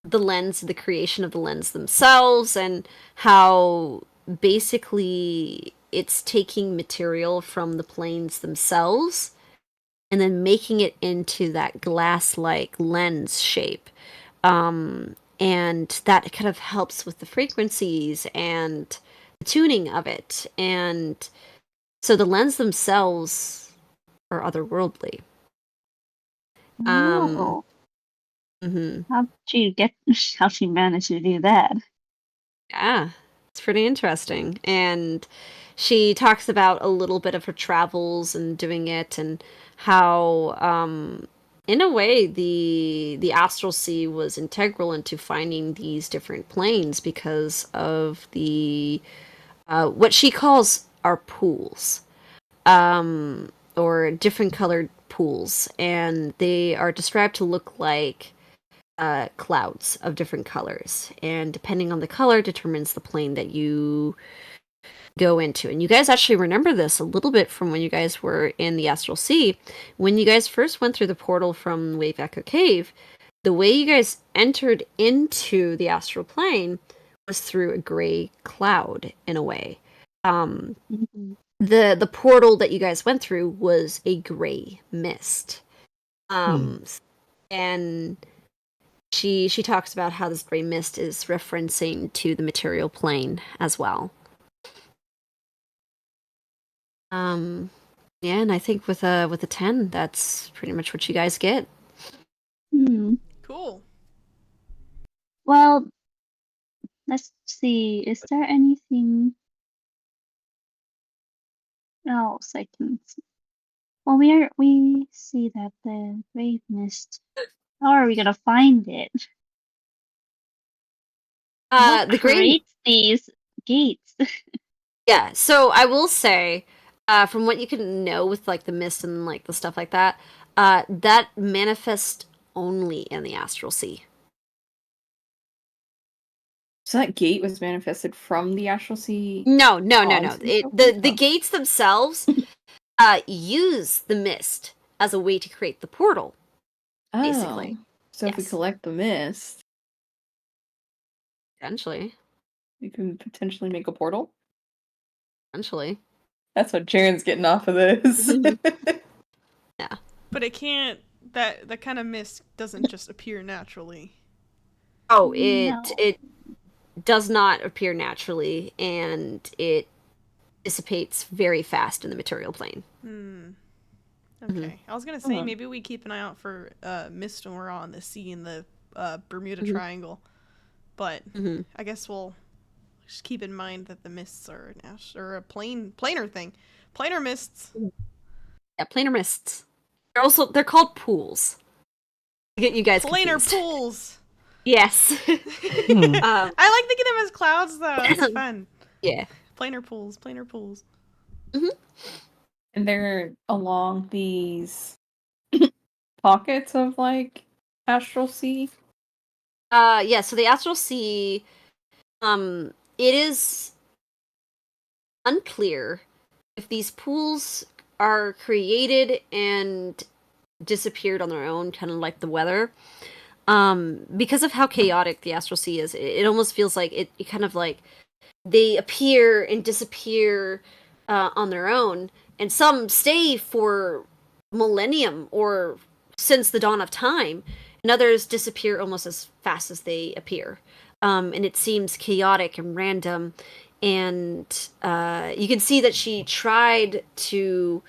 the lens, the creation of the lens themselves, and how basically it's taking material from the planes themselves and then making it into that glass-like lens shape. And that kind of helps with the frequencies and the tuning of it. And so the lens themselves are otherworldly. Oh, Mhm. how'd she get? How she managed to do that? Yeah, it's pretty interesting. And she talks about a little bit of her travels and doing it, and how in a way the astral sea was integral into finding these different planes because of the what she calls our pools, or different colored pools, and they are described to look like clouds of different colors, and depending on the color determines the plane that you go into. And you guys actually remember this a little bit from when you guys were in the astral sea. When you guys first went through the portal from Wave Echo Cave, the way you guys entered into the astral plane was through a gray cloud in a way. Mhm. The portal that you guys went through was a gray mist. And she talks about how this gray mist is referencing to the material plane as well. Yeah, and I think with a 10, that's pretty much what you guys get. Cool. Well, let's see. Is there anything else I can see? Well, we see that the grave mist. How are we gonna find it? What The gray creates these gates? Yeah, so I will say, from what you can know with like the mist and like the stuff like that, that manifests only in the astral sea. So that gate was manifested from the astral sea. No. onto the The Oh. gates themselves use the mist as a way to create the portal. Basically. So if we Yes. collect the mist, Potentially. we can potentially make a portal. Potentially. That's what Jaren's getting off of this. But it can't. That kind of mist doesn't just appear naturally. Oh, No. it does not appear naturally, and it dissipates very fast in the material plane. Okay. I was gonna say maybe we keep an eye out for mist when we're on the sea in the Bermuda Triangle, but I guess we'll just keep in mind that the mists are a planar thing, planar mists. Yeah, planar mists. They're called pools. To get you guys Planar confused. pools. Yes. I like thinking of them as clouds though. It's fun. Yeah. Planar pools. Planar pools. And they're along these pockets of like astral sea. Yeah, so the astral sea, it is unclear if these pools are created and disappeared on their own, kind of like the weather. Because of how chaotic the astral sea is, it almost feels like it kind of like they appear and disappear on their own, and some stay for millennium or since the dawn of time, and others disappear almost as fast as they appear. And it seems chaotic and random, and you can see that she tried to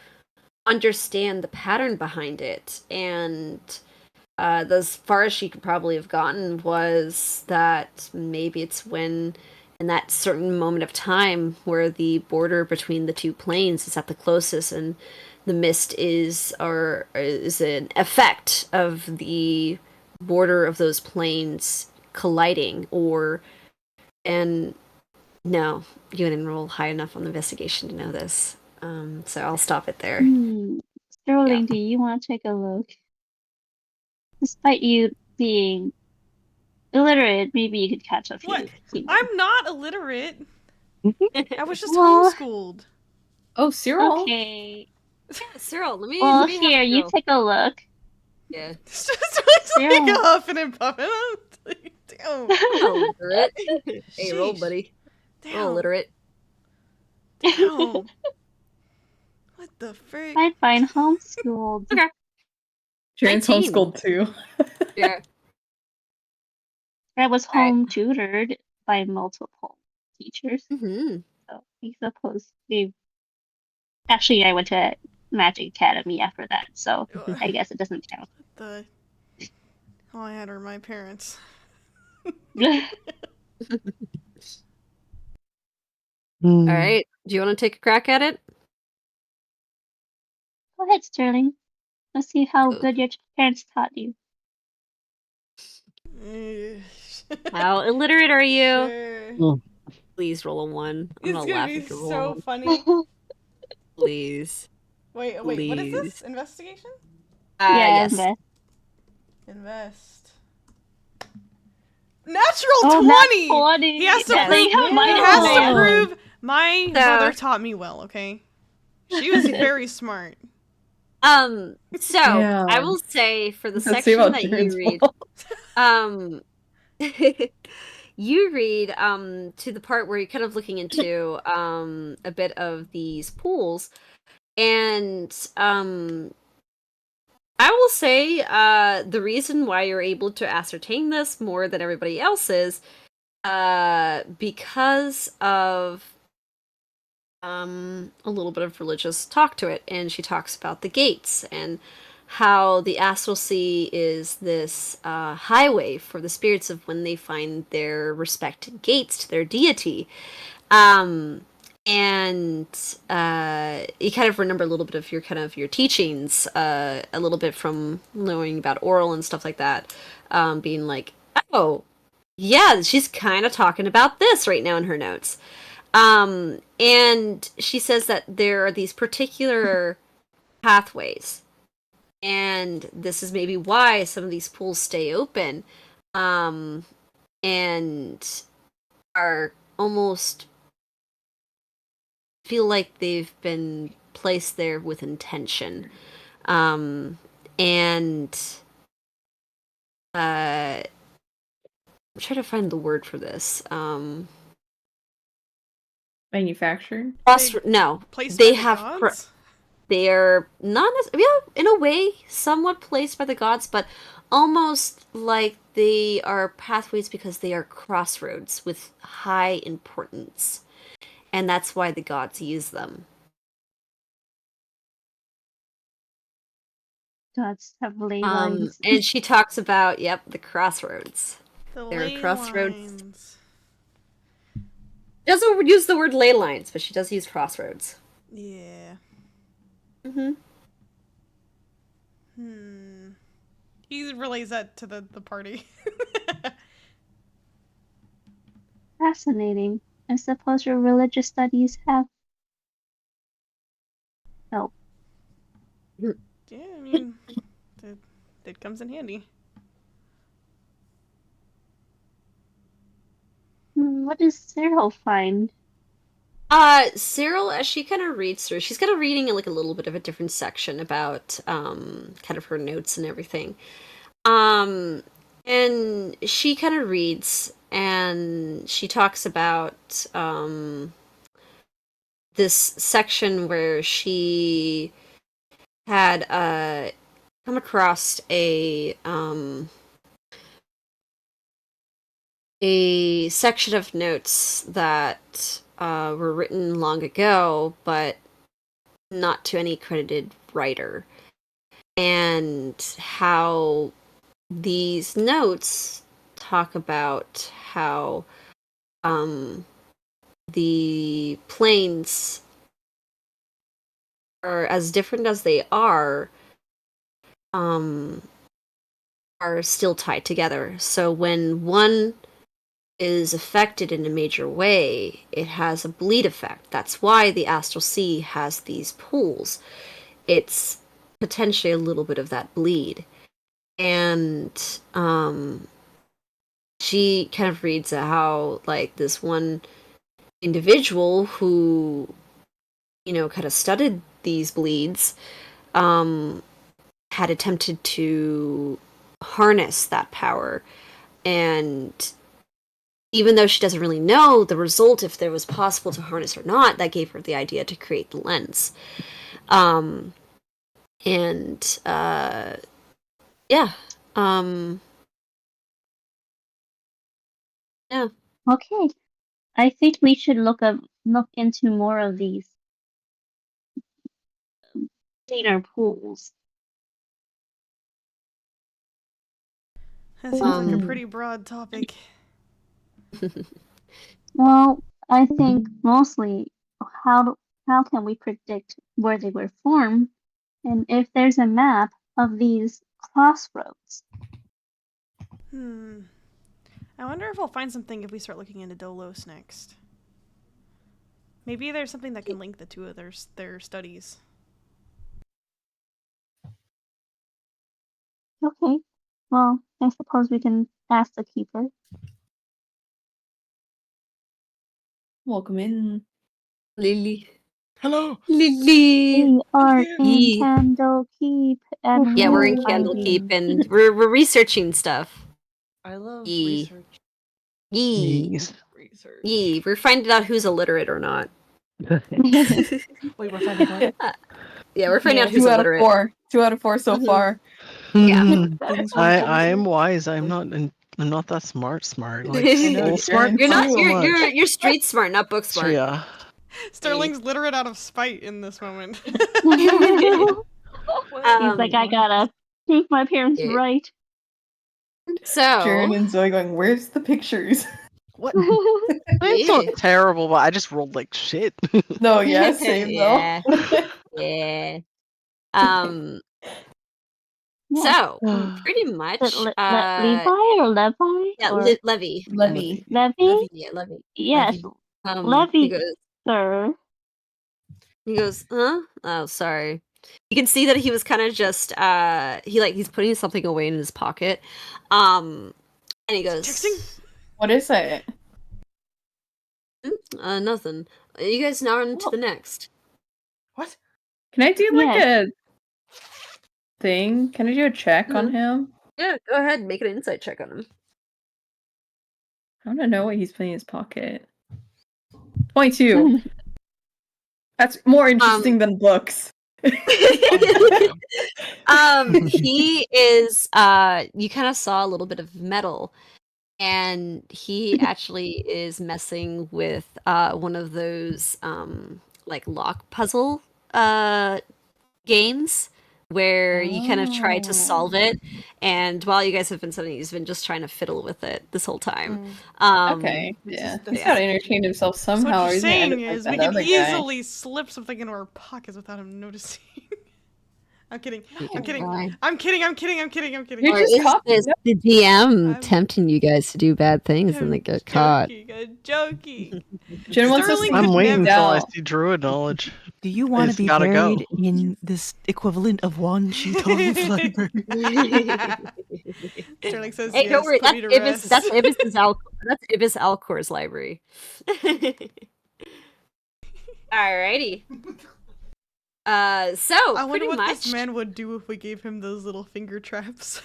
understand the pattern behind it, and as far as she could probably have gotten was that maybe it's when in that certain moment of time where the border between the two planes is at the closest, and the mist is an effect of the border of those planes colliding, and no, you didn't roll high enough on the investigation to know this. So I'll stop it there. Sterling, do you want to take a look? Despite you being illiterate, maybe you could catch a few. What? keywords. I'm not illiterate. I was just Well- homeschooled. Oh, Cyril. Okay. Yeah, Cyril, let me. Well, let me have here, you Cyril. take a look. Yeah. It's just like Yeah. a huffing and puffing. Damn. Illiterate. Hey, roll, Sheesh. buddy. Damn. Roll illiterate. Damn. What the frick? Fine, homeschooled. Okay. Jaren's 19. homeschooled too. Yeah. I was All right. home tutored by multiple teachers. Mm-hmm. So I suppose we. Actually, I went to Magic Academy after that, so I guess it doesn't count. All I had were my parents. All right. Do you want to take a crack at it? Go ahead, Sterling. Let's see how Cool. good your parents taught you. How illiterate are you? Sure. Please roll a 1. I'm It's gonna gonna laugh be if you roll a so 1. funny. Please. Wait, what is this? Please. Investigation? Yes. but- Invest. Natural Oh, 20! that's 20. He has to Yes. prove. How He mine has to failed. prove my So- mother taught me well. Okay, she was very smart. So I Damn. will say for the Let's see section about that you Jaren's read, fault. you read to the part where you're kind of looking into a bit of these pools, and I will say the reason why you're able to ascertain this more than everybody else is because of a little bit of religious talk to it, and she talks about the gates and how the astral sea is this highway for the spirits of when they find their respected gates to their deity. And you kind of remember a little bit of your teachings, a little bit from knowing about oral and stuff like that, being like, oh, yeah, she's kind of talking about this right now in her notes. And she says that there are these particular pathways and this is maybe why some of these pools stay open, and are almost feel like they've been placed there with intention. And I'm trying to find the word for this. Manufactured? No, Placed they by the have gods? they're not in a way somewhat placed by the gods, but almost like they are pathways because they are crossroads with high importance, and that's why the gods use them. Gods have ley lines. And she talks about the crossroads. The There are ley crossroads. lines. She doesn't use the word ley lines, but she does use crossroads. Yeah. Mm-hmm. He relays that to the party. Fascinating. I suppose your religious studies have help. Yeah, I mean, it comes in handy. What does Cyril find? Cyril, as she kind of reads through, she's kind of reading like a little bit of a different section about kind of her notes and everything. And she kind of reads and she talks about this section where she had come across a section of notes that were written long ago, but not to any credited writer, and how these notes talk about how the planes are as different as they are still tied together. So when one is affected in a major way, it has a bleed effect. That's why the astral sea has these pools. It's potentially a little bit of that bleed. And she kind of reads how like this one individual who kind of studied these bleeds had attempted to harness that power, and even though she doesn't really know the result, if there was possible to harness or not, that gave her the idea to create the lens. Yeah. Yeah. Okay. I think we should look into more of these cleaner pools. That seems like a pretty broad topic. Well, I think mostly how can we predict where they were formed, and if there's a map of these crossroads. I wonder if we'll find something if we start looking into Dolos next. Maybe there's something that can link the two of their studies. Okay. Well, I suppose we can ask the keeper. Welcome in. Lily. Hello. Lily. We are in Yee. Candlekeep, and Yeah, we're in we're Candlekeep, hiding. and we're researching stuff. I love Yee. research. Yee. Research. Yee. We're finding out who's illiterate or not. Wait, we're finding what? Yeah, we're finding out who's 2 out of illiterate. 4. 2 out of 4 so Mhm. far. Yeah. Things I am wise. I'm not that smart. Like I know, school smart. Jaren, You're not. so much. You're street smart, not book smart. Yeah. Sterling's literate out of spite in this moment. He's like, I gotta prove my parents Yeah. right. So Jaren and Zoe going, where's the pictures? What? Mine's Yeah. not terrible, but I just rolled like shit. No, yeah, same Yeah. though. Yeah. Yeah. So pretty much. Levi or Levi? Yeah, Or Levy. Levy. Levy? Yeah, Levy. Yes. Levy. Levy, He goes, sir. huh? Oh, sorry. You can see that he was kind of just he's putting something away in his pocket. And he goes, Texting? What is it? Nothing. You guys now on to the next. What? Can I do like Yes. a thing? Can I do a check on him? Yeah, go ahead, make an insight check on him. I want to know what he's putting in his pocket. 22. That's more interesting than books. He is you kind of saw a little bit of metal, and he actually is messing with one of those like lock puzzle games where you kind of try to solve it, and while you guys have been studying, he's been just trying to fiddle with it this whole time. Okay, yeah. That's- He's got to entertain himself So somehow. what or you're he's gonna end saying up like is that we can other guy. easily slip something into our pockets without him noticing. I'm kidding. I'm kidding. Fine. I'm kidding. I'm kidding. I'm kidding. I'm kidding. You're Or just is copying this them. the DM I'm- tempting you guys to do bad things and they get caught? I'm joking. Jen wants us Sterling to could I'm waiting never- until I out. see druid knowledge. Do you want It's to be gotta go. buried in this equivalent of one sheet of library? Sterling says Hey, yes. don't worry. Put me to rest. That's Ibis Alcor's library. Alrighty. So I wonder pretty what much. this man would do if we gave him those little finger traps.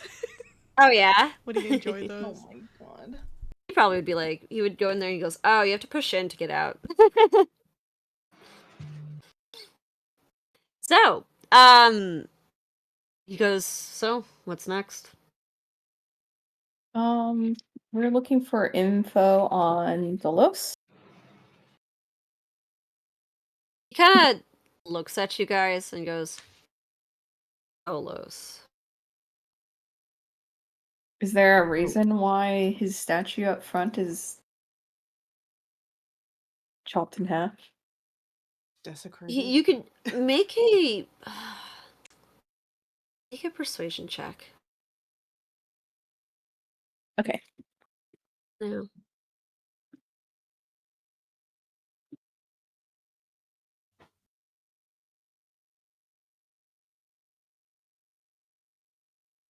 Oh yeah. Would he enjoy those? my god. He probably would be like, he would go in there and he goes, "Oh, you have to push in to get out." So, he goes, "So, what's next?" We're looking for info on Delos. He kind of looks at you guys and goes, "Olos." Is there a reason why his statue up front is chopped in half? Desecrated. You could make a make a persuasion check. Okay. Yeah.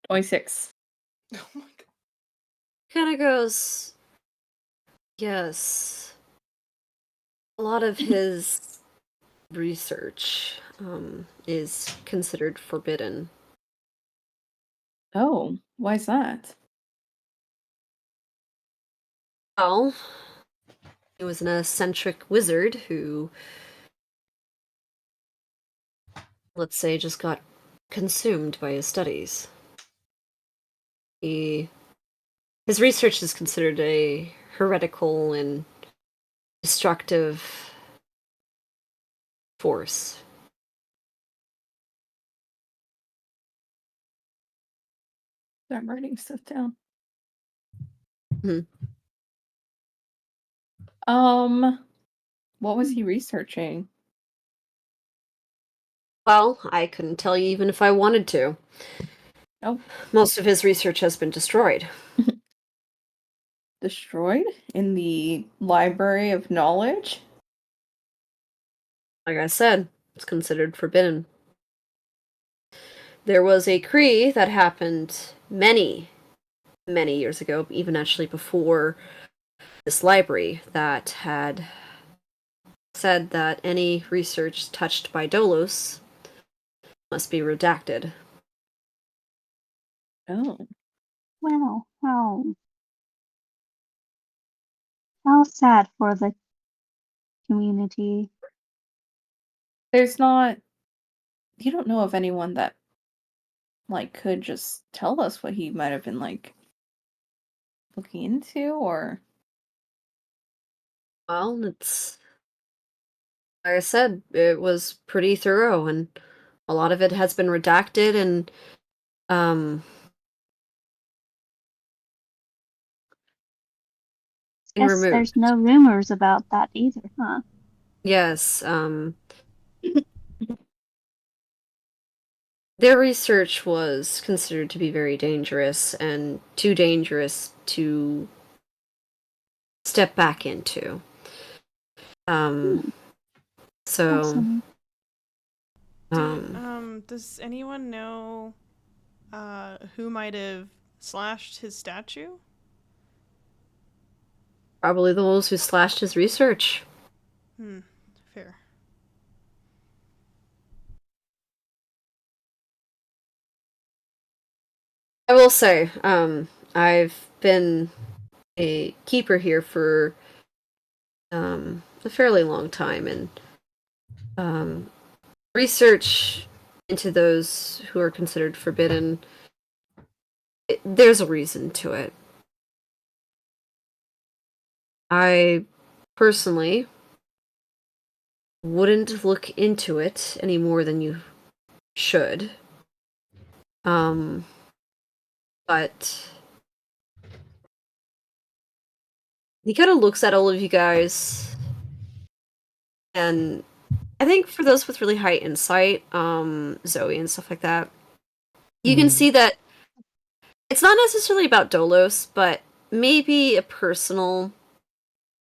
$26. Oh my god. Kind of goes, yes. A lot of his research is considered forbidden. Oh, why is that? Well, he was an eccentric wizard who, let's say, just got consumed by his studies. His research is considered a heretical and destructive force. I'm writing stuff down. Mhm. What was he researching? Well, I couldn't tell you even if I wanted to. Oh. Most of his research has been destroyed. Destroyed? In the Library of Knowledge? Like I said, it's considered forbidden. There was a decree that happened many, many years ago, even actually before this library, that had said that any research touched by Dolos must be redacted. Oh. Wow, how sad for the community. There's not. You don't know of anyone that, like, could just tell us what he might have been, like, looking into, or. Well, it's like I said, it was pretty thorough, and a lot of it has been redacted and Guess removed. there's no rumors about that either, huh? Yes, their research was considered to be very dangerous and too dangerous to step back into. So Fascinating. Does anyone know who might have slashed his statue? Probably the wolves who slashed his research. Fair. I will say, I've been a keeper here for a fairly long time, and research into those who are considered forbidden, there's a reason to it. I personally wouldn't look into it any more than you should. But he kind of looks at all of you guys, and I think for those with really high insight, Zoe and stuff like that, you can see that it's not necessarily about Dolos, but maybe a personal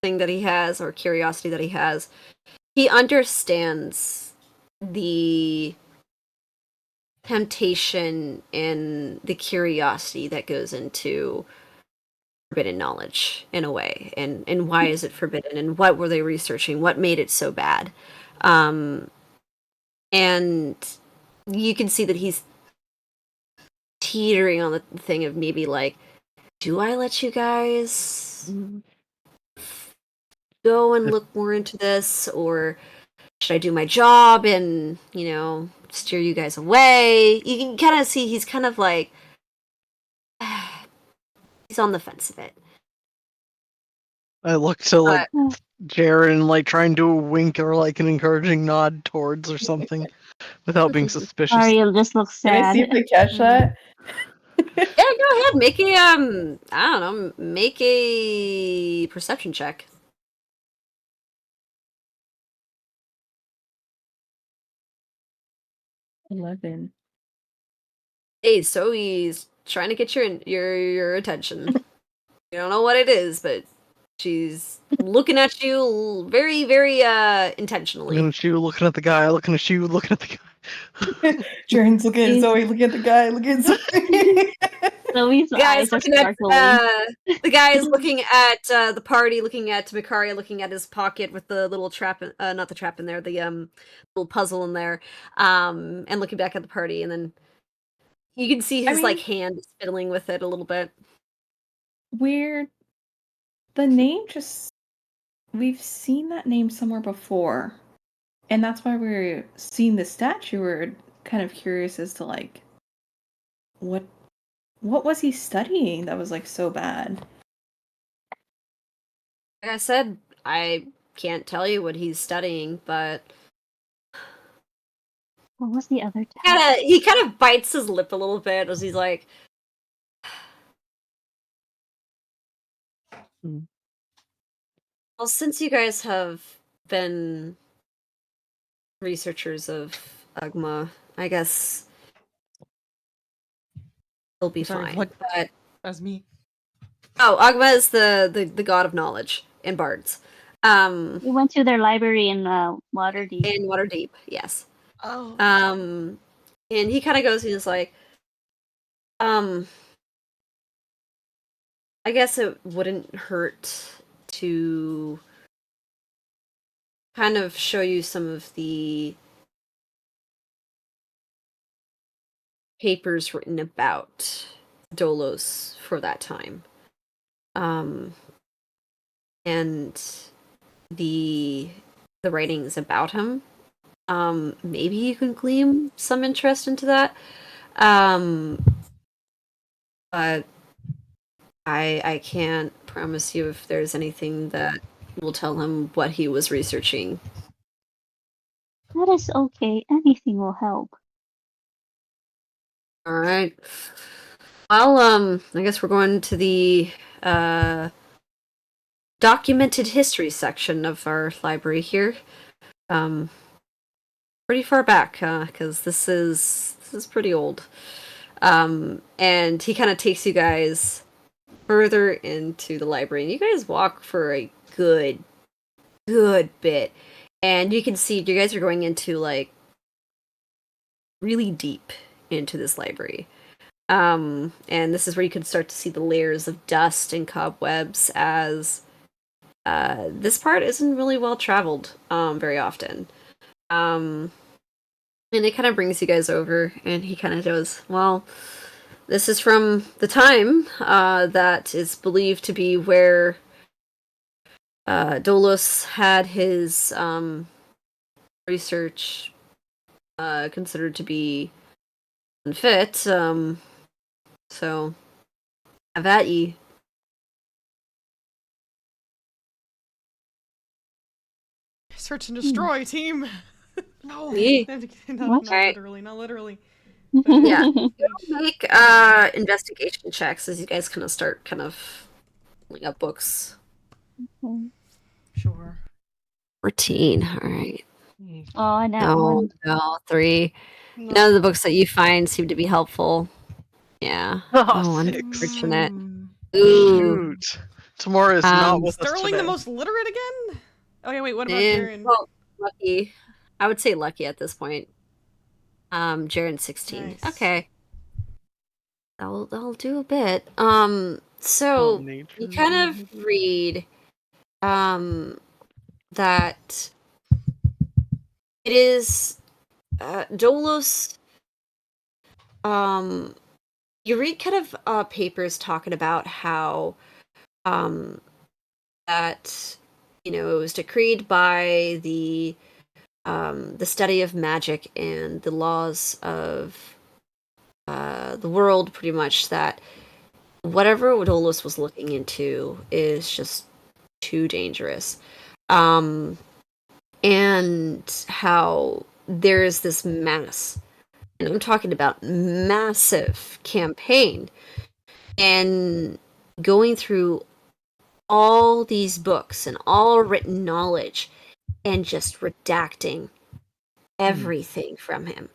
thing that he has or curiosity that he has. He understands the temptation and the curiosity that goes into forbidden knowledge in a way, and why is it forbidden, and what were they researching, what made it so bad. And you can see that he's teetering on the thing of maybe like, do I let you guys go and look more into this, or should I do my job and, steer you guys away? You can kind of see he's kind of like, he's on the fence a bit. I look to like Jaren, like trying to wink or like an encouraging nod towards or something, without being suspicious. Ariel just looks Can I sad. see if I catch that? Yeah, go ahead. Make a I don't know, make a perception check. 11. Hey, so he's trying to get your attention. You don't know what it is, but she's looking at you very, very intentionally. Looking at you, looking at the guy, looking at you, looking at the guy. Jaren's looking at Zoe, looking at the guy, looking at Zoe. Zoe's The guy's eyes are looking at sparkling. the guy is looking at the party, looking at Makaria, looking at his pocket with the little trap, not the trap in there, the little puzzle in there, and looking back at the party, and then you can see his like hand is fiddling with it a little bit. Weird. The name we've seen that name somewhere before. And that's why we're seeing the statue. We're kind of curious as to like what was he studying that was like so bad? Like I said, I can't tell you what he's studying, but What was the other tab? he kind of bites his lip a little bit as he's like, well, since you guys have been researchers of Agma, I guess he'll be fine. What? But That's me. oh, Agma is the god of knowledge in bards. We went to their library in Waterdeep. In Waterdeep, yes. Oh. And he kind of goes, he's like, I guess it wouldn't hurt to kind of show you some of the papers written about Dolos for that time. And the writings about him. Maybe you can glean some interest into that. But I can't promise you if there's anything that will tell him what he was researching. That is okay. Anything will help. All right. Well, I guess we're going to the documented history section of our library here. Pretty far back, because this is pretty old. And he kind of takes you guys further into the library, and you guys walk for a good bit, and you can see you guys are going into like really deep into this library. And this is where you can start to see the layers of dust and cobwebs, as this part isn't really well traveled very often. And it kind of brings you guys over, and he kind of goes, well, this is from the time that is believed to be where Dolos had his research considered to be unfit. So, have at ye. Search and destroy, team. No, Yeah. not Right. literally, not literally. Yeah. Make investigation checks as you guys kind of start pulling up books. Sure. 14. All right. Oh, that No, one. no, 3. No. None of the books that you find seem to be helpful. Yeah. Oh, 6. Unfortunate. Mm. Ooh. Shoot. Tamora is not with us Sterling, today. the most literate again? Okay, wait, what about And, Jaren? well, lucky. I would say lucky at this point. Jaren 16. Nice. Okay. That'll do a bit. Oh, So nature. you kind of read that it is Dolos. You read kind of papers talking about how that it was decreed by the study of magic and the laws of the world, pretty much, that whatever Dolos was looking into is just too dangerous. And how there's this mass, and I'm talking about massive campaign, and going through all these books and all written knowledge and just redacting everything from him,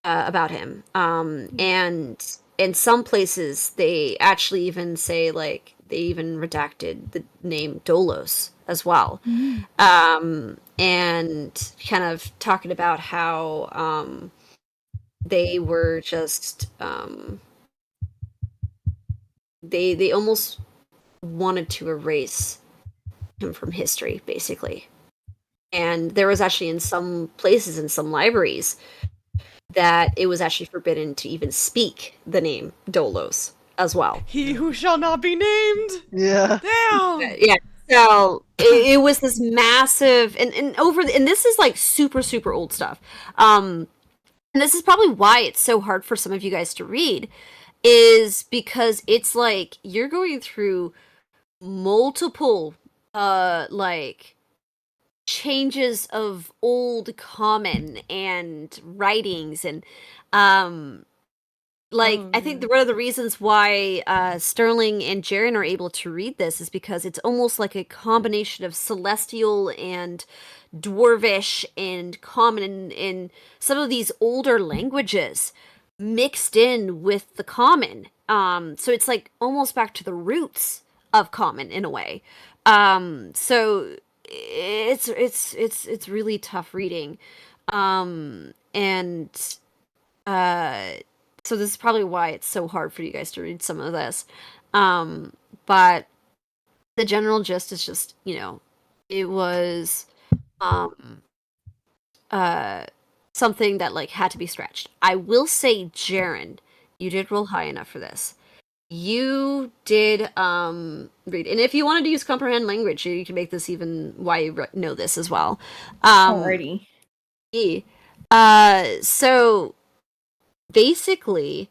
about him. And in some places they actually even say, like, they even redacted the name Dolos as well. And kind of talking about how they were just they almost wanted to erase him from history, basically. And there was actually, in some places, in some libraries, that it was actually forbidden to even speak the name Dolos as well. He who shall not be named. Yeah. Damn. Yeah. So it was this massive, and this is like super super old stuff. And this is probably why it's so hard for some of you guys to read, is because it's like you're going through multiple like changes of old common and writings, and I think one of the reasons why Sterling and Jaren are able to read this is because it's almost like a combination of celestial and dwarvish and common in some of these older languages mixed in with the common. So it's like almost back to the roots of common in a way. So it's really tough reading. And so this is probably why it's so hard for you guys to read some of this. But the general gist is just, it was something that, like, had to be scratched. I will say, Jaren, you did roll high enough for this. You did read, and if you wanted to use comprehend language, you can make this even why you know this as well. Alrighty. So basically,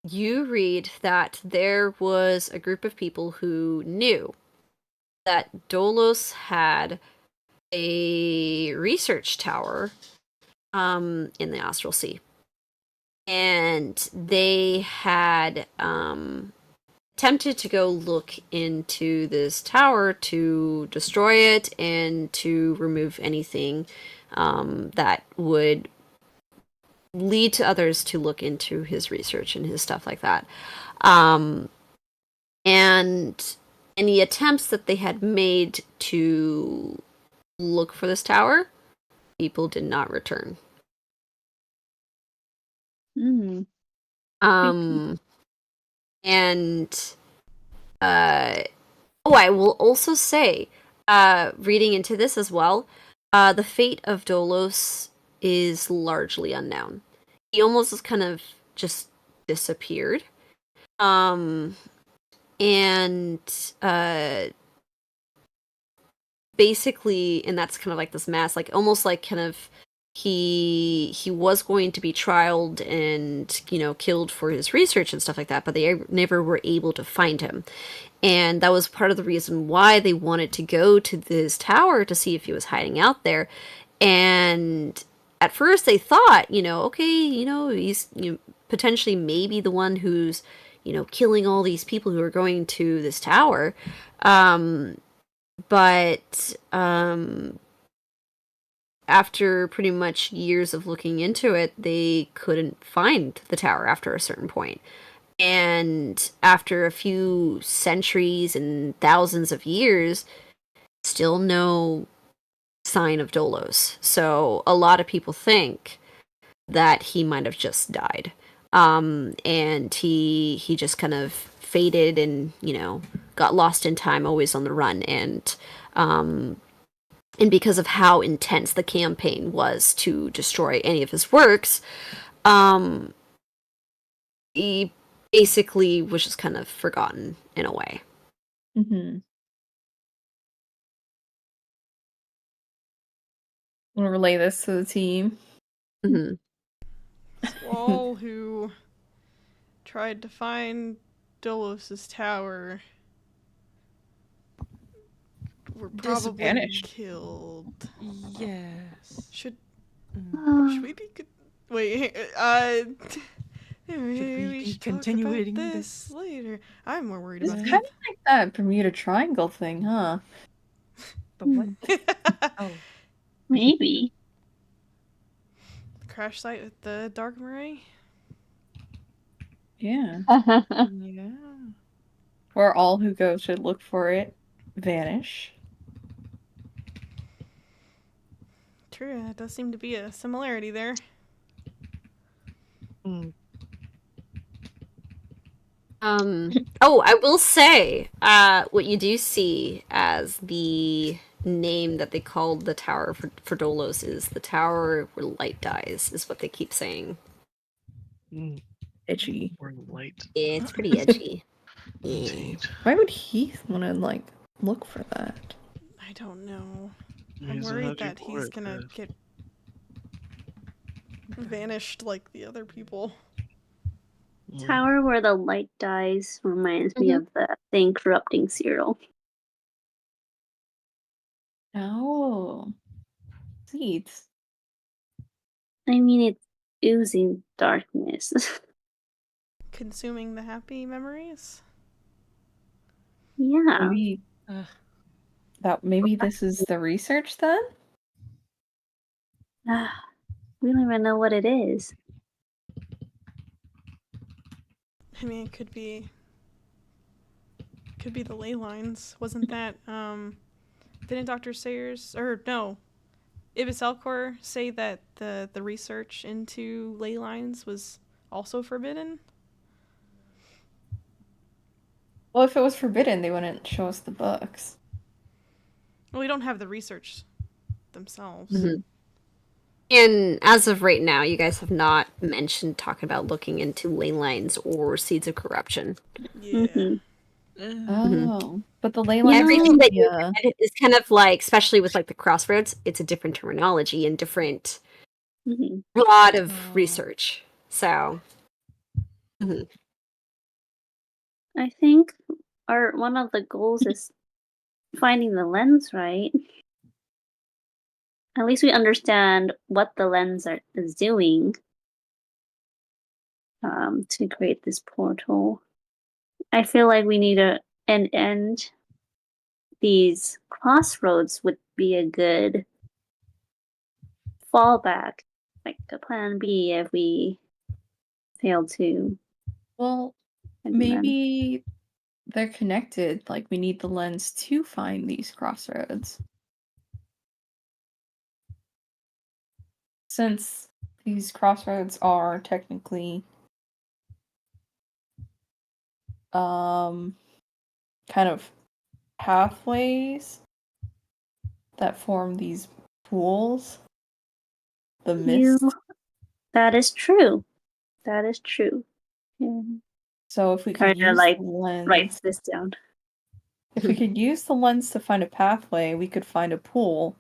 you read that there was a group of people who knew that Dolos had a research tower in the Astral Sea. And they had attempted to go look into this tower to destroy it and to remove anything that would lead to others to look into his research and his stuff like that. And any attempts that they had made to look for this tower, people did not return. Hmm. And I will also say, reading into this as well, the fate of Dolos is largely unknown. He almost just kind of just disappeared. And basically, and that's kind of like this mass, like almost like kind of he was going to be trialed and killed for his research and stuff like that, but they never were able to find him. And that was part of the reason why they wanted to go to this tower to see if he was hiding out there. And at first they thought, okay, he's potentially maybe the one who's killing all these people who are going to this tower. But after pretty much years of looking into it, they couldn't find the tower after a certain point. And after a few centuries and thousands of years, still no sign of Dolos. So a lot of people think that he might have just died. And he just kind of faded and, got lost in time, always on the run. And because of how intense the campaign was to destroy any of his works, he basically was just kind of forgotten in a way. Mm-hmm. Want to relay this to the team? Mm-hmm. Squall, who tried to find Dolos's tower, were probably Vanished. killed. Yes. Should Uh, we be good? Wait, maybe we be should talk about continuing this later. I'm more worried It's about kind of like that Bermuda Triangle thing, huh? The what? that. Oh. maybe. The crash site with the Dark Marie. Yeah. Yeah. Where all who go should look for it vanish. True, it does seem to be a similarity there. Mm. I will say, what you do see as the name that they called the tower for Dolos is the tower where light dies, is what they keep saying. Mm. Itchy. Or light. It's pretty edgy. Yeah. Indeed. Why would Heath want to, look for that? I don't know. I'm He's a worried nutty that he's boy, gonna Chris. get vanished like the other people. Mm. Tower where the light dies reminds me of the thing corrupting Cyril. Oh. Seeds. I mean, it's oozing darkness. Consuming the happy memories. Yeah. Maybe this is the research then? We don't even know what it is. I mean, it could be the ley lines. Wasn't that didn't Dr. Sayers, or no, Ibis Elcor say that the research into ley lines was also forbidden? Well, if it was forbidden, they wouldn't show us the books. Well, we don't have the research themselves. Mm-hmm. And as of right now, you guys have not mentioned talking about looking into ley lines or seeds of corruption. Yeah. Mhm. Oh. But the ley lines Everything that you yeah. read is kind of like, especially with like the crossroads, it's a different terminology and different Mhm. lot of research. So, I think one of the goals is finding the lens, right? At least we understand what the lens is doing to create this portal. I feel like we need an end. These crossroads would be a good fallback, like a plan B if we fail to Well, find the lens. maybe they're connected. Like, we need the lens to find these crossroads. since these crossroads are technically kind of pathways that form these pools, the mist. That is true. That is true. Yeah. So if we could Kind of use like the lens, writes this down. if we could use the lens to find a pathway, we could find a pool.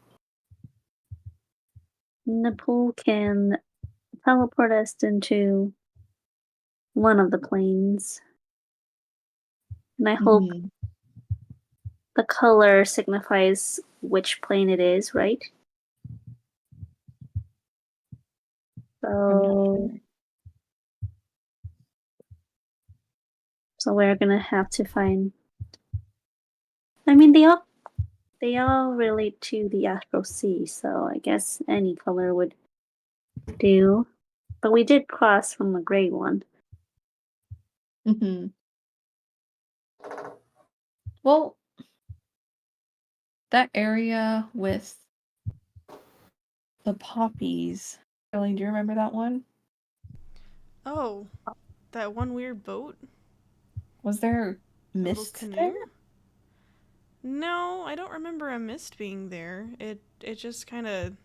And the pool can teleport us into one of the planes. And I hope Mhm. the color signifies which plane it is, right? I'm not So, sure. so we're gonna have to find. I mean, they all relate to the Astral Sea, so I guess any color would do. But we did cross from a gray one. Mhm. Well, that area with the poppies. Ellie, do you remember that one? Oh, that one weird boat? Was there A little mist canoe? there? No, I don't remember a mist being there. It just kind of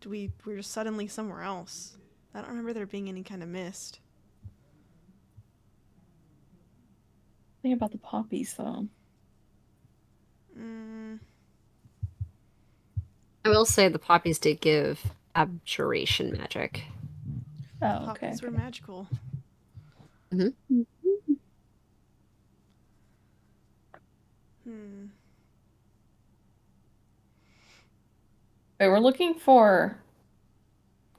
we were just suddenly somewhere else. I don't remember there being any kind of mist. Think about the poppies though. Mm, I will say the poppies did give abjuration magic. Oh, okay. poppies were Okay. magical. Mm-hmm. Hmm. Wait, we're looking for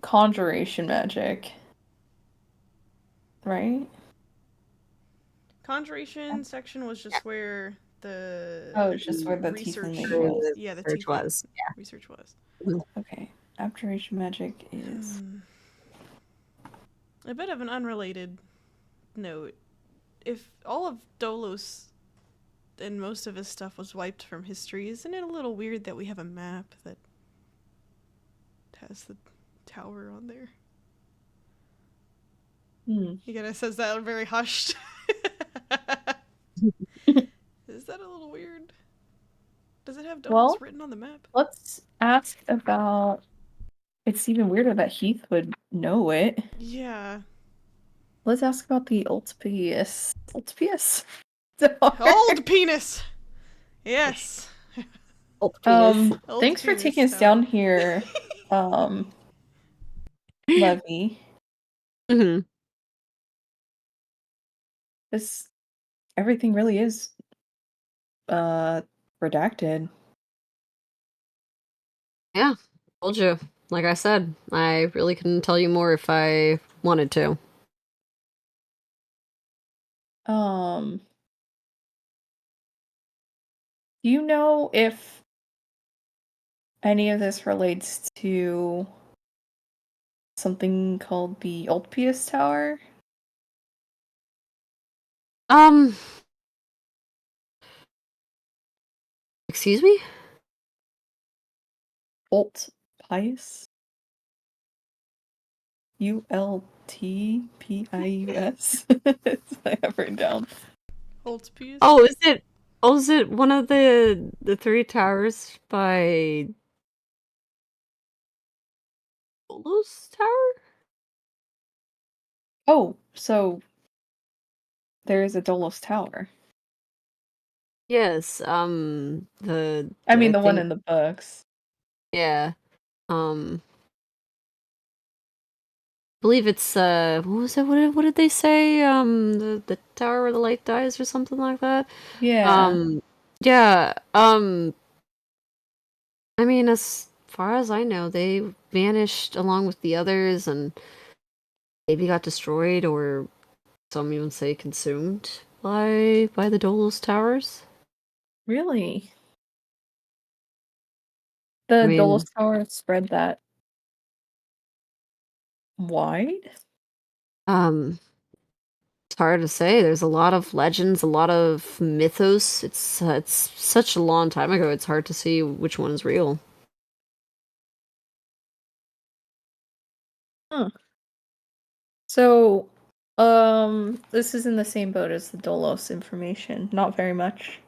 conjuration magic, right? Conjuration section was just where the Oh, it's just where the research. tiefling was. Yeah, the Research tiefling was. research was. Okay. Abjuration magic is. A bit of an unrelated note. If all of Dolos and most of his stuff was wiped from history, isn't it a little weird that we have a map that has the tower on there? Again, it says that very hushed. Is that a little weird? Does it have Dolos Well, written on the map? let's ask about. It's even weirder that Heath would know it. Yeah. Let's ask about the Ultipius. Ultipius? Old penis! Yes. Old penis. Old Thanks for penis taking us tower. down here, Levy. Mm-hmm. This everything really is redacted. Yeah, told you. Like I said, I really couldn't tell you more if I wanted to. Do you know if any of this relates to something called the Ulpius Tower? Excuse me? Ulpius? Ultpius? That's what I have written down. Old piece. Oh, is it? Oh, is it one of the three towers by Dolos Tower? Oh, so there is a Dolos Tower. Yes. I mean, I the one think in the books. yeah. Believe it's what was it? What did they say? The tower where the light dies or something like that. Yeah. Yeah. I mean, as far as I know, they vanished along with the others and maybe got destroyed or some even say consumed by the Dolos towers. Really? I The mean, Dolos Tower spread that wide? um, it's hard to say. There's a lot of legends, a lot of mythos. It's such a long time ago. It's hard to see which one's real. So, this is in the same boat as the Dolos information. Not very much.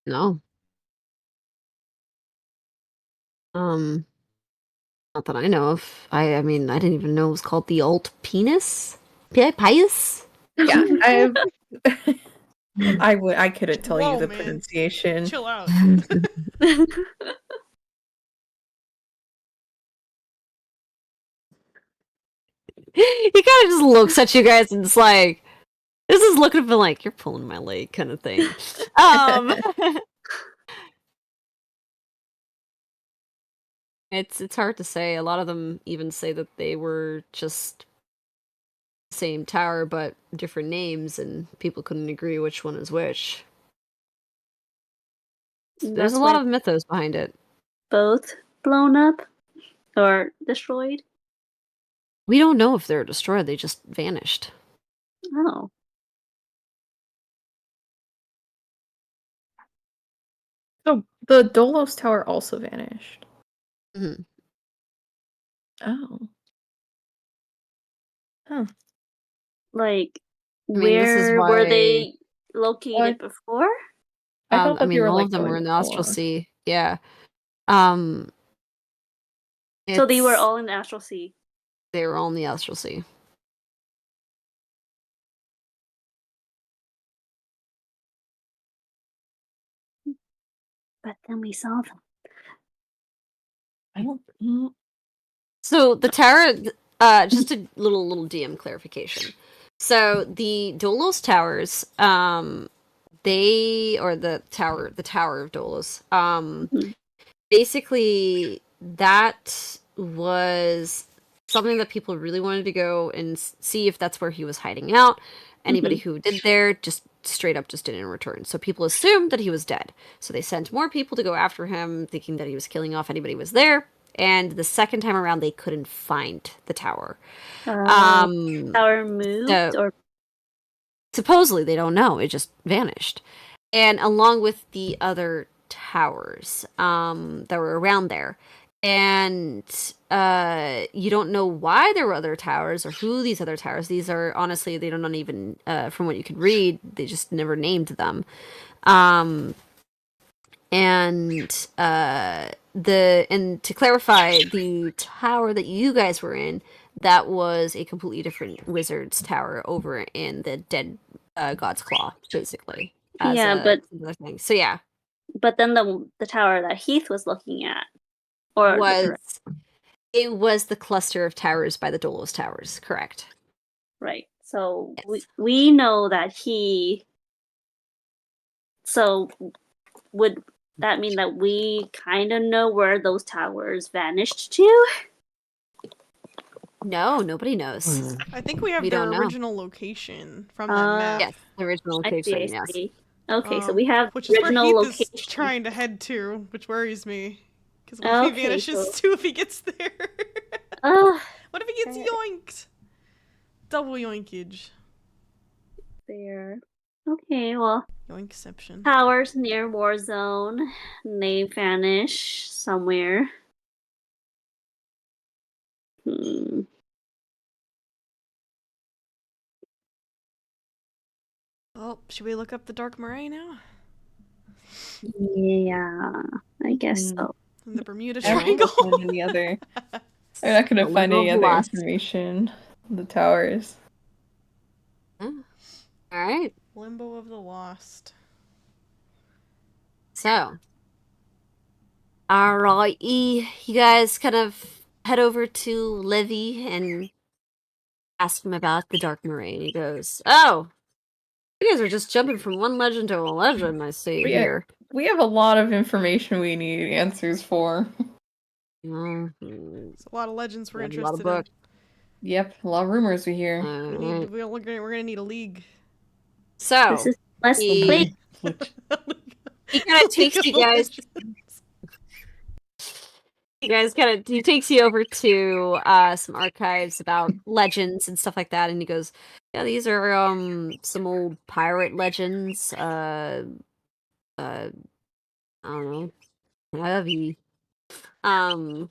No. Not that I know of. I mean, I didn't even know it was called the Alt Penis? Pius? Yeah, I couldn't tell Whoa, you the man. pronunciation. Chill out. He kind of just looks at you guys and it's like, this is looking for like, you're pulling my leg kind of thing. It's hard to say. A lot of them even say that they were just the same tower but different names, and people couldn't agree which one is which. There's That's a lot why of mythos behind it. both blown up or destroyed. We don't know if they're destroyed, they just vanished. Oh. So the Dolos Tower also vanished. Mhm. Oh. Huh. Like, mean, this is where were why- they located What? before? I thought that I mean, they were all like of them were going in the Austral before. Sea. Yeah. So they were it's- all in the Astral Sea. They were all in the Austral Sea. But then we saw them. I don't. So the tower, just a little DM clarification. So the Dolos towers, the tower of Dolos, Mhm. basically that was something that people really wanted to go and see if that's where he was hiding out. Anybody who did there just straight up just didn't return. So people assumed that he was dead. So they sent more people to go after him, thinking that he was killing off anybody who was there. And the second time around, they couldn't find the tower. Tower moved, or Supposedly, they don't know. It just vanished. And along with the other towers that were around there. And you don't know why there were other towers or who these other towers. These are, honestly, they don't even, from what you could read, they just never named them. And to clarify, the tower that you guys were in, that was a completely different wizard's tower over in the Dead God's Claw, basically. but another thing. So yeah, but then the tower that Heath was looking at, or it was the cluster of towers by the Dolos Towers, correct? right. So Yes. we know that he. So would that mean that we kind of know where those towers vanished to? No, nobody knows. I think we have We their don't know. original location from that map. Yes, the original I location. see. Yes. Okay, so we have which the is where original Heath location. is trying to head to, which worries me. Because what if he Okay, vanishes so- too if he gets there? Oh, What if he gets okay. yoinked? Double yoinkage. there. Okay, well, Yoinkception. towers near war zone. They vanish somewhere. Oh, should we look up the Dark Moray now? Yeah, I guess so. And the Bermuda I'm not Triangle? gonna find any other. I'm not gonna find any other Lost. information. The towers. All right. Limbo of the Lost. So, alrighty, you guys kind of head over to Levy and ask him about the Dark Moray, and he goes, "Oh, you guys are just jumping from one legend to a legend. I see here." We have a lot of information we need answers for. Mhm. It's a lot of legends we're We have a interested lot of books. Yep, a lot of rumors we hear. Alright. We're gonna need a league. So This is less he, play. he kind of takes you guys. He takes you over to some archives about legends and stuff like that, and he goes, "Yeah, these are some old pirate legends. I don't know, heavy. And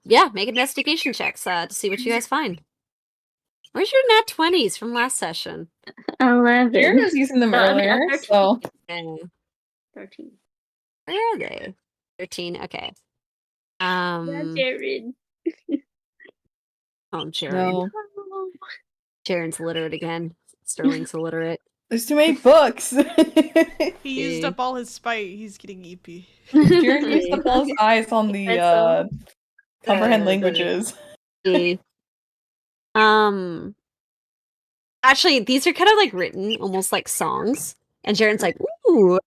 yeah, make investigation checks to see what you guys find. Where's your nat 20s from last session? 11. Jaren was using them earlier, 13. so 13. Where are they? 13. Okay. Jared. Oh, Jaren. no. Jaren's illiterate again. Sterling's illiterate. There's too many books. He used Yeah. up all his spite. He's getting EP. Jaren used up all his eyes on the Pencil. comprehend The- languages. Yeah. Actually, these are kind of like written almost like songs, and Jaren's like, "Ooh."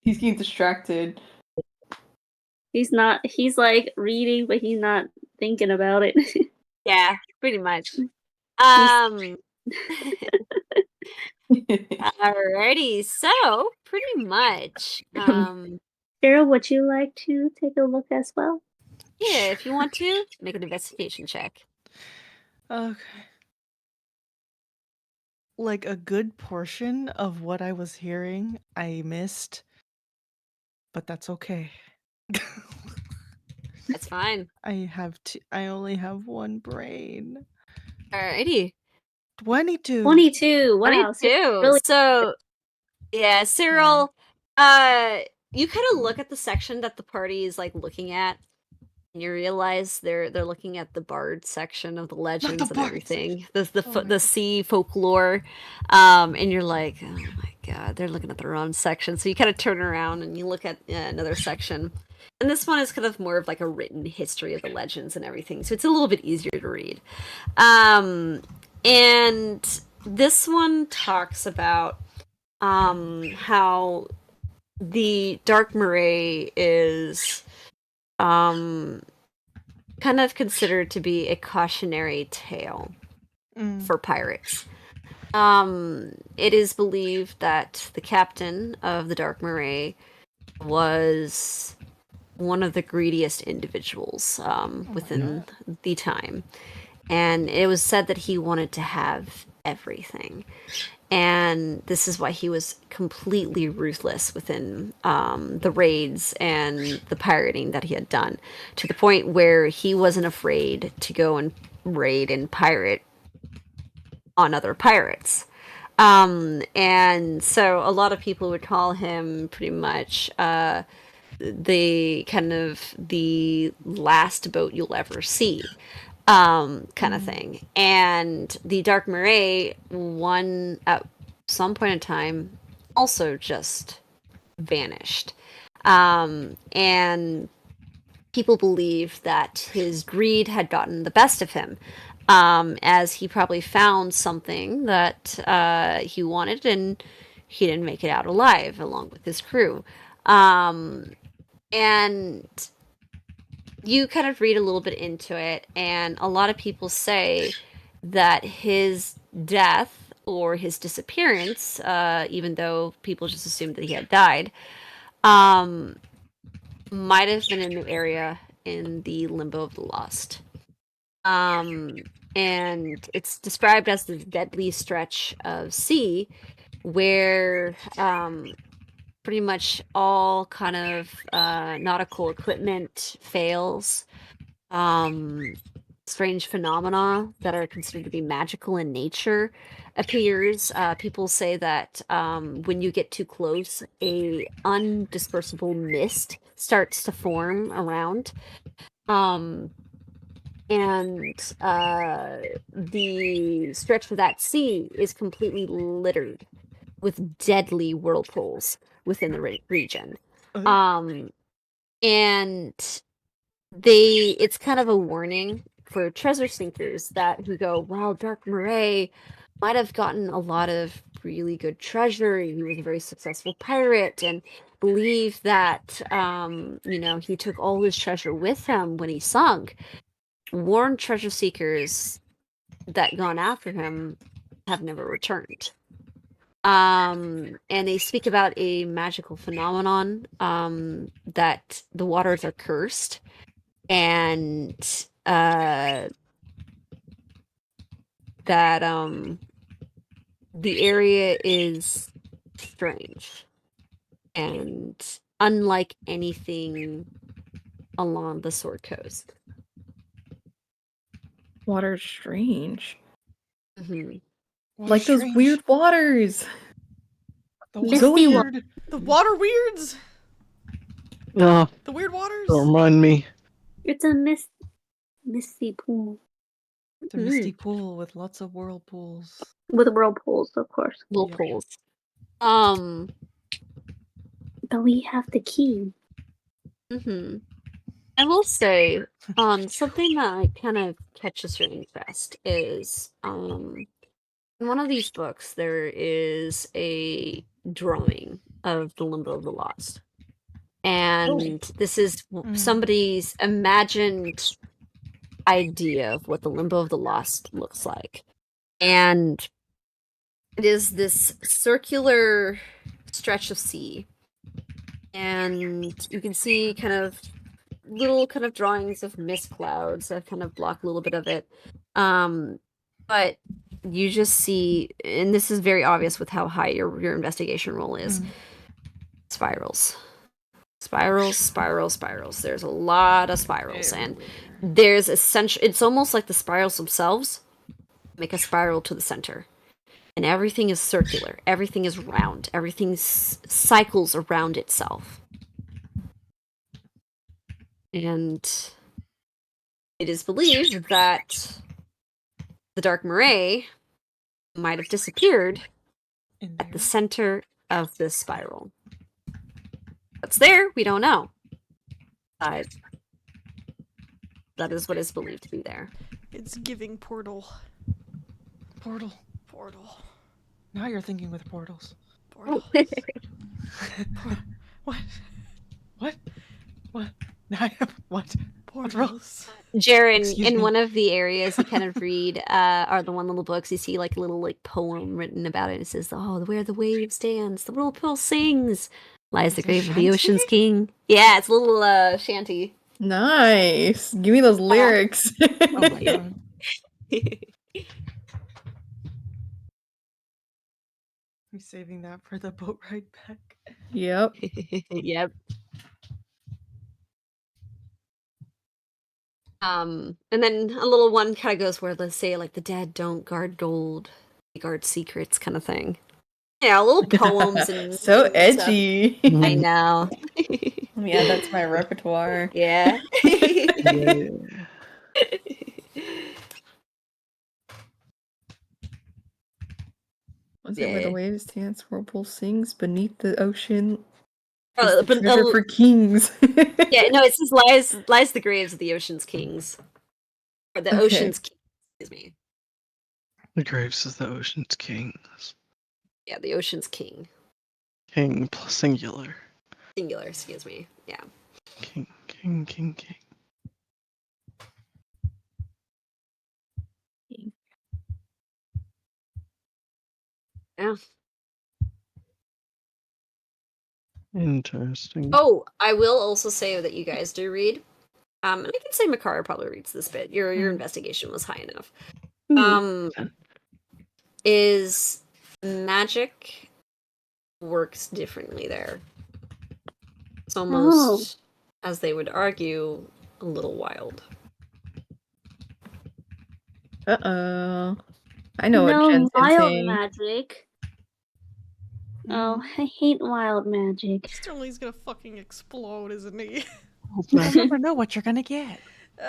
He's getting distracted. He's like reading, but he's not thinking about it. Yeah, pretty much. Alrighty, so pretty much. Cheryl, would you like to take a look as well? Yeah, if you want to, make an investigation check. Okay. Like a good portion of what I was hearing, I missed, but that's okay. That's fine. I only have one brain. Alrighty. 22. 22. Wow. 22. Really So, yeah, Cyril, you kind of look at the section that the party is like looking at, and you realize they're looking at the bard section of the legends and bard everything, Oh my the sea folklore, and you're like, oh my god, they're looking at the wrong section. So you kind of turn around and you look at another section, and this one is kind of more of like a written history of the legends and everything, so it's a little bit easier to read. And this one talks about how the Dark Marae is kind of considered to be a cautionary tale for pirates. It is believed that the captain of the Dark Marae was one of the greediest individuals within the time. And it was said that he wanted to have everything. And this is why he was completely ruthless within the raids and the pirating that he had done, to the point where he wasn't afraid to go and raid and pirate on other pirates. And so a lot of people would call him pretty much the kind of the last boat you'll ever see, kind of thing. And the Dark Marae, one at some point in time, also just vanished. And people believe that his greed had gotten the best of him, as he probably found something that he wanted, and he didn't make it out alive along with his crew. And you kind of read a little bit into it, and a lot of people say that his death or his disappearance, even though people just assumed that he had died, might have been in the area in the Limbo of the Lost. And it's described as the deadly stretch of sea where pretty much all kind of nautical equipment fails. Strange phenomena that are considered to be magical in nature appears. People say that when you get too close, a undispersible mist starts to form around. And the stretch of that sea is completely littered with deadly whirlpools within the region. And it's kind of a warning for treasure seekers who go, well, Dark Marae might have gotten a lot of really good treasure. He was a very successful pirate, and believe that he took all his treasure with him when he sunk. Warned treasure seekers that gone after him have never returned. And they speak about a magical phenomenon, that the waters are cursed, and that the area is strange and unlike anything along the Sword Coast. Water's strange. Mhm. Water's Like those strange. weird waters. The Misty water's wa- weird. The water weirds. No, The weird waters. Don't remind me. It's a misty pool It's a misty pool with lots of whirlpools. with whirlpools, of course. Whirlpools. But we have the key. Mm-hmm. I will say, something that kind of catches your interest is, in one of these books, there is a drawing of the Limbo of the Lost. And this is somebody's imagined idea of what the Limbo of the Lost looks like. And it is this circular stretch of sea. And you can see kind of little kind of drawings of mist clouds that kind of block a little bit of it. But you just see, and this is very obvious with how high your investigation roll is, spirals. Spirals. There's a lot of spirals, and there's it's almost like the spirals themselves make a spiral to the center. And everything is circular. Everything is round. Everything cycles around itself. And it is believed that the Dark Marae might have disappeared at the center of this spiral. What's there? We don't know. That is what is believed to be there. It's giving portal. Portal. Portal. Now you're thinking with portals. Portal. What? What? What? Now I have what? Portals. Jaren, Excuse in me? one of the areas you kind of read, are the one little books, you see like a little like poem written about it. It says, "Oh, where the wave stands, the whirlpool sings, lies the It's a grave of the ocean's shanty? king." Yeah, it's a little shanty. Nice. Give me those lyrics. Oh my god. I'm saving that for the boat ride back. Yep. Yep. And then a little one kind of goes where, let's say, like, the dead don't guard gold, they guard secrets kind of thing. Yeah, little poems and So and stuff. edgy. I know. Yeah, that's my repertoire. Yeah. Yeah. Was it where the Yeah. waves dance, whirlpool sings beneath the ocean? Oh, Is the but, treasure for kings. yeah, no, it says lies the graves of the ocean's kings. Or the Okay. ocean's king, excuse me. The graves is the ocean's kings. Yeah, the ocean's king. King plus singular. Singular, excuse me. Yeah. King. Yeah. Interesting. Oh, I will also say that you guys do read. And I can say Makara probably reads this bit. Your investigation was high enough. Is magic works differently there. It's almost, as they would argue, a little wild. Uh-oh. I know what No Jen's wild saying. magic. Oh, I hate wild magic. Sterling's gonna fucking explode, isn't he? You'll never know what you're gonna get.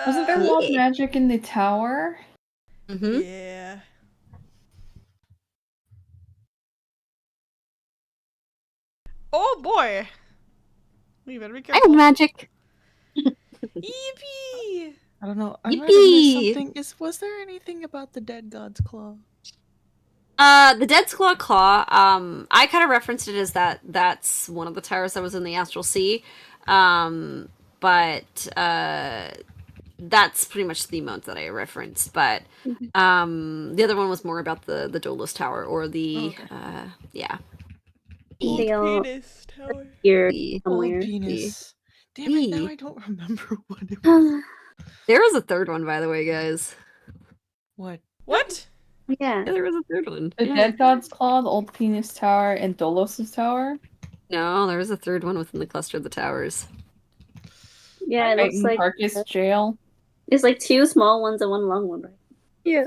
Wasn't there wild magic in the tower? Mm-hmm. Yeah. Oh boy! We better be careful. Wild magic. Yippee! I don't know. I might have missed Yippee! something. Was there anything about the dead god's claw? The Dead's Claw, I kind of referenced it as that's one of the towers that was in the Astral Sea. But that's pretty much the amount that I referenced. But the other one was more about the Dolos Tower, or the yeah. Old They all penis tower. here The- Old somewhere. penis. Damn it, now E. I don't remember what it was. There was a third one, by the way, guys. What? What? Yeah. Yeah, there was a third one. The Yeah. Dead God's Claw, the Old Penis Tower, and Dolos's Tower? No, there was a third one within the cluster of the towers. Yeah, it looks Titan like Carcass Jail. it's like 2 small ones and 1 long one, right? Yeah.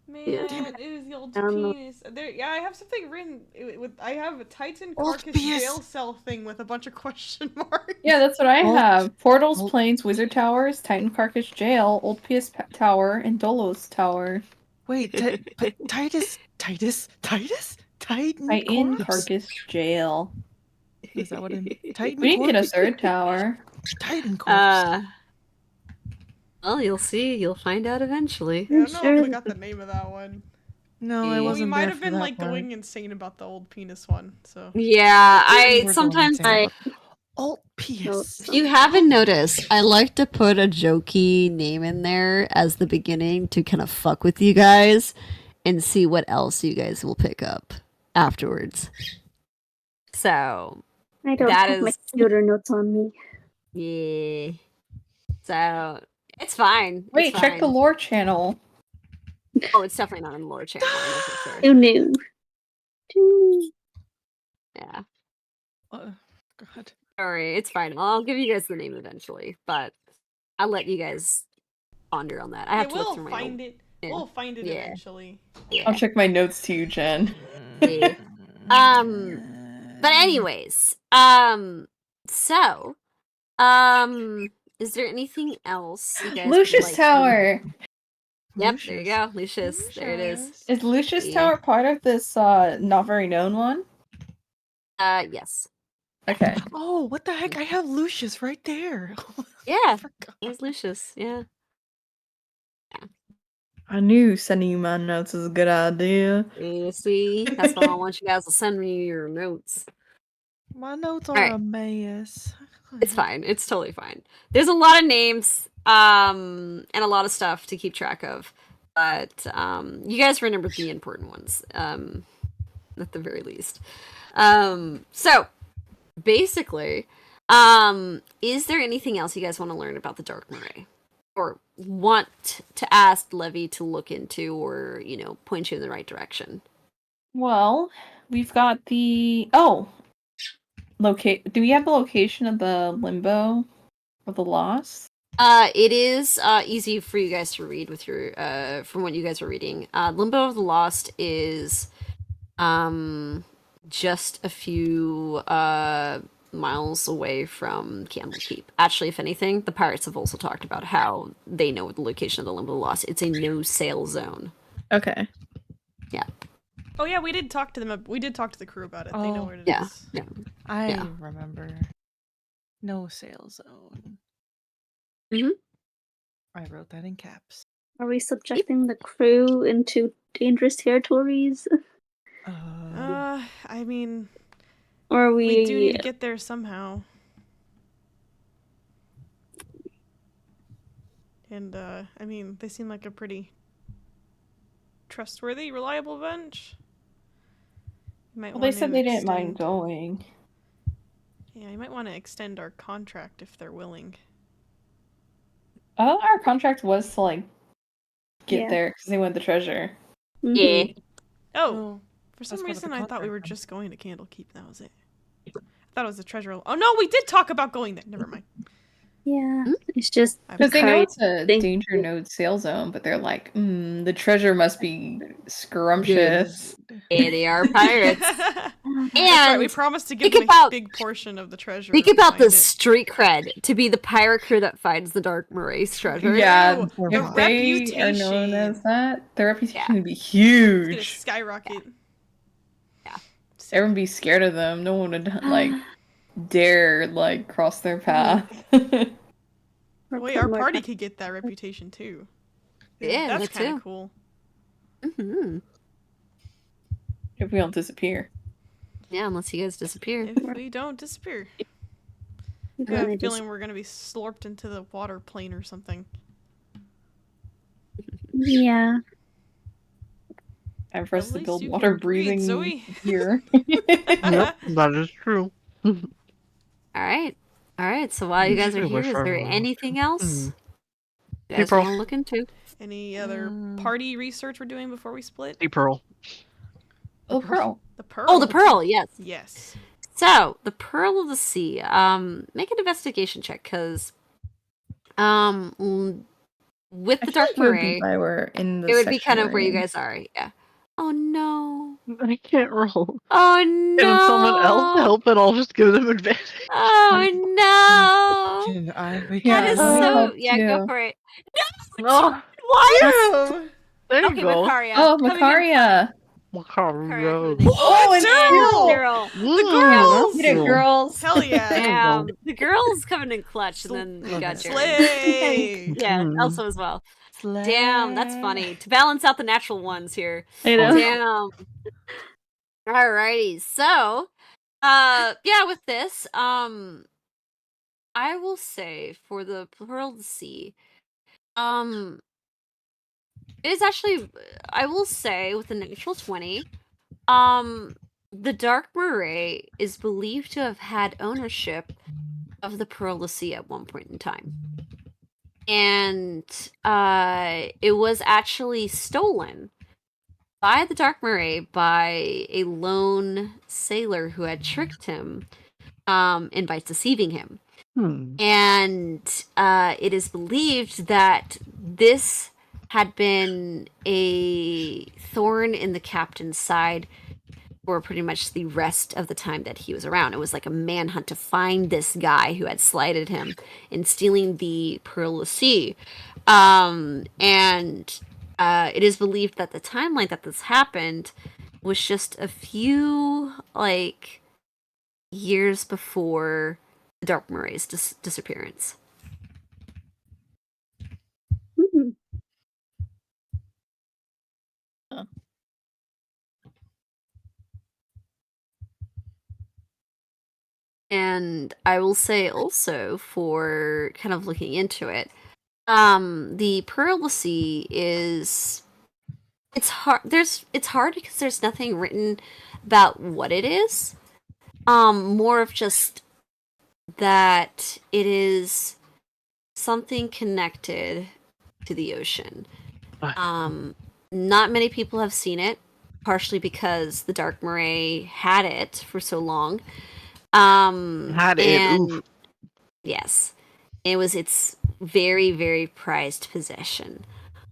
Man, Damn it. it was the old I don't know. penis. There, I have something written with. I have a Titan Old carcass penis. jail cell thing with a bunch of question marks. Yeah, that's what I have. Portals, Old- Plains, Wizard Towers, Titan Carcass Jail, Old PS Tower, and Dolos Tower. Wait, but Titan Titan corpse? Carcass Jail. Is that what it? Titan We didn't get a corpse? third tower. Titan corpse. Well, you'll see. You'll find out eventually. I don't know if Sure. we got the name of that one. No, I Yeah. We wasn't might there have for been that like part. going insane about the old penis one. So Yeah, I We're going sometimes insane about Alt PS. If you haven't noticed, I like to put a jokey name in there as the beginning to kind of fuck with you guys and see what else you guys will pick up afterwards. So, I don't that have my is- computer notes on me. yeah. So, it's fine. Wait, it's check the fine. lore channel. Oh, it's definitely not in the lore channel, I know for sure. Who knew? Yeah. God. Sorry, it's fine. I'll give you guys the name eventually, but I'll let you guys ponder on that. I have to look we'll through my find old- it. Yeah. We'll find it Yeah. eventually. Yeah. I'll check my notes too, Jen. Yeah. But anyways, so, is there anything else you guys would Lucius like Tower. Yep, there you go, Lucius. There it is. Is Lucius Yeah. Tower part of this not very known one? Yes. Okay. Oh, what the heck? I have Lucius right there. Yeah, I forgot. it was Lucius. Yeah. I knew sending you my notes was a good idea. You see, that's why I want you guys to send me your notes. My notes are Alright. a mess. It's fine. It's totally fine. There's a lot of names, and a lot of stuff to keep track of, but you guys remember the important ones, at the very least. So basically, is there anything else you guys want to learn about the Dark Murray, or want to ask Levy to look into, or point you in the right direction? Well, we've got the do we have the location of the limbo of the lost? It is easy for you guys to read with your from what you guys are reading. Limbo of the Lost is just a few miles away from Candlekeep. Actually, if anything, the pirates have also talked about how they know the location of the Limbo of the Lost. It's a no-sail zone. Okay. Yeah. Oh yeah, we did talk to them. We did talk to the crew about it. They know Oh. where it is. Yeah. Yeah. I Yeah. remember. No sail zone. Mhm. I wrote that in caps. Are we subjecting the crew into dangerous territories? I mean, Or are we do need to get there somehow. And I mean, they seem like a pretty trustworthy, reliable bunch. You might Well, they want said to they didn't mind extend- going. Yeah, you might want to extend our contract if they're willing. I thought our contract was to like get Yeah. there because they want the treasure. Mhm. Yeah. Oh, No, for some that's part of the reason I thought we contract were then. just going to Candlekeep. That was it. I thought it was the treasure. Oh no, we did talk about going there. Never mind. Yeah, it's just Because they know Sorry, it's a thank danger you. node sail zone, but they're like, the treasure must be scrumptious. Yeah, they are pirates. That's And right. We promised to give think them a about- big portion of the treasure. think if we about the find it. street cred to be the pirate crew that finds the Dark Moraes treasure. Yeah, Ew, the if they are known reputation. as that, their reputation Yeah. would be It's gonna huge. skyrocket. Yeah. Everyone would be scared of them. No one would like dare like cross their path. Wait, our party could get that reputation too. Yeah, that's that kind too. of cool. Mm-hmm. If we don't disappear. Yeah, unless you guys disappear. If we don't disappear, I have a feeling we're gonna be slurped into the water plane or something. Yeah. Time for us At to least build you can water breathe, breathing Zoe. here. Yep, that is true. All right. So while you guys are here, is there anything else you guys April. want to look into? Any other party research we're doing before we split? Sea Pearl. Oh, Pearl. The pearl. Oh, the pearl. Yes. Yes. So, the Pearl of the Sea. Make an investigation check, because with I the feel Dark like it would be Moray, if I were in the it would be section kind of we're where you in. guys are. Yeah. Oh no. I can't roll. Oh Can someone else no. help and I'll just give them advantage? Oh no. Can I make Yeah, That is let me so. help Yeah, go too. for it. Oh, Why? Damn! there you Okay, go. Makaria. Oh, coming in Makaria! Makaria coming in Macario. Oh, and Daryl! Cyril! The Cyril. girls! Get it, girls! Hell yeah! Damn, the girls coming in clutch, and then you got Jaren. Slay! Yeah, Mhm. Elsa as well. Damn, that's funny. To balance out the natural ones here. I know. Damn. Alrighty, so, yeah, with this, I will say for the Pearl of the Sea, it is actually, I will say with the natural 20, the Dark Moray is believed to have had ownership of the Pearl of the Sea at one point in time. And it was actually stolen by the Dark Moray by a lone sailor who had tricked him and by deceiving him. And it is believed that this had been a thorn in the captain's side for pretty much the rest of the time that he was around. It was like a manhunt to find this guy who had slighted him in stealing the Pearl of the Sea. And it is believed that the timeline that this happened was just a few, like, years before the Dark Moray's disappearance. Mhm. And I will say also, for kind of looking into it, the Pearl of the Sea is, it's hard. It's hard because there's nothing written about what it is. More of just that it is something connected to the ocean. Not many people have seen it, partially because the Dark Moray had it for so long. Had it. And Oof. yes, it was its very, very prized possession.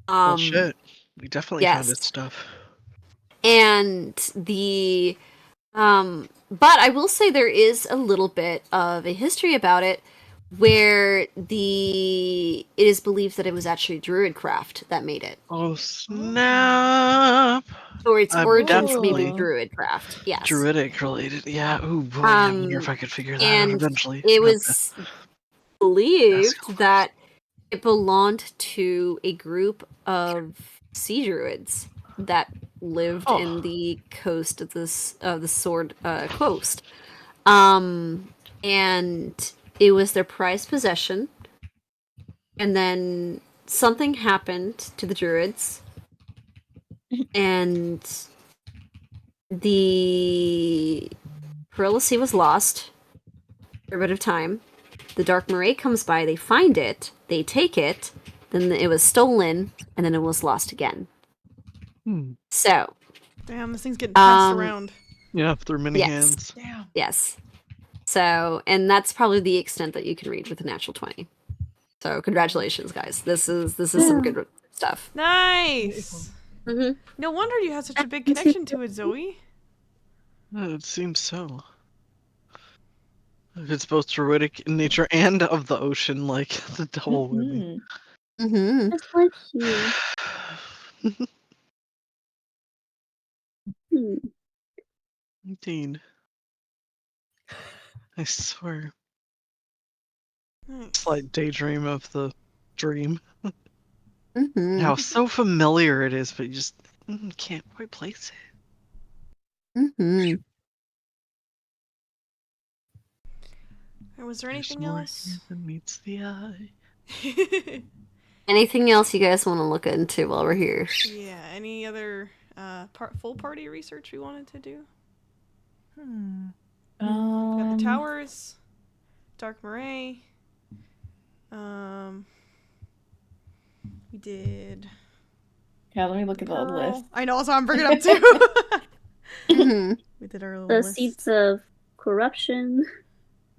Well, shit. We definitely found Yes. its stuff. And the but I will say there is a little bit of a history about it, where it is believed that it was actually Druidcraft that made it. Oh, snap. Or its I'm origins may be definitely Druidcraft. Yes. Druidic related. Yeah, ooh, boy, I wonder if I could figure that out And eventually. it Okay. was believed That's that it belonged to a group of sea druids that lived in the coast of the Sword Coast. And it was their prized possession. And then something happened to the druids, and the Pearl of the Sea was lost for a bit of time. The Dark Moray comes by, they find it, they take it, then it was stolen, and then it was lost again. So, Damn, this thing's getting passed Um, around. Yeah, through many yes. hands. Yes. So, and that's probably the extent that you can reach with a natural 20. So, congratulations, guys. This is some good stuff. Nice! Mhm. No wonder you have such a big connection to it, Zoe. It seems so. If it's both druidic in nature and of the ocean, like the double whammy. Mhm. Just like you. Hmm. Indeed. I swear. Nice. Slight daydream of the dream. Mhm. How so familiar it is, but you just can't quite place it. Mhm. Was there There's anything more else? here than meets the eye. Anything else you guys want to look into while we're here? Yeah, any other full party research we wanted to do? We got the towers, Dark Moray. We did. Yeah, let me look at the Pearl. list. I know, so I'm bringing it up too. Mhm. We did our little The list. seeds of corruption.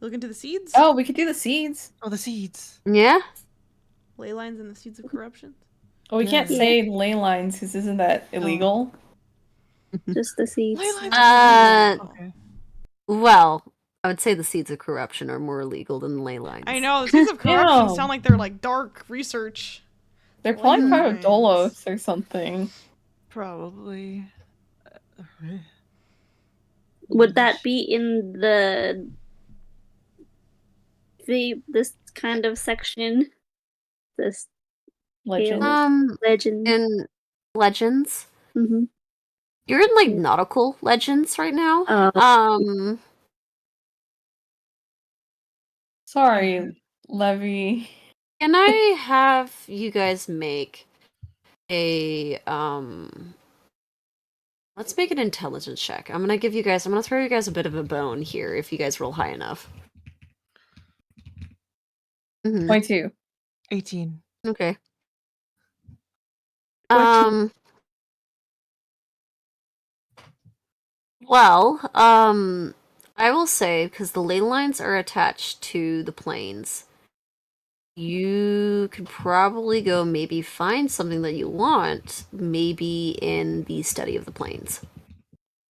Look into the seeds. Oh, we could do the seeds. Oh, the seeds. Yeah. Ley lines and the seeds of corruption. Well, we can't Yeah. say ley lines because isn't that illegal? Just the seeds. Ley lines Uh, Okay. Well, I would say the seeds of corruption are more illegal than ley lines. I know the seeds of corruption Damn. sound like they're like dark research. They're probably part of Lines. Dolos or something. Probably. Would that be in this kind of section? This Legend. legend. In legends, Mm-hmm. you're in like Yeah. nautical legends right now. Oh. Sorry, Levy. Can I have you guys make a let's make an intelligence check. I'm gonna throw you guys a bit of a bone here if you guys roll high enough. 22. 18. Okay. 14. Well, I will say, because the ley lines are attached to the planes, you could probably go maybe find something that you want, maybe in the study of the planes.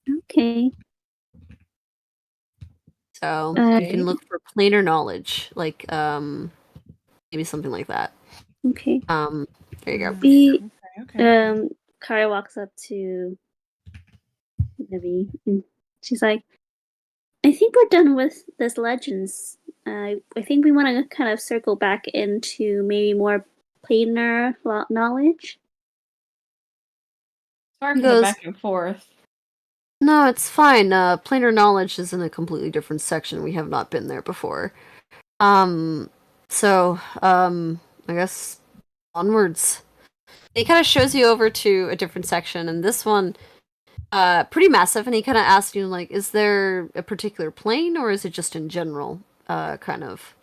Okay. So Okay. you can look for planar knowledge, like maybe something like that. Okay. There you go. Okay. Kara walks up to Levy and she's like, I think we're done with this legends. I think we want to kind of circle back into maybe more planar knowledge. Sorry He for the goes- back and forth. No, it's fine. Planar knowledge is in a completely different section. We have not been there before. So, I guess onwards. He kind of shows you over to a different section, and this one, pretty massive, and he kind of asks you, like, is there a particular plane, or is it just in general, kind of?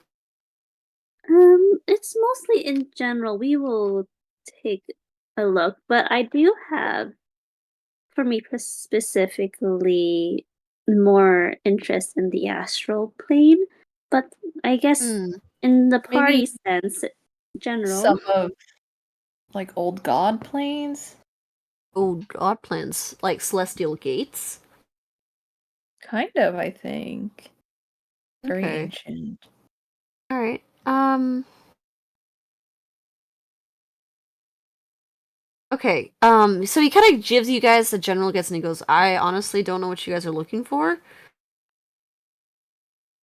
It's mostly in general. We will take a look, but I do have, for me specifically, more interest in the astral plane. But I guess in the party sense, general. Some of like old god planes? Old god planes, like celestial gates? Kind of, I think. Very Okay. ancient. Alright, okay, so he kind of gives you guys the general guess, and he goes, I honestly don't know what you guys are looking for.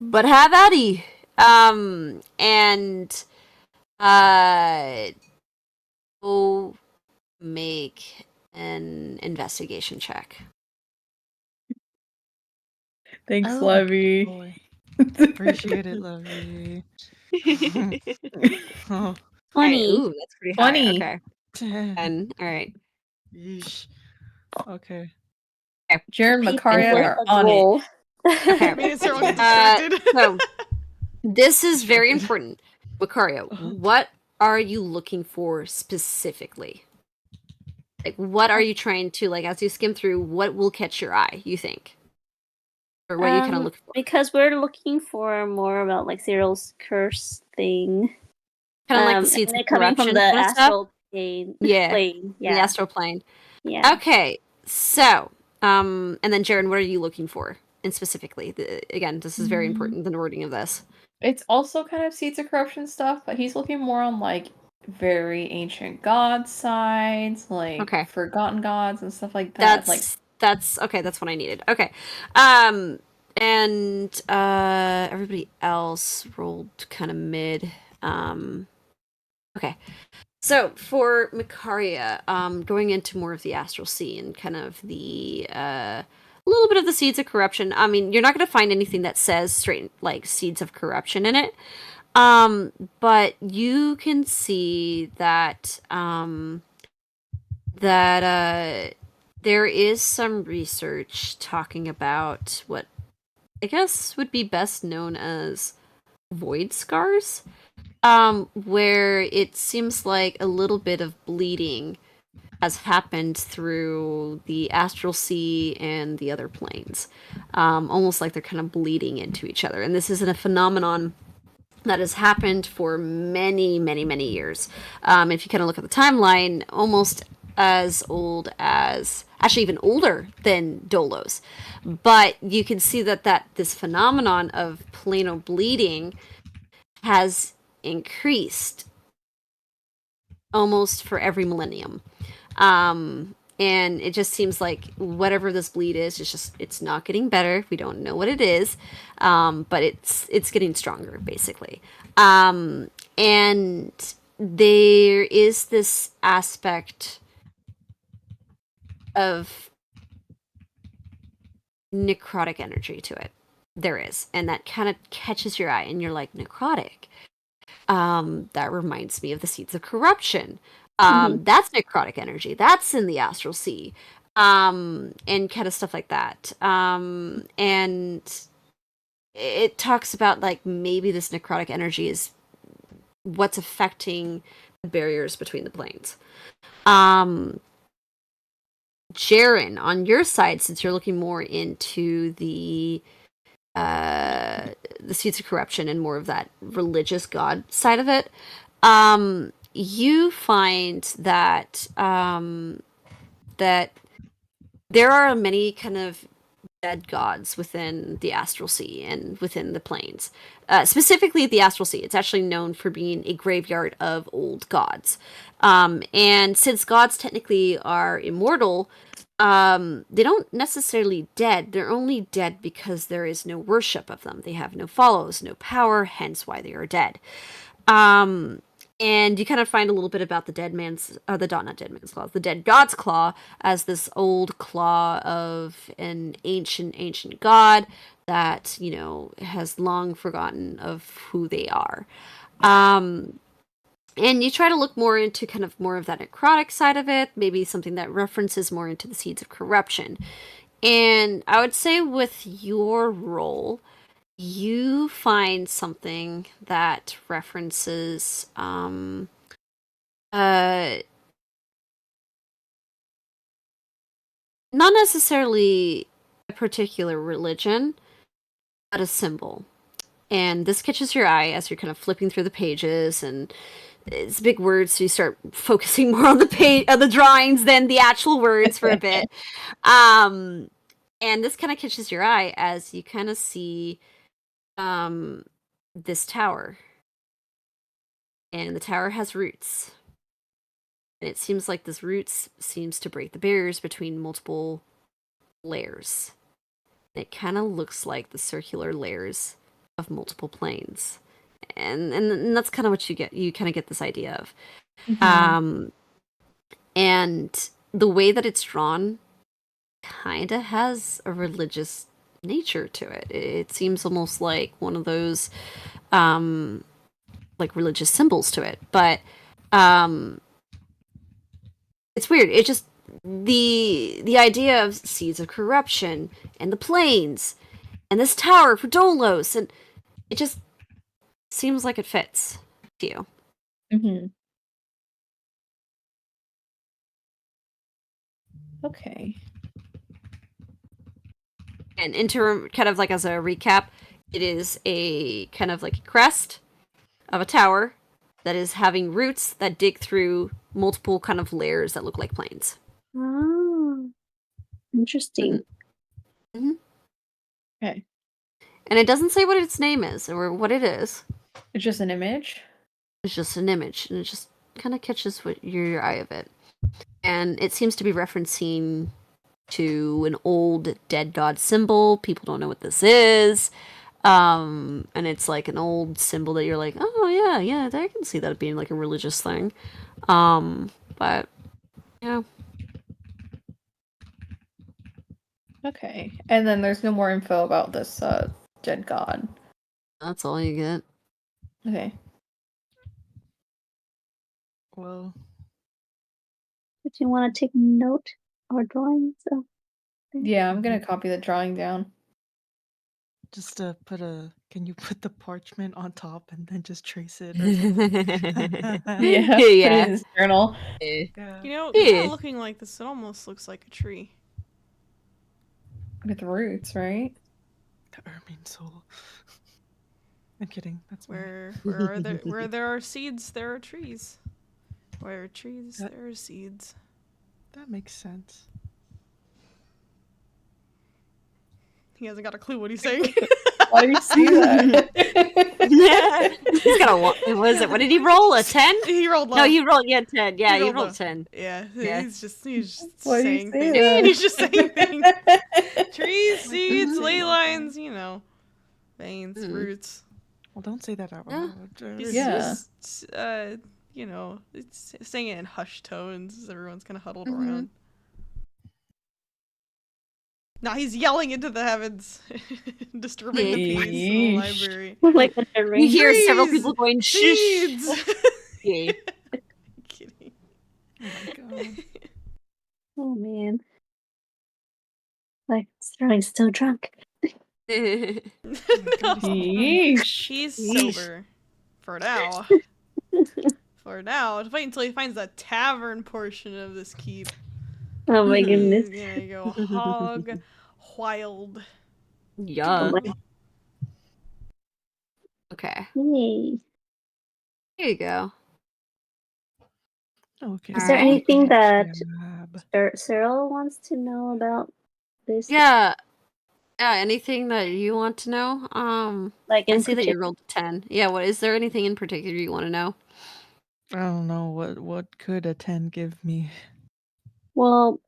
But have at ye. And, go make an investigation check. Thanks, Oh, Levy. boy. Appreciate it, Levy. Oh. 20. Ooh, that's pretty 20. high. Okay. 10. Alright. Yeesh. Okay. Jaren and Makaria With are a on it. roll. Okay. Me and Cyril get distracted. So, this is very important. Macario, what are you looking for specifically? Like, what are you trying to, like, as you skim through, what will catch your eye, you think? Or what are you kind of looking for? Because we're looking for more about, like, Cyril's curse thing. Kind of like the seeds and of it coming from corruption the kind of stuff? astral plane. Yeah. plane. The astral plane. Yeah. Okay, so, and then Jaren, what are you looking for? And specifically, again, this is very important, the wording of this. It's also kind of seeds of corruption stuff, but he's looking more on like very ancient god sides, like Okay. forgotten gods and stuff like that. That's okay, that's what I needed. Okay. And everybody else rolled kind of mid. Okay. So for Makaria, going into more of the astral sea and kind of the a little bit of the seeds of corruption. I mean, you're not going to find anything that says straight like seeds of corruption in it. But you can see that there is some research talking about what I guess would be best known as void scars. Where it seems like a little bit of bleeding has happened through the astral sea and the other planes, almost like they're kind of bleeding into each other. And this isn't a phenomenon that has happened for many, many, many years. If you kind of look at the timeline, almost as old as, actually even older than Dolos. But you can see that this phenomenon of plano bleeding has increased almost for every millennium. And it just seems like whatever this bleed is, it's not getting better. We don't know what it is, but it's getting stronger, basically. And there is this aspect of necrotic energy to it. There is, and that kind of catches your eye, and you're like, necrotic. That reminds me of the seeds of corruption. That's necrotic energy. That's in the astral sea. And kind of stuff like that. And it talks about like maybe this necrotic energy is what's affecting the barriers between the planes. Jaren, on your side, since you're looking more into the seeds of corruption and more of that religious god side of it, you find that that there are many kind of dead gods within the astral sea and within the planes. Specifically, the astral sea. It's actually known for being a graveyard of old gods. And since gods technically are immortal, they don't necessarily dead. They're only dead because there is no worship of them. They have no follows, no power, hence why they are dead. And you kind of find a little bit about the the dead god's claw as this old claw of an ancient god that, has long forgotten of who they are. And you try to look more into kind of more of that necrotic side of it, maybe something that references more into the seeds of corruption. And I would say with your role, you find something that references not necessarily a particular religion, but a symbol. And this catches your eye as you're kind of flipping through the pages, and it's big words, so you start focusing more on the drawings than the actual words for a bit. And this kind of catches your eye as you kind of see this tower. And the tower has roots. And it seems like this roots seems to break the barriers between multiple layers. It kind of looks like the circular layers of multiple planes. And that's kind of what you get. You kind of get this idea of. And the way that it's drawn kind of has a religious nature to it. It seems almost like one of those like religious symbols to it. But it's weird. It just the idea of seeds of corruption and the planes and this tower for Dolos, and it just seems like it fits to you. Okay. And interim, kind of like as a recap, it is a kind of like crest of a tower that is having roots that dig through multiple kind of layers that look like planes. Oh, interesting. Okay. And it doesn't say what its name is or what it is. It's just an image? It's just an image, and it just kind of catches your eye of it. And it seems to be referencing to an old dead god symbol. People don't know what this is. And it's like an old symbol that you're like, oh yeah, I can see that being like a religious thing. But yeah. Okay. And then there's no more info about this dead god. That's all you get. Okay. Well, Did you want to take note or drawings of things? Yeah, I'm gonna copy the drawing down. just to put a Can you put the parchment on top and then just trace it? Yeah, put it in his journal. Yeah. You know, kind of looking like this, it almost looks like a tree. With roots, right? The ermine soul. I'm kidding. That's me. Where there are seeds, there are trees. Where are trees, there are seeds. That makes sense. He hasn't got a clue what he's saying. Why do you say that? He's got a what was it? What did he roll? A 10? He rolled low. No, you rolled 10. Yeah, you rolled rolled low. 10. Yeah, Yeah. he's just Why do you saying say things. that? He's just saying things. Trees, seeds, ley lines, veins, roots. Well, don't say that out Yeah. loud. He's Yeah. just, it's saying it in hushed tones as everyone's kind of huddled Mhm. around. Now he's yelling into the heavens, disturbing the peace in the Yeesh. library. Like when it You rains. hear several Trees, people going, shush. seeds. Yeah. Kidding. Oh my god. Oh man. Like Sterling's still drunk. No, Yeesh. he's Yeesh. sober for now. For now, wait until he finds the tavern portion of this keep. Oh my goodness. He's gonna go hog wild. Yeah. Oh my- Okay. Yay. Here you go. Okay. Is there Alright. anything that Jab. Cyril wants to know about this? Yeah. Yeah, anything that you want to know? Like I in see that you particular. rolled a 10. Yeah, what is there anything in particular you want to know? I don't know what could a 10 give me. Well,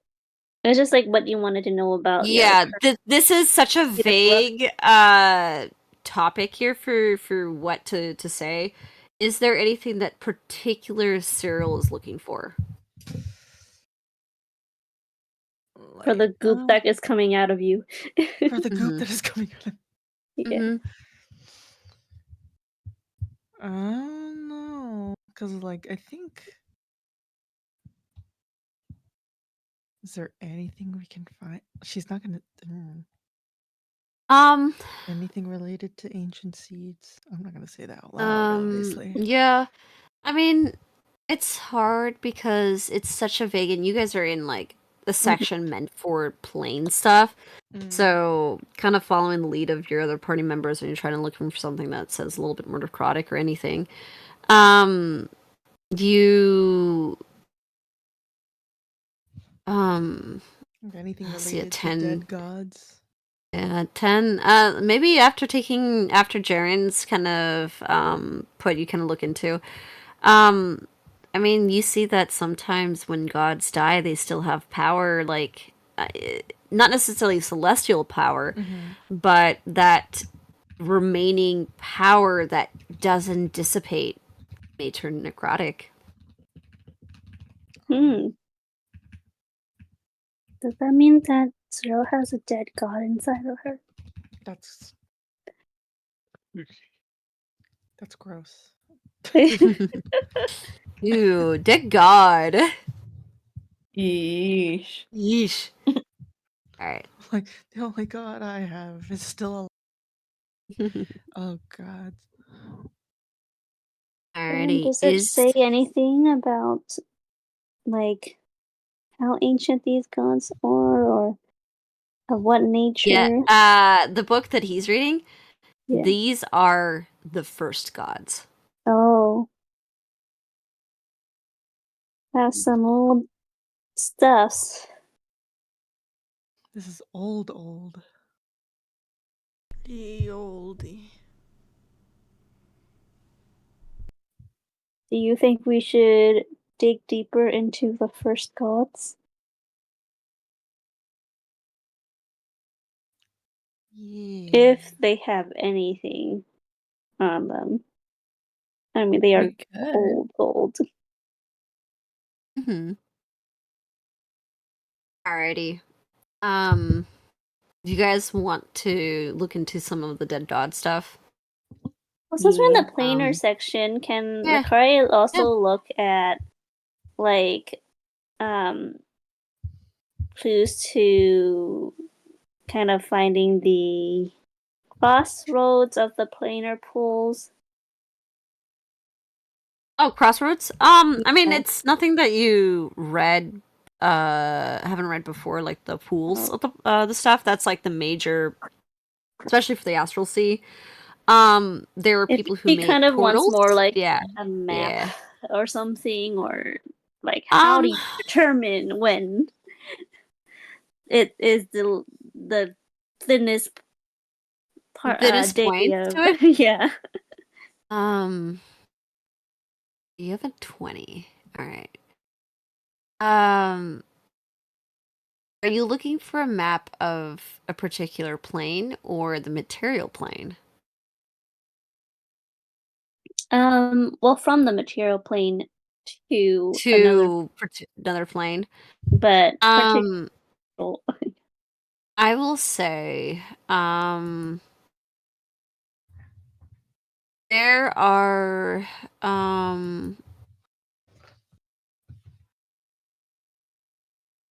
it's just like what you wanted to know about. Yeah, this is such a the book. vague topic here for what to say. Is there anything that particular Cyril is looking for? For the goop that is coming out of you. For the goop Mhm. that is coming out of Yeah. Mhm. I don't know. Because, like, I think. Is there anything we can find? She's not gonna. Anything related to ancient seeds? I'm not gonna say that out loud, obviously. Yeah. I mean, it's hard because it's such a vague, and you guys are in like the section meant for plain stuff. So, kind of following the lead of your other party members when you're trying to look for something that says a little bit more necrotic or anything. You Anything see a related to 10. dead gods? Yeah, 10. Maybe after Jaren's kind of put you kind of look into. I mean, you see that sometimes when gods die, they still have power, like not necessarily celestial power, but that remaining power that doesn't dissipate may turn necrotic. Does that mean that Cyril has a dead god inside of her? That's gross. Ew, dead god. Yeesh. Yeesh. Alright. Like, the only god I have is still alive. Oh, God. Alrighty. Does it say anything about, like, how ancient these gods are, or of what nature? Yeah, the book that he's reading, Yeah. these are the first gods. Oh. That's some old stuff. This is old. The oldie. Do you think we should dig deeper into the first gods? Yeah. If they have anything on them. I mean, they are We could. old. Mm-hmm. Alrighty. Do you guys want to look into some of the dead god stuff? Well, since we're in the Yeah. planar section, can Yeah. Makari also look at, like, clues to kind of finding the crossroads of the planar pools. Oh, Crossroads. I mean, Yeah. it's nothing that you read, haven't read before, like the pools of the stuff. That's like the major, especially for the Astral Sea. There are people who He make kind of wants portals. more like Yeah, a map yeah. or something, or like how do you determine when it is the thinnest part thinnest day points of to it. yeah. You have a 20. All right. Are you looking for a map of a particular plane or the material plane? Well, from the material plane to To another plane. but Um, particular. I will say, there are,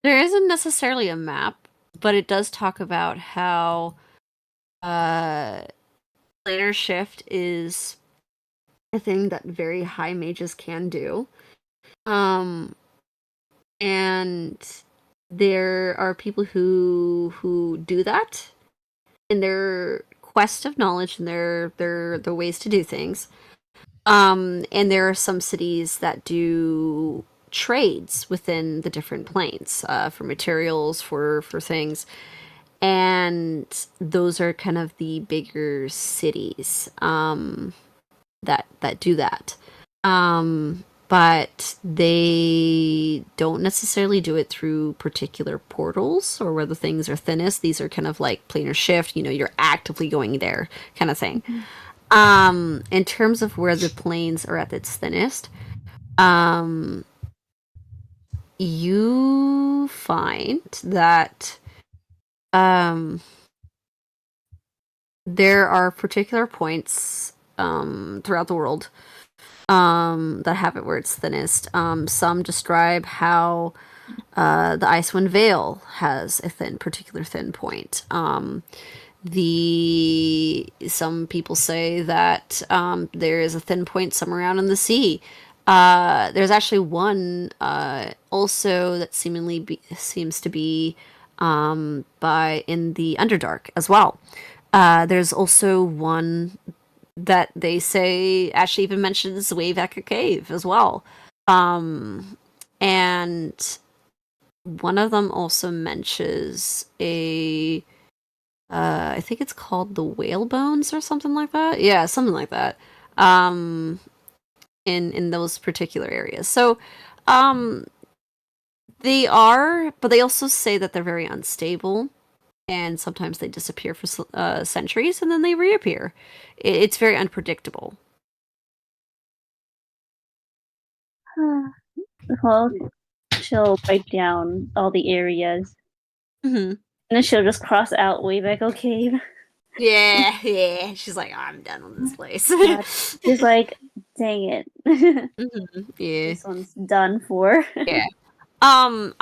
there isn't necessarily a map, but it does talk about how, planar shift is a thing that very high mages can do. And there are people who do that in their quest of knowledge and their ways to do things. And there are some cities that do trades within the different planes, for materials, for things, and those are kind of the bigger cities, that do that. But they don't necessarily do it through particular portals or where the things are thinnest. These are kind of like planar shift, you're actively going there kind of thing. In terms of where the planes are at its thinnest, you find that there are particular points throughout the world that have it where it's thinnest. Some describe how the Icewind Vale has a particular thin point. Some people say that there is a thin point somewhere out in the sea. There's actually one also that seems to be by in the Underdark as well. There's also one that they say actually even mentions Wave Echo Cave as well. And one of them also mentions I think it's called the Whale Bones or something like that. Yeah, something like that. In those particular areas. So, but they also say that they're very unstable, and sometimes they disappear for centuries and then they reappear. It's very unpredictable. Well, she'll write down all the areas, Mm-hmm. and then she'll just cross out Wave Echo Cave. Yeah. She's like, I'm done with this place. She's like, dang it. Mm-hmm. Yeah. This one's done for. Yeah. Let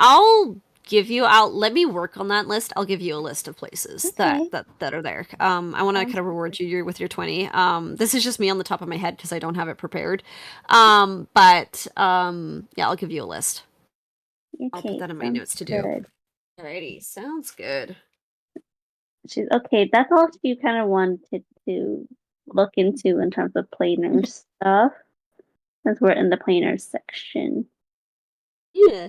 me work on that list. I'll give you a list of places Okay. that are there. I want to Sounds kind of reward you with your 20. This is just me on the top of my head because I don't have it prepared. But yeah, I'll give you a list. Okay, I'll put that in my notes to do. good. Alrighty, sounds good. She's okay. That's all she kind of wanted to look into in terms of planar stuff, since we're in the planar section. Yeah.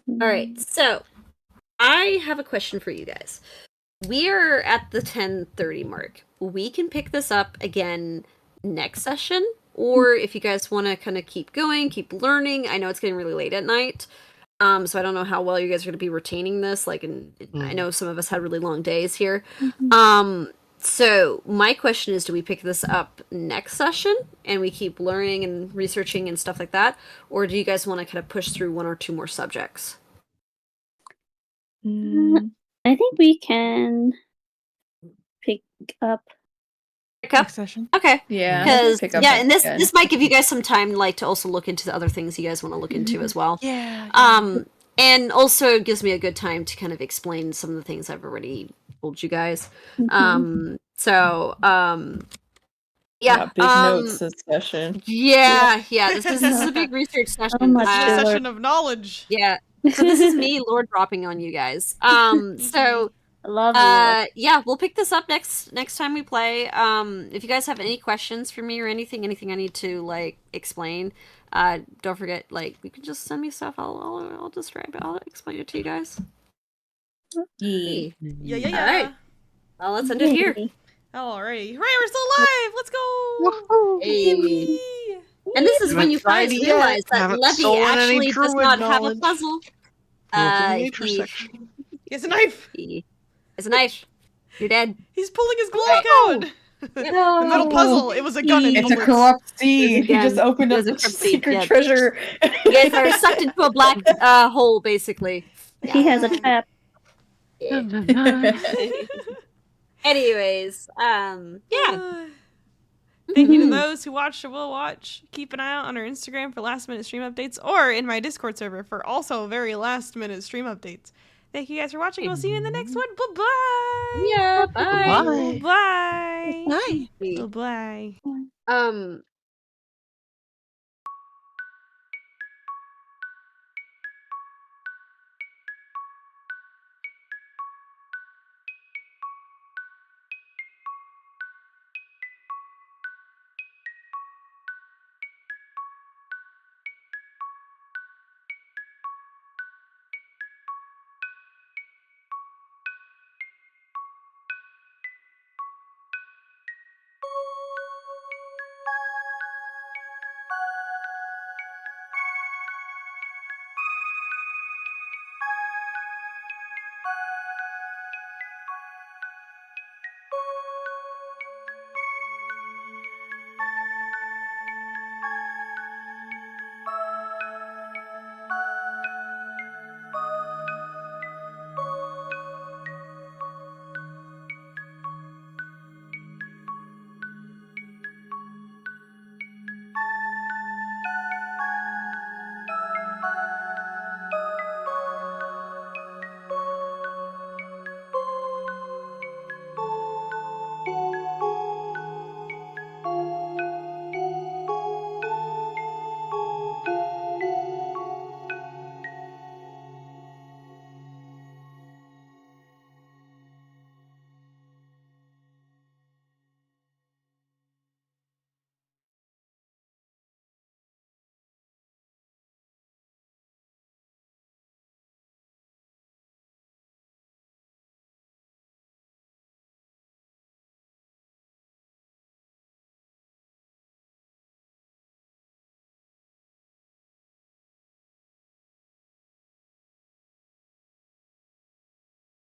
All right, so I have a question for you guys. We are at the 10:30 mark. We can pick this up again next session, or if you guys want to kind of keep going, keep learning. I know it's getting really late at night, so I don't know how well you guys are going to be retaining this. I know some of us had really long days here. So my question is, do we pick this up next session and we keep learning and researching and stuff like that, or do you guys want to kind of push through one or two more subjects? I think we can pick up. Next session. Okay. Yeah. Because pick up and that's good. this might give you guys some time to also look into the other things you guys want to look into as well. Yeah. And also it gives me a good time to kind of explain some of the things I've already told you guys. Mhm. So Yeah, big notes this session. yeah. This is a big research session. Oh, much This is a to learn. session of knowledge. Yeah. So this is me lore dropping on you guys. So I love lore. yeah, we'll pick this up next time we play. If you guys have any questions for me or anything I need to like explain, don't forget, like, you can just send me stuff. I'll describe it. I'll explain it to you guys. Yeah. Yeah. All right. Well, let's end it here. Yay. Alrighty. Hooray, we're still alive! Let's go! Woohoo! Hey. Yippee! And this is Haven't when you tried guys it yet. realize that Haven't Levy stolen any actually does druid not have a knowledge. puzzle. Look in the nature He section. He has a knife! has a knife. You're dead. He's pulling his glove Oh! out! No. Little puzzle. It was a gun and It's a bullets. corrupt seed. He Again, just opened it up was a the corrupt seed, secret yeah. treasure. You guys are sucked into a black hole, basically. He has a trap. Anyways, yeah. Thank you to those who watched or will watch. Keep an eye out on our Instagram for last minute stream updates, or in my Discord server for also very last minute stream updates. Thank you guys for watching. We'll see you in the next one. Bye-bye. Yeah, bye. Bye. Bye. Bye. Bye. Um,